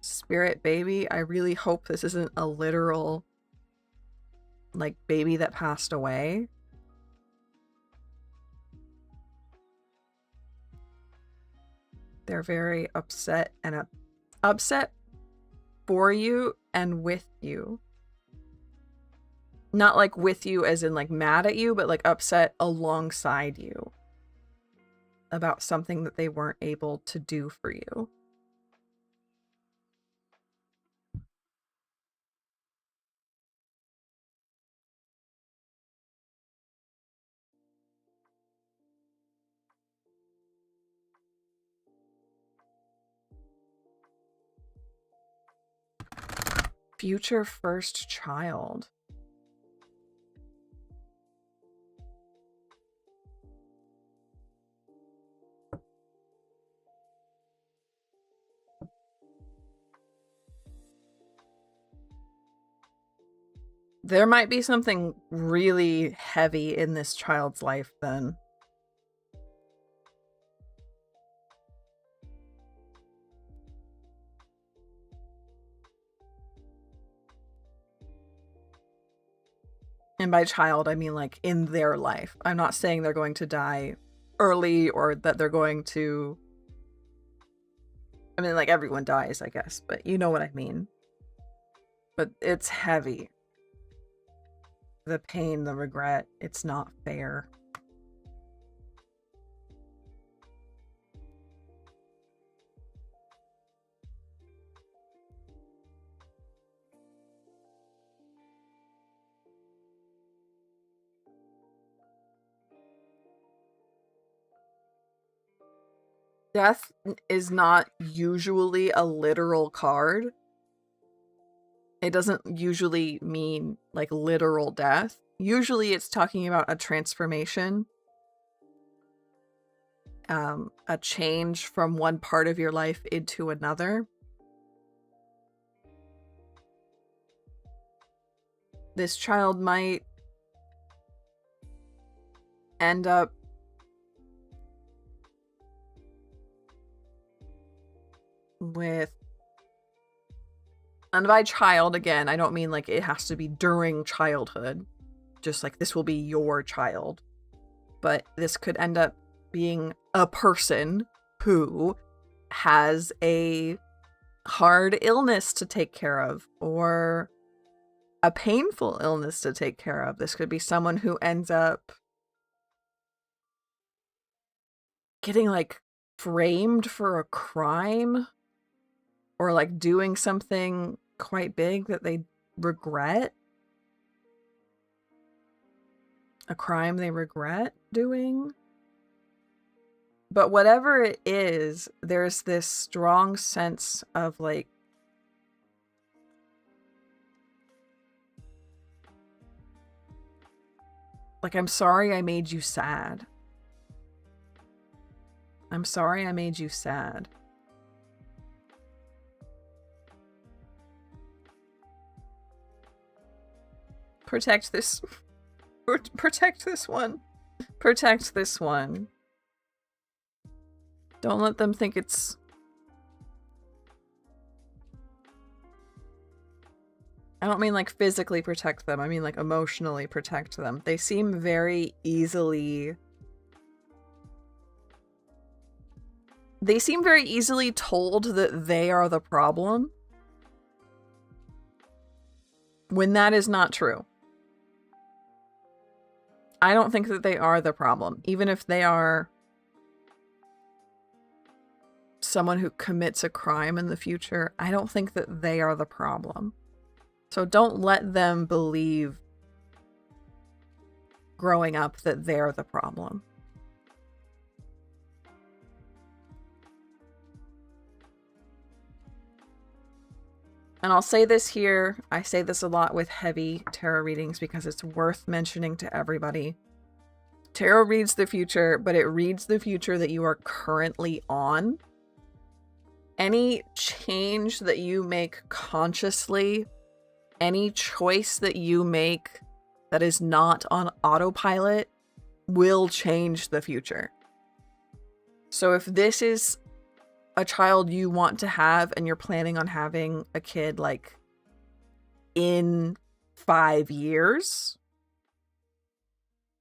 Speaker 1: spirit baby. I really hope this isn't a literal, like, baby that passed away. They're very upset and upset for you and with you. Not like with you as in like mad at you, but like upset alongside you about something that they weren't able to do for you. Future first child. There might be something really heavy in this child's life then. And by child, I mean like in their life. I'm not saying they're going to die early or that they're going to... I mean, like everyone dies, I guess, but you know what I mean. But it's heavy. The pain, the regret, it's not fair. Death is not usually a literal card. It doesn't usually mean like literal death. Usually it's talking about a transformation. a change from one part of your life into another. This child might end up with, and by child, again, I don't mean like it has to be during childhood, just like this will be your child, but this could end up being a person who has a hard illness to take care of, or a painful illness to take care of. This could be someone who ends up getting like framed for a crime, or like doing something quite big that they regret. A crime they regret doing. But whatever it is, there's this strong sense of like, I'm sorry I made you sad. I'm sorry I made you sad. Protect this. Protect this one. Protect this one. Don't let them think it's... I don't mean like physically protect them. I mean like emotionally protect them. They seem very easily... They seem very easily told that they are the problem, when that is not true. I don't think that they are the problem. Even if they are someone who commits a crime in the future, I don't think that they are the problem. So don't let them believe growing up that they're the problem. And I'll say this here, I say this a lot with heavy tarot readings because it's worth mentioning to everybody. Tarot reads the future, but it reads the future that you are currently on. Any change that you make consciously, any choice that you make that is not on autopilot will change the future. So if this is a child you want to have and you're planning on having a kid like in 5 years,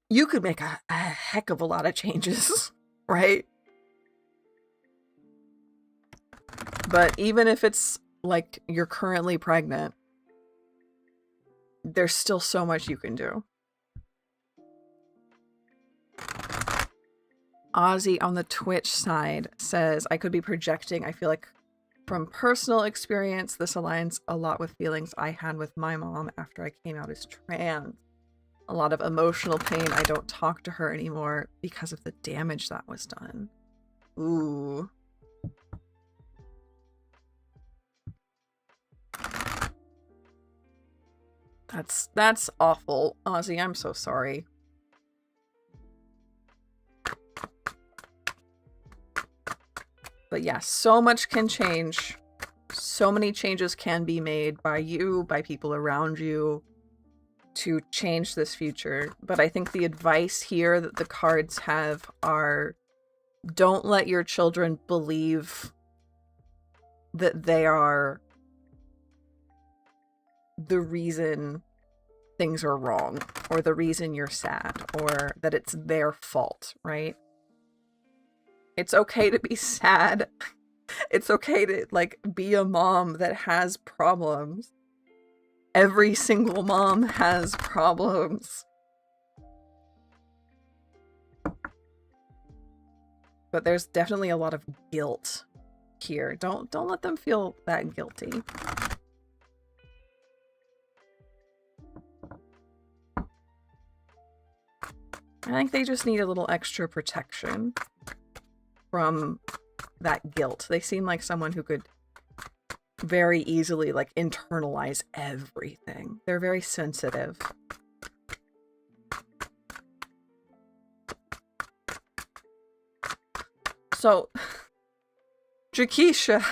Speaker 1: you could make a heck of a lot of changes, right? But even if it's like you're currently pregnant, there's still so much you can do. Ozzy on the Twitch side says, I could be projecting. I feel like from personal experience, this aligns a lot with feelings I had with my mom after I came out as trans. A lot of emotional pain. I don't talk to her anymore because of the damage that was done. Ooh. That's awful, Ozzy. I'm so sorry. But yeah, so much can change. So many changes can be made by you, by people around you, to change this future. But I think the advice here that the cards have are, don't let your children believe that they are the reason things are wrong, or the reason you're sad, or that it's their fault, right? It's okay to be sad. It's okay to like be a mom that has problems. Every single mom has problems. But there's definitely a lot of guilt here. Don't let them feel that guilty. I think they just need a little extra protection from that guilt. They seem like someone who could very easily like internalize everything. They're very sensitive. So, Jakisha,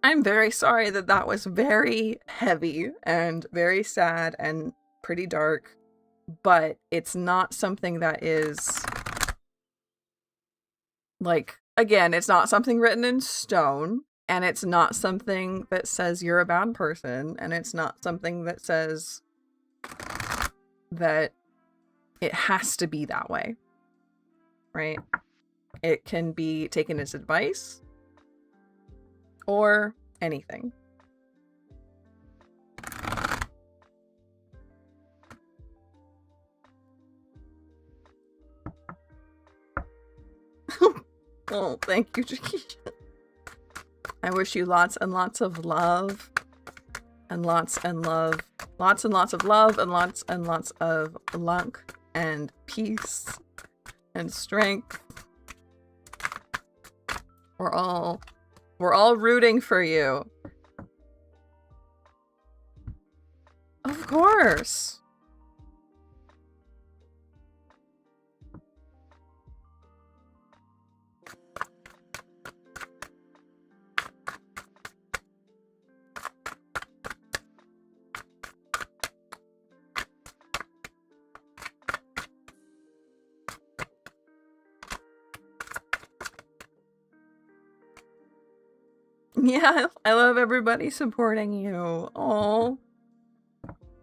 Speaker 1: I'm very sorry that that was very heavy and very sad and pretty dark, but it's not something that is, like, again, it's not something written in stone, and it's not something that says you're a bad person, and it's not something that says that it has to be that way, right? It can be taken as advice or anything. Oh, thank you, Jakisha. I wish you lots and lots of love. And lots and love. Lots and lots of love and lots of luck and peace and strength. We're all rooting for you. Of course. Yeah, I love everybody supporting you. Oh,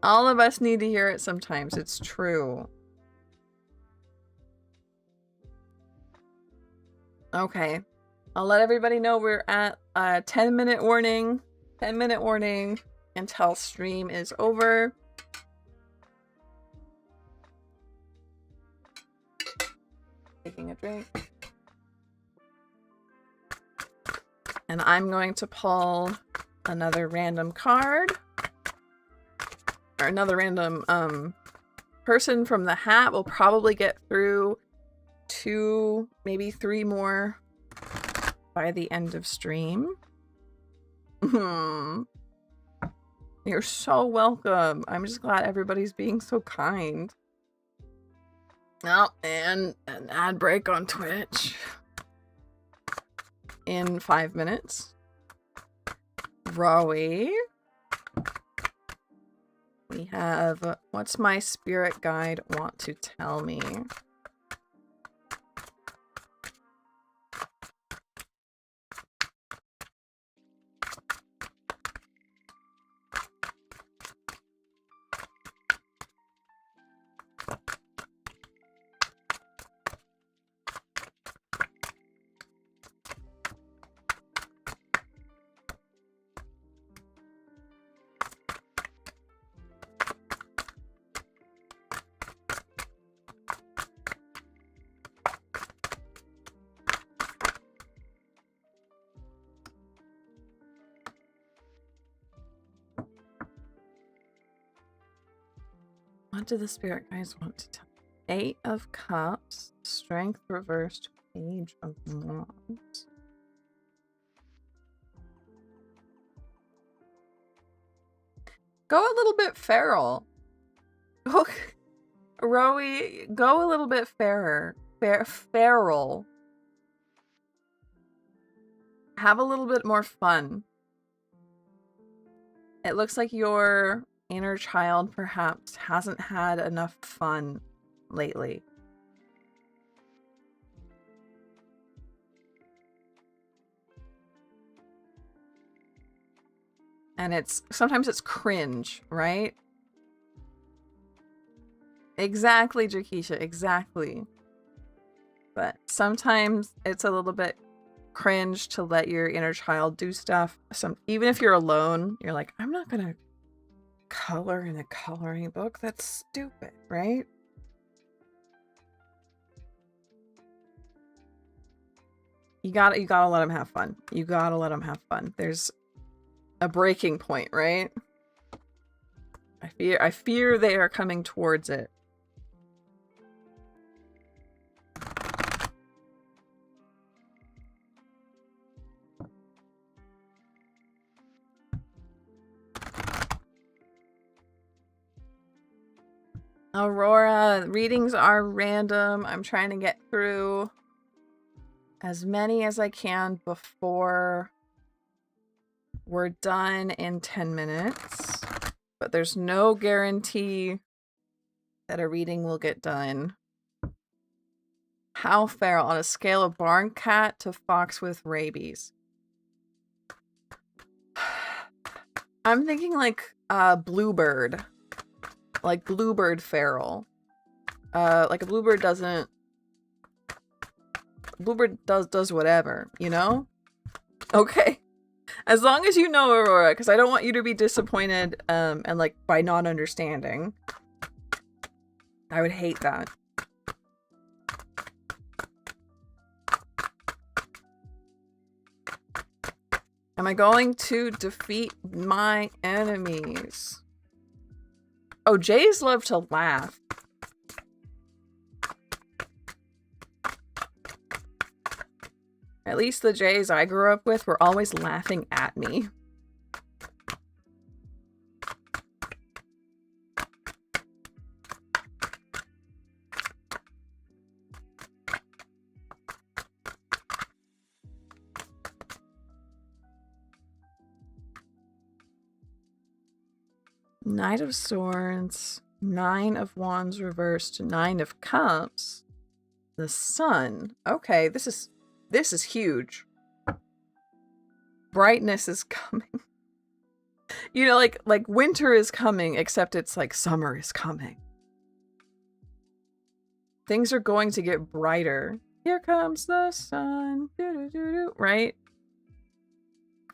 Speaker 1: all of us need to hear it sometimes. It's true. Okay. I'll let everybody know we're at a 10-minute warning. 10-minute warning until stream is over. Taking a drink. And I'm going to pull another random card. Or another random person from the hat. We'll probably get through 2, maybe 3 more by the end of stream. You're so welcome. I'm just glad everybody's being so kind. Oh, and an ad break on Twitch. In 5 minutes. Rowie. We have, what's my spirit guide want to tell me? What do the spirit guides want to tell me? 8 of Cups, Strength reversed, Page of Wands. Go a little bit feral. Oh, Rowie, go a little bit fairer. Feral. Have a little bit more fun. It looks like your inner child perhaps hasn't had enough fun lately. And sometimes it's cringe, right? Exactly, Jakisha, exactly. But sometimes it's a little bit cringe to let your inner child do stuff. Even if you're alone, you're like, I'm not gonna color in a coloring book. That's stupid, right? You gotta let them have fun. You gotta let them have fun. There's a breaking point, right? I fear they are coming towards it. Aurora, readings are random. I'm trying to get through as many as I can before we're done in 10 minutes. But there's no guarantee that a reading will get done. How feral on a scale of barn cat to fox with rabies? I'm thinking like bluebird. Like bluebird feral. Like a bluebird doesn't... Bluebird does whatever, you know? Okay. As long as you know, Aurora, because I don't want you to be disappointed and like by not understanding. I would hate that. Am I going to defeat my enemies? Oh, Jays love to laugh. At least the Jays I grew up with were always laughing at me. Knight of Swords, Nine of Wands reversed, Nine of Cups, the Sun. Okay, this is huge. Brightness is coming. You know, like winter is coming, except it's like summer is coming. Things are going to get brighter. Here comes the sun. Right?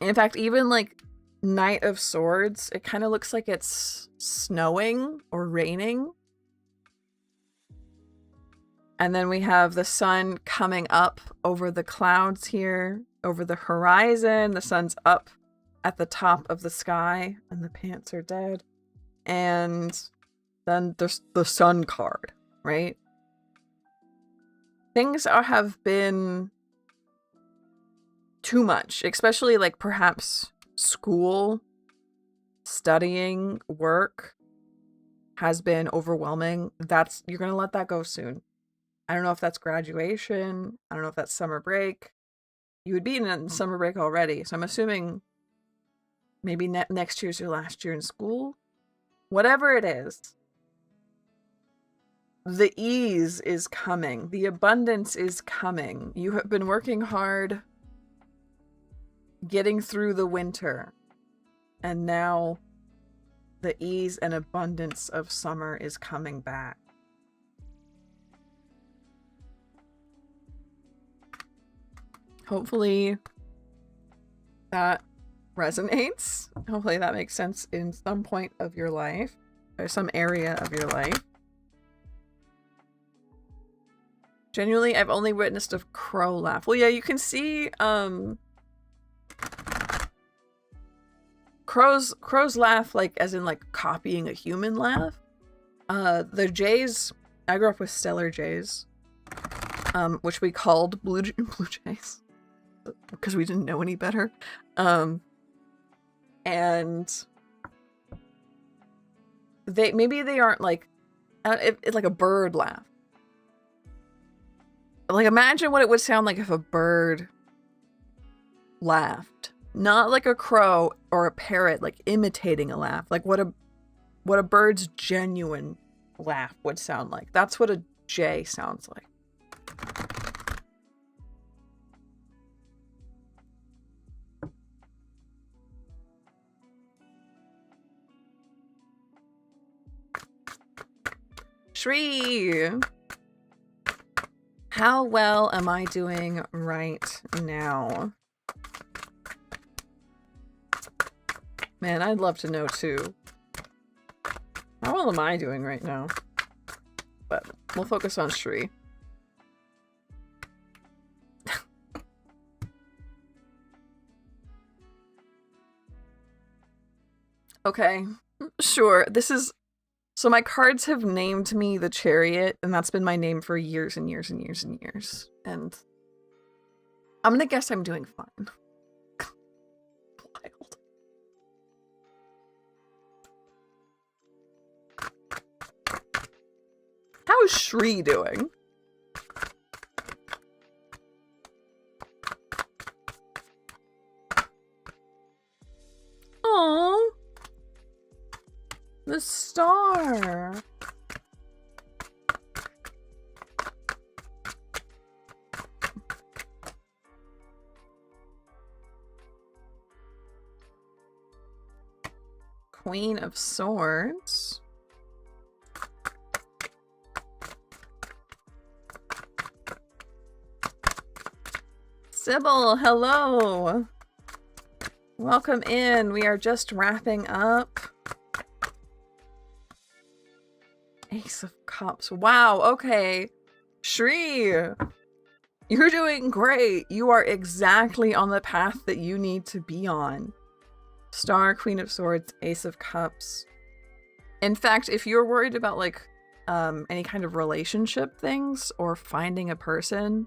Speaker 1: In fact, even like Knight of Swords, it kind of looks like it's snowing or raining. And then we have the sun coming up over the clouds here, over the horizon. The sun's up at the top of the sky, and the pants are dead. And then there's the sun card, right? Things have been too much, especially like perhaps school, studying, work has been overwhelming. You're gonna let that go soon. I don't know if that's graduation. I don't know if that's summer break. You would be in summer break already, so I'm assuming maybe next year's your last year in school. Whatever it is, the ease is coming. The abundance is coming. You have been working hard getting through the winter, and now the ease and abundance of summer is coming back. Hopefully that resonates. Hopefully that makes sense in some point of your life, or some area of your life. Genuinely, I've only witnessed a crow laugh. Well, yeah, you can see crows laugh like as in like copying a human laugh. The jays, I grew up with Stellar jays, which we called blue jays because we didn't know any better. And they aren't like it's like a bird laugh. Like imagine what it would sound like if a bird laughed. Not like a crow or a parrot, like imitating a laugh. Like what a bird's genuine laugh would sound like. That's what a jay sounds like. Shri! How well am I doing right now? Man, I'd love to know too. How well am I doing right now? But we'll focus on Shri. Okay, sure. This is... So my cards have named me the Chariot, and that's been my name for years and years and years and years. And I'm gonna guess I'm doing fine. Wild. How is Shri doing? The star. Queen of Swords. Sybil, hello. Welcome in. We are just wrapping up. Ace of Cups. Wow, okay. Shri, you're doing great. You are exactly on the path that you need to be on. Star, Queen of Swords, Ace of Cups. In fact, if you're worried about like any kind of relationship things or finding a person,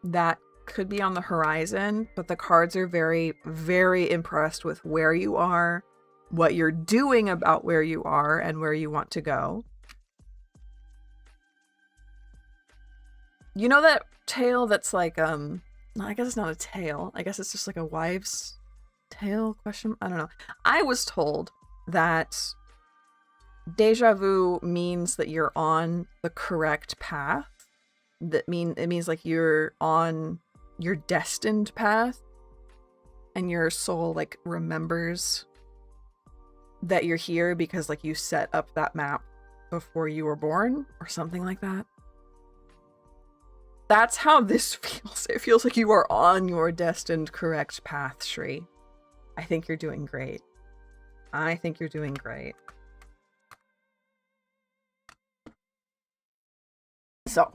Speaker 1: that could be on the horizon, but the cards are very, very impressed with where you are, what you're doing about where you are, and where you want to go. You know that tale that's like, I guess it's not a tale. I guess it's just like a wives' tale question. I don't know. I was told that deja vu means that you're on the correct path. It means like you're on your destined path, and your soul like remembers that you're here because like you set up that map before you were born or something like that. That's how this feels. It feels like you are on your destined correct path, Shri. I think you're doing great. I think you're doing great. So,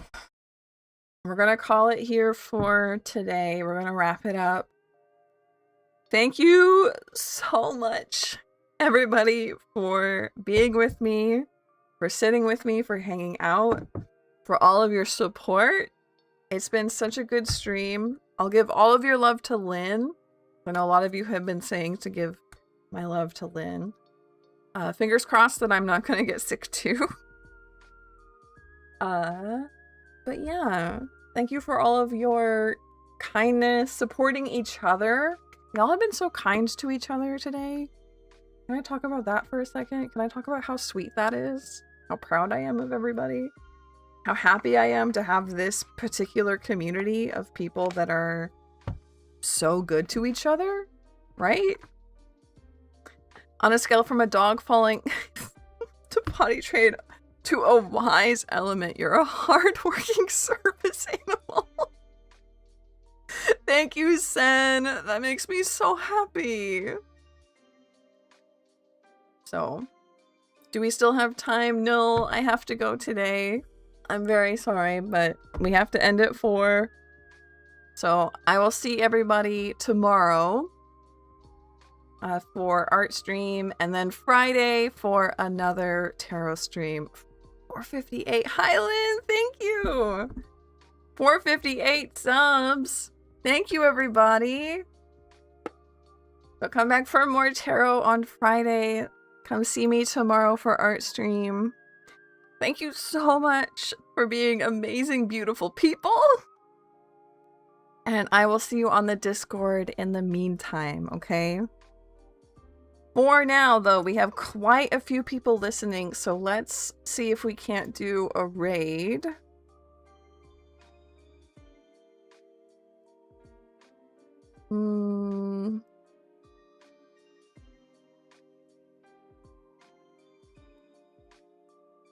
Speaker 1: we're gonna call it here for today. We're gonna wrap it up. Thank you so much, everybody, for being with me, for sitting with me, for hanging out, for all of your support. It's been such a good stream. I'll give all of your love to Lynn. I know a lot of you have been saying to give my love to Lynn. Fingers crossed that I'm not gonna get sick too. But yeah, thank you for all of your kindness, supporting each other. Y'all have been so kind to each other today. Can I talk about that for a second? Can I talk about how sweet that is? How proud I am of everybody? How happy I am to have this particular community of people that are so good to each other, right? On a scale from a dog falling to potty train to a wise element, you're a hardworking service animal. Thank you, Sen. That makes me so happy. So, do we still have time? No, I have to go today. I'm very sorry, but we have to end at 4. So I will see everybody tomorrow for art stream, and then Friday for another tarot stream. 458. Hi, Lynn. Thank you. 458 subs. Thank you, everybody. So come back for more tarot on Friday. Come see me tomorrow for art stream. Thank you so much for being amazing, beautiful people. And I will see you on the Discord in the meantime, okay? For now, though, we have quite a few people listening, so let's see if we can't do a raid.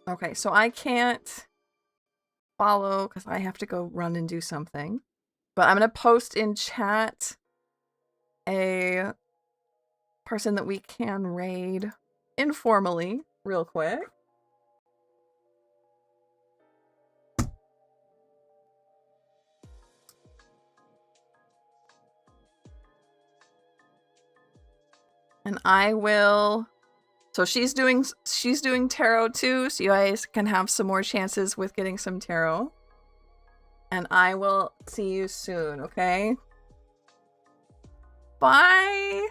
Speaker 1: Okay, so I can't follow because I have to go run and do something. But I'm going to post in chat a person that we can raid informally real quick. And I will... So she's doing tarot too, so you guys can have some more chances with getting some tarot. And I will see you soon, okay? Bye!